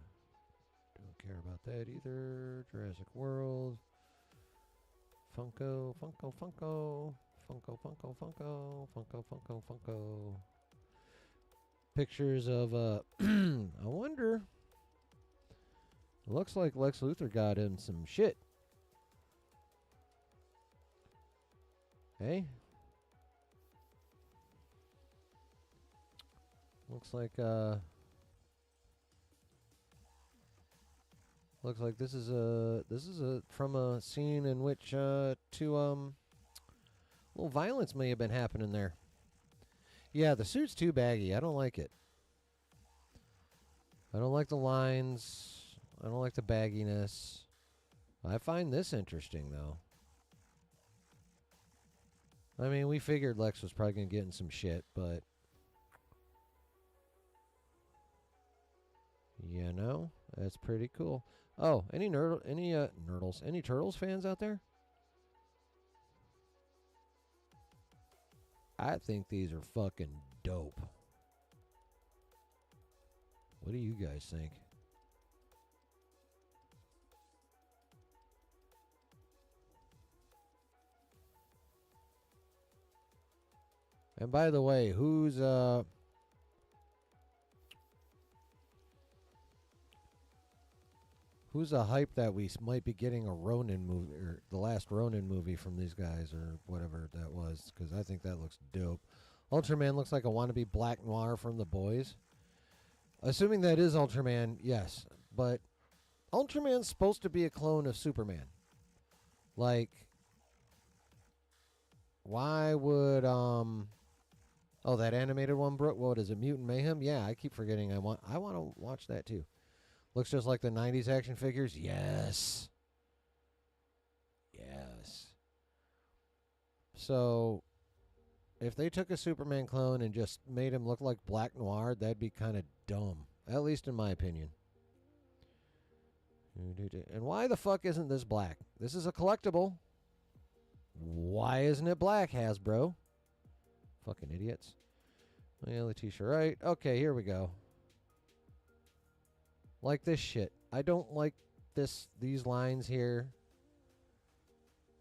S1: Don't care about that either. Jurassic World. Funko. Pictures of, I wonder. It looks like Lex Luthor got him some shit. Hey? Looks like this is a from a scene in which little violence may have been happening there. Yeah, the suit's too baggy. I don't like it. I don't like the lines. I don't like the bagginess. I find this interesting though. I mean, we figured Lex was probably going to get in some shit, but you know, that's pretty cool. Oh, any Turtles fans out there? I think these are fucking dope. What do you guys think? And by the way, who's the hype that we might be getting a Ronin movie, or the last Ronin movie from these guys, or whatever that was? Because I think that looks dope. Ultraman looks like a wannabe Black Noir from The Boys. Assuming that is Ultraman, yes. But Ultraman's supposed to be a clone of Superman. Like, why would oh, that animated one, Brooke? What is it, Mutant Mayhem? Yeah, I keep forgetting. I want to watch that too. Looks just like the 90s action figures. Yes. Yes. So, if they took a Superman clone and just made him look like Black Noir, that'd be kind of dumb. At least in my opinion. And why the fuck isn't this black? This is a collectible. Why isn't it black, Hasbro? Fucking idiots. Yeah, Letitia, right? Okay, here we go. Like this shit. I don't like these lines here.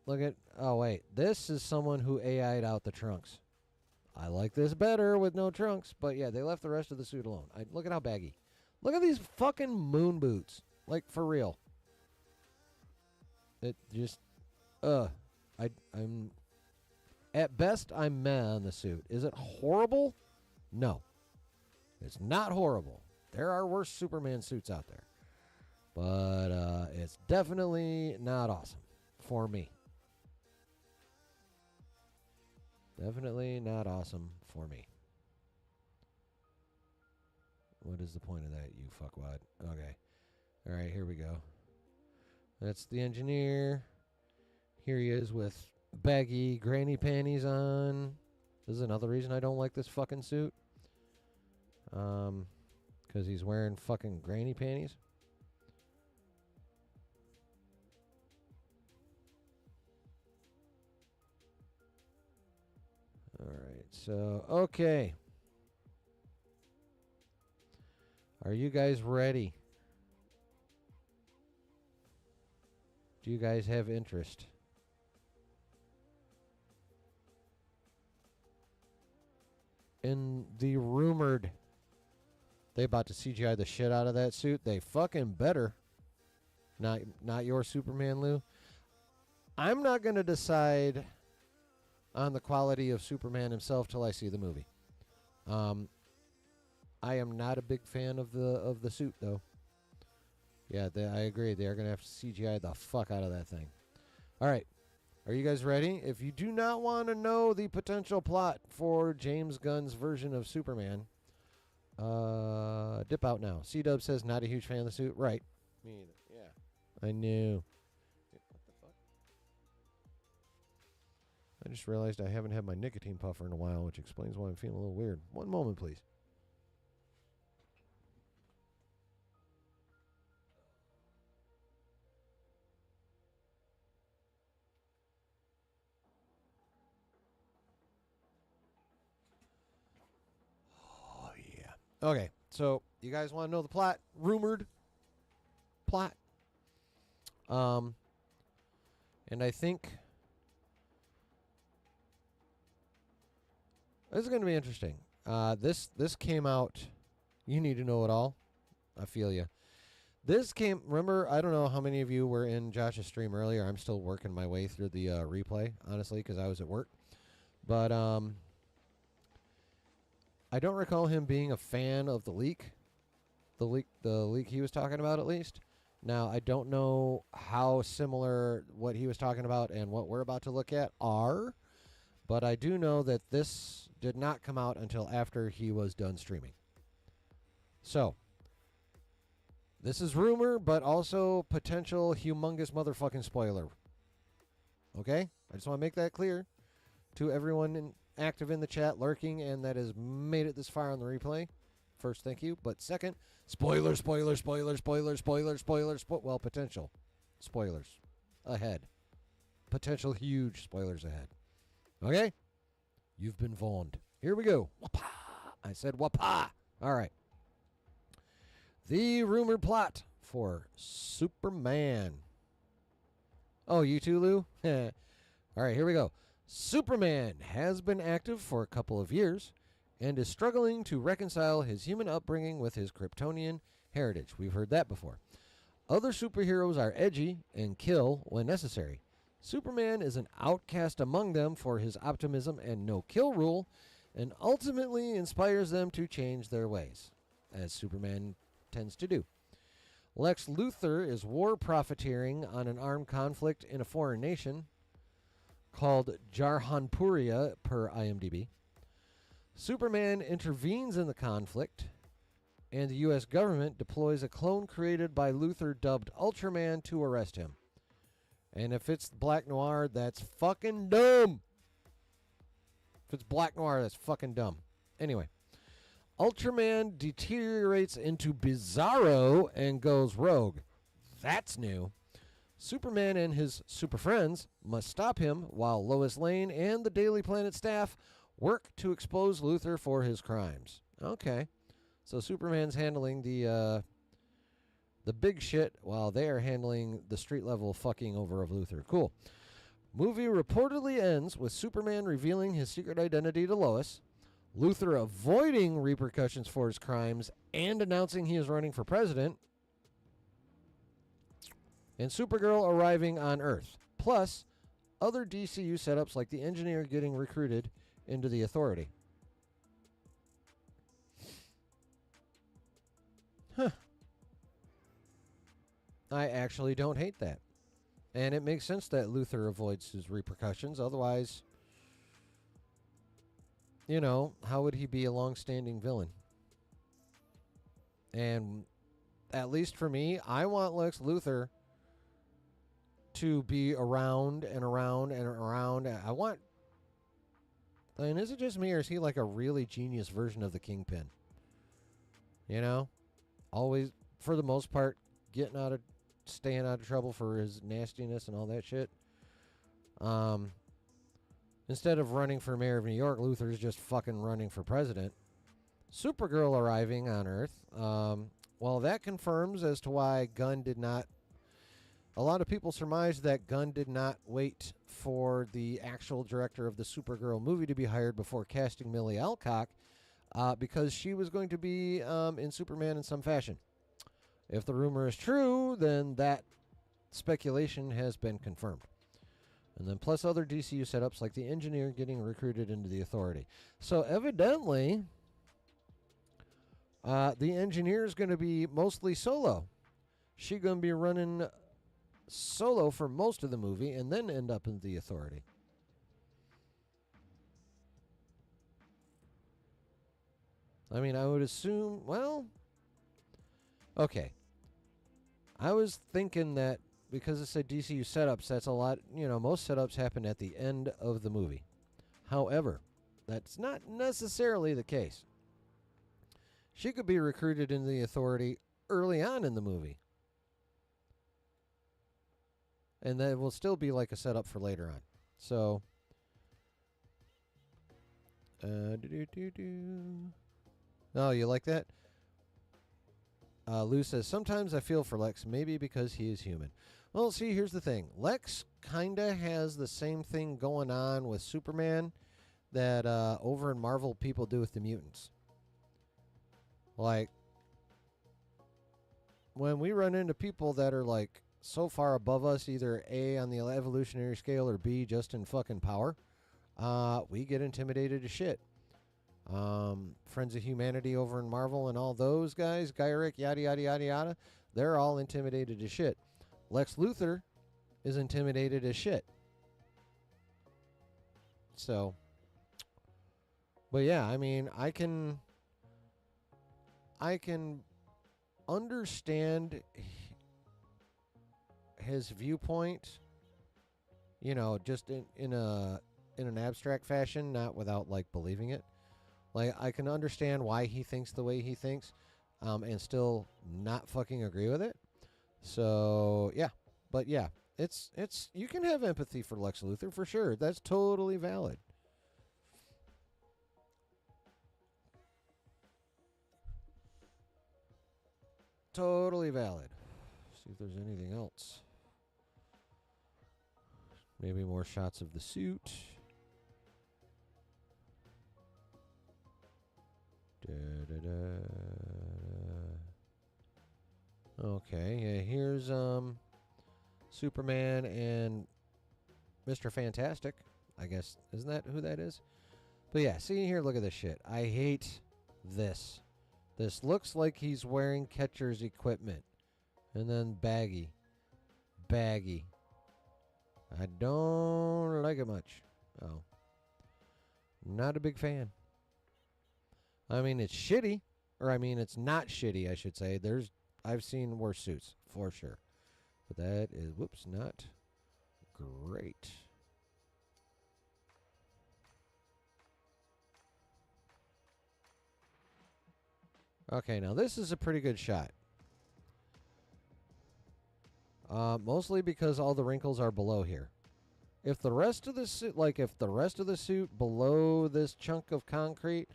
S1: Look at... Oh, wait. This is someone who AI'd out the trunks. I like this better with no trunks. But yeah, they left the rest of the suit alone. Look at how baggy. Look at these fucking moon boots. Like, for real. It just... I'm... At best, I'm meh on the suit. Is it horrible? No. It's not horrible. There are worse Superman suits out there. But it's definitely not awesome for me. Definitely not awesome for me. What is the point of that, you fuckwad? Okay. All right, here we go. That's the engineer. Here he is with baggy granny panties on. This is another reason I don't like this fucking suit. Because he's wearing fucking granny panties. All right, so, okay. Are you guys ready? Do you guys have interest? In the rumored, they about to CGI the shit out of that suit. They fucking better. Not your Superman, Lou. I'm not going to decide on the quality of Superman himself till I see the movie. I am not a big fan of the suit, though. Yeah, I agree. They are going to have to CGI the fuck out of that thing. All right. Are you guys ready? If you do not want to know the potential plot for James Gunn's version of Superman, dip out now. C-Dub says not a huge fan of the suit. Right. Me either. Yeah. I knew. What the fuck? I just realized I haven't had my nicotine puffer in a while, which explains why I'm feeling a little weird. One moment, please. Okay, so you guys want to know the plot? Rumored plot. And I think this is going to be interesting. This came out. You need to know it all. I feel you. This came. Remember, I don't know how many of you were in Josh's stream earlier. I'm still working my way through the replay, honestly, because I was at work. But I don't recall him being a fan of the leak. The leak he was talking about, at least. Now, I don't know how similar what he was talking about and what we're about to look at are, but I do know that this did not come out until after he was done streaming. So, this is rumor, but also potential humongous motherfucking spoiler. Okay? I just want to make that clear to everyone active in the chat, lurking, and that has made it this far on the replay. First, thank you. But second, spoiler. Well, potential spoilers ahead. Potential huge spoilers ahead. Okay? You've been warned. Here we go. Wapa! I said wapa! All right. The rumored plot for Superman. Oh, you too, Lou? All right, here we go. Superman has been active for a couple of years and is struggling to reconcile his human upbringing with his Kryptonian heritage. We've heard that before. Other superheroes are edgy and kill when necessary. Superman is an outcast among them for his optimism and no-kill rule, and ultimately inspires them to change their ways, as Superman tends to do. Lex Luthor is war profiteering on an armed conflict in a foreign nation called Jarhanpuria per IMDb. Superman intervenes in the conflict, and the U.S. government deploys a clone created by Luthor dubbed Ultraman to arrest him. And if it's Black Noir, that's fucking dumb. If it's Black Noir, that's fucking dumb. Anyway, Ultraman deteriorates into Bizarro and goes rogue. That's new. Superman and his super friends must stop him while Lois Lane and the Daily Planet staff work to expose Luthor for his crimes. Okay. So Superman's handling the big shit while they are handling the street level fucking over of Luthor. Cool. Movie reportedly ends with Superman revealing his secret identity to Lois, Luthor avoiding repercussions for his crimes and announcing he is running for president, and Supergirl arriving on Earth, plus other DCU setups like the Engineer getting recruited into the Authority. Huh. I actually don't hate that. And it makes sense that Luthor avoids his repercussions. Otherwise, you know, how would he be a long-standing villain? And at least for me, I want Lex Luthor to be around and around and around. Is it just me, or is he like a really genius version of the Kingpin? You know? Always, for the most part, staying out of trouble for his nastiness and all that shit. Instead of running for mayor of New York, Luthor's just fucking running for president. Supergirl arriving on Earth. Well, that confirms as to why Gunn did not. A lot of people surmise that Gunn did not wait for the actual director of the Supergirl movie to be hired before casting Millie Alcock, because she was going to be in Superman in some fashion. If the rumor is true, then that speculation has been confirmed. And then plus other DCU setups like the Engineer getting recruited into the Authority. So evidently, the Engineer is going to be mostly solo. She's going to be running solo for most of the movie and then end up in the Authority. I mean, I would assume, well, okay. I was thinking that because it said DCU setups, that's a lot, most setups happen at the end of the movie. However, that's not necessarily the case. She could be recruited into the Authority early on in the movie. And that will still be like a setup for later on. So, oh, you like that? Lou says, sometimes I feel for Lex, maybe because he is human. Well, see, here's the thing. Lex kind of has the same thing going on with Superman that over in Marvel people do with the mutants. Like, when we run into people that are, like, so far above us, either A, on the evolutionary scale, or B, just in fucking power, we get intimidated as shit. Friends of Humanity over in Marvel and all those guys, Gyrick, yada, yada, yada, yada, they're all intimidated as shit. Lex Luthor is intimidated as shit. So, but yeah, I mean, I can understand his viewpoint, just in an abstract fashion, not without like believing it. Like, I can understand why he thinks the way he thinks, and still not fucking agree with it. So yeah, but yeah, it's you can have empathy for Lex Luthor for sure. That's totally valid. Totally valid. See if there's anything else. Maybe more shots of the suit. Okay, yeah, here's Superman and Mr. Fantastic. I guess, isn't that who that is? But yeah, see here, look at this shit. I hate this. This looks like he's wearing catcher's equipment. And then baggy. Baggy. I don't like it much. Oh. Not a big fan. I mean, it's shitty. Or, I mean, it's not shitty, I should say. I've seen worse suits, for sure. But that is, whoops, not great. Okay, now this is a pretty good shot. Mostly because all the wrinkles are below here. If the rest of the suit, below this chunk of concrete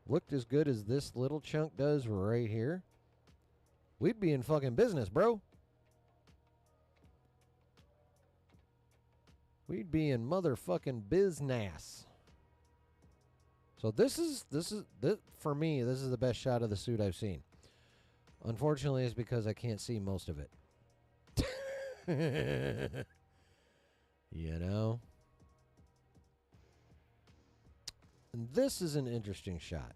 S1: looked as good as this little chunk does right here, we'd be in fucking business, bro. We'd be in motherfucking business. So this for me, this is the best shot of the suit I've seen. Unfortunately, it's because I can't see most of it. You know? And this is an interesting shot.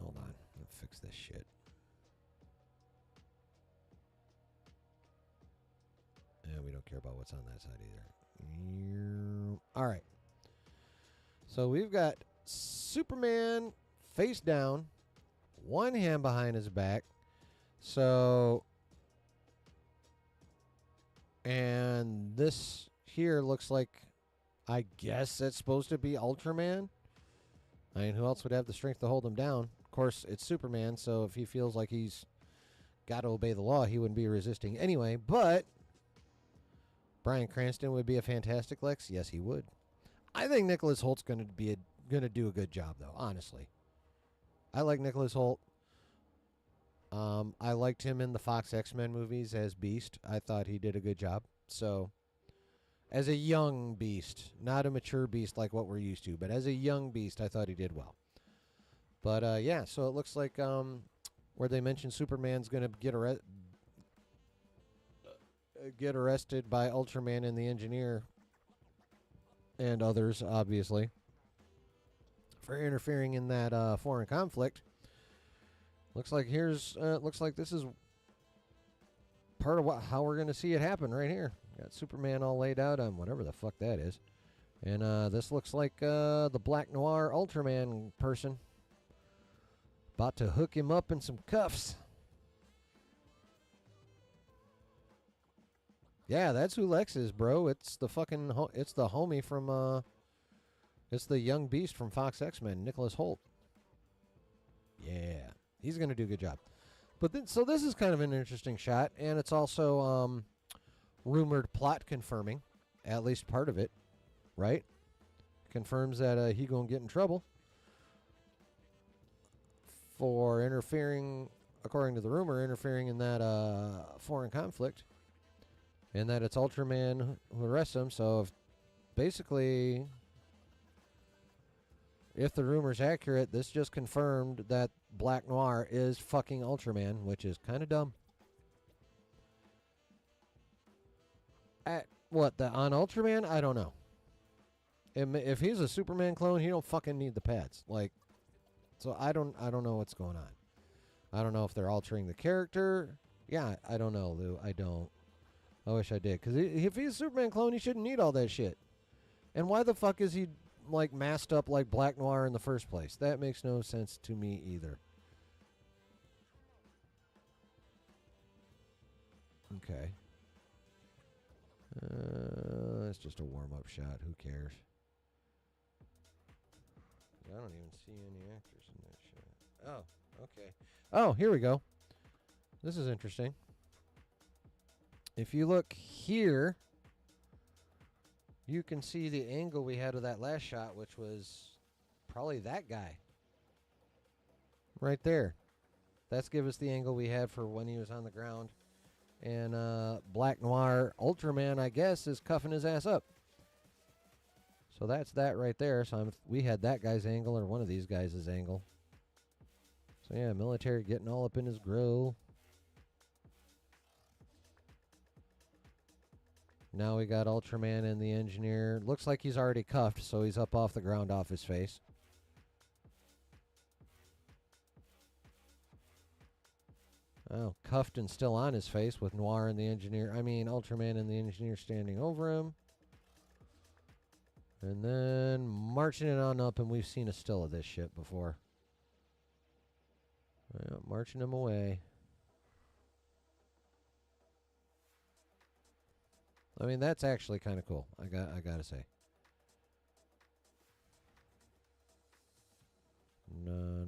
S1: Hold on. Let's fix this shit. Yeah, we don't care about what's on that side either. All right. So we've got Superman face down, one hand behind his back. So, and this here looks like, I guess that's supposed to be Ultraman. I mean, who else would have the strength to hold him down? Of course, it's Superman, so if he feels like he's got to obey the law, he wouldn't be resisting anyway. But Bryan Cranston would be a fantastic Lex. Yes, he would. I think Nicholas Holt's going to do a good job, though. Honestly, I like Nicholas Holt. I liked him in the Fox X-Men movies as Beast. I thought he did a good job. So, as a young Beast, not a mature Beast like what we're used to, but as a young Beast, I thought he did well. But yeah, so it looks like where they mentioned Superman's going to get arrested by Ultraman and the Engineer and others, obviously, for interfering in that foreign conflict. Looks like this is part of how we're going to see it happen right here. Got Superman all laid out on whatever the fuck that is. And this looks like the Black Noir Ultraman person. About to hook him up in some cuffs. Yeah, that's who Lex is, bro. It's the fucking, it's the homie from, it's the young Beast from Fox X-Men, Nicholas Holt. Yeah, he's going to do a good job. But then, so this is kind of an interesting shot, and it's also rumored plot confirming, at least part of it, right? Confirms that he gonna get in trouble for interfering, according to the rumor, interfering in that foreign conflict, and that it's Ultraman who arrests him. So basically, if the rumor's accurate, this just confirmed that Black Noir is fucking Ultraman, which is kind of dumb. On Ultraman? I don't know. If he's a Superman clone, he don't fucking need the pads. Like, so I don't know what's going on. I don't know if they're altering the character. Yeah, I don't know, Lou. I don't. I wish I did. Because if he's a Superman clone, he shouldn't need all that shit. And why the fuck is he, like, masked up like Black Noir in the first place? That makes no sense to me either. Okay. It's just a warm-up shot. Who cares? I don't even see any actors in that shot. Oh, okay. Oh, here we go. This is interesting. If you look here, you can see the angle we had of that last shot, which was probably that guy. Right there. That's give us the angle we had for when he was on the ground. And Black Noir Ultraman, I guess, is cuffing his ass up. So that's that right there. So we had that guy's angle, or one of these guys' angle. So yeah, military getting all up in his grill. Now we got Ultraman and the Engineer. Looks like he's already cuffed, so he's up off the ground off his face. Oh, cuffed and still on his face with Noir and the Engineer. I mean, Ultraman and the Engineer standing over him. And then marching it on up, and we've seen a still of this shit before. Yeah, marching him away. I mean, that's actually kind of cool. I gotta say. No.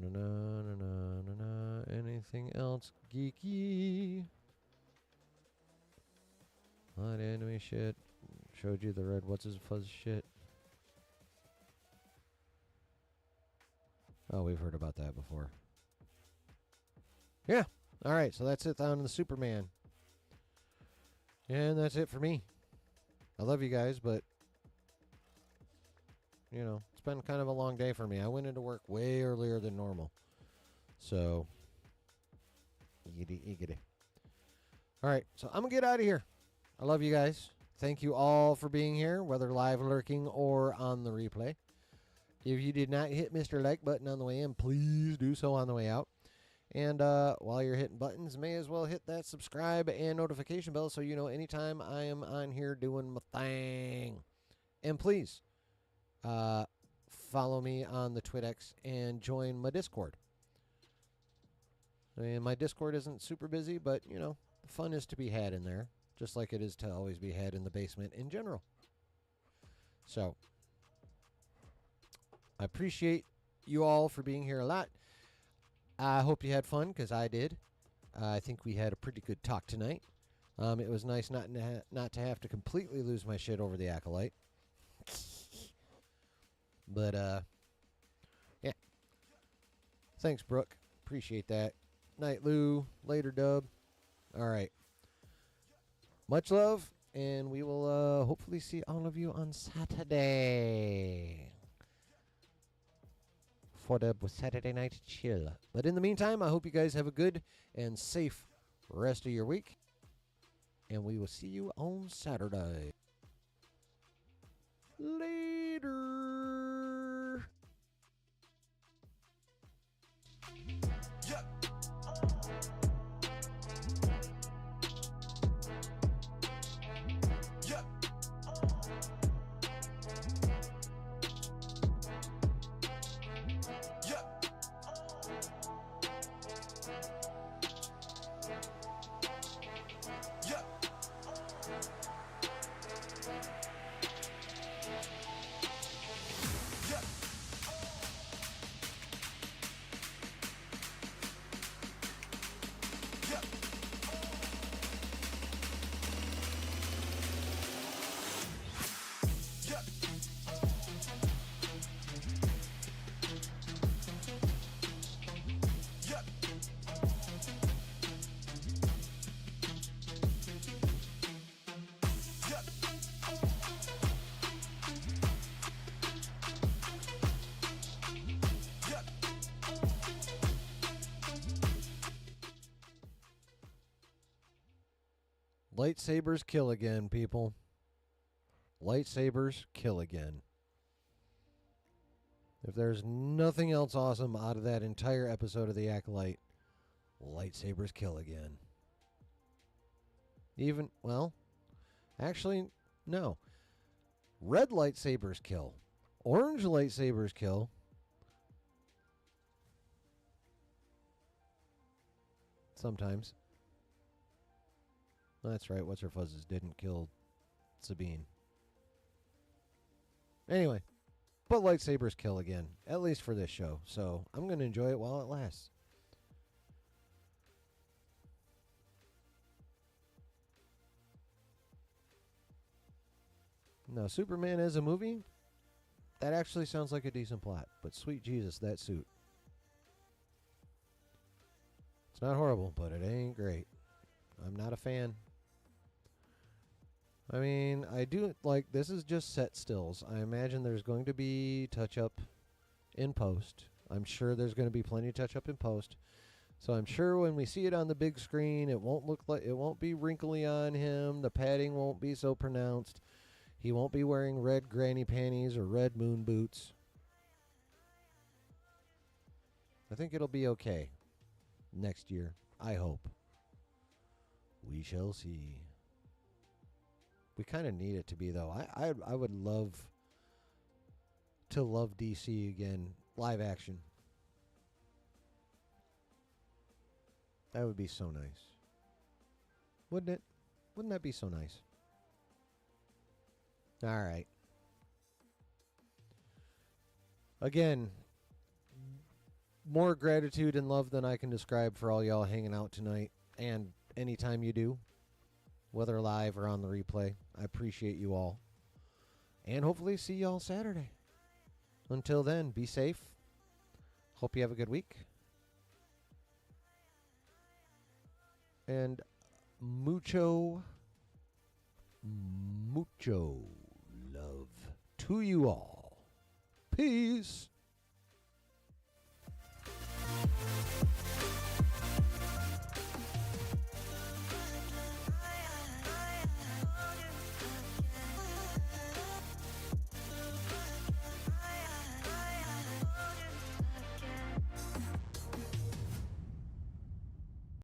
S1: Anything else geeky? Hot anime shit. Showed you the red what's his fuzz shit. Oh, we've heard about that before. Yeah. All right, so that's it on the Superman. And that's it for me. I love you guys, but, you know, it's been kind of a long day for me. I went into work way earlier than normal. So, eegity. All right, so I'm going to get out of here. I love you guys. Thank you all for being here, whether live lurking or on the replay. If you did not hit Mr. Like button on the way in, please do so on the way out. And while you're hitting buttons, may as well hit that subscribe and notification bell so you know anytime I am on here doing my thing. And please, follow me on the TwitX and join my Discord. I mean, my Discord isn't super busy, but, you know, fun is to be had in there, just like it is to always be had in the basement in general. So, I appreciate you all for being here a lot. I hope you had fun, because I did. I think we had a pretty good talk tonight. It was nice not to have to completely lose my shit over the Acolyte. But, yeah. Thanks, Brooke. Appreciate that. Night, Lou. Later, Dub. All right. Much love, and we will hopefully see all of you on Saturday for the Saturday Night Chill. But in the meantime, I hope you guys have a good and safe rest of your week, and we will see you on Saturday. Later. Lightsabers kill again, people. Lightsabers kill again. If there's nothing else awesome out of that entire episode of The Acolyte, lightsabers kill again. Even, well, actually, no. Red lightsabers kill. Orange lightsabers kill. Sometimes. That's right, What's Her Fuzzes didn't kill Sabine. Anyway, but lightsabers kill again, at least for this show, so I'm going to enjoy it while it lasts. Now, Superman as a movie, that actually sounds like a decent plot, but sweet Jesus, that suit. It's not horrible, but it ain't great. I'm not a fan. I mean, I do like, this is just set stills. I imagine there's going to be touch-up in post. I'm sure there's going to be plenty of touch-up in post. So I'm sure when we see it on the big screen, it won't look like, it won't be wrinkly on him. The padding won't be so pronounced. He won't be wearing red granny panties or red moon boots. I think it'll be okay next year. I hope. We shall see. We kind of need it to be, though. I would love to love DC again, live action. That would be so nice. Wouldn't it? Wouldn't that be so nice? All right. Again, more gratitude and love than I can describe for all y'all hanging out tonight, and anytime you do, whether live or on the replay. I appreciate you all. And hopefully see y'all Saturday. Until then, be safe. Hope you have a good week. And mucho love to you all. Peace.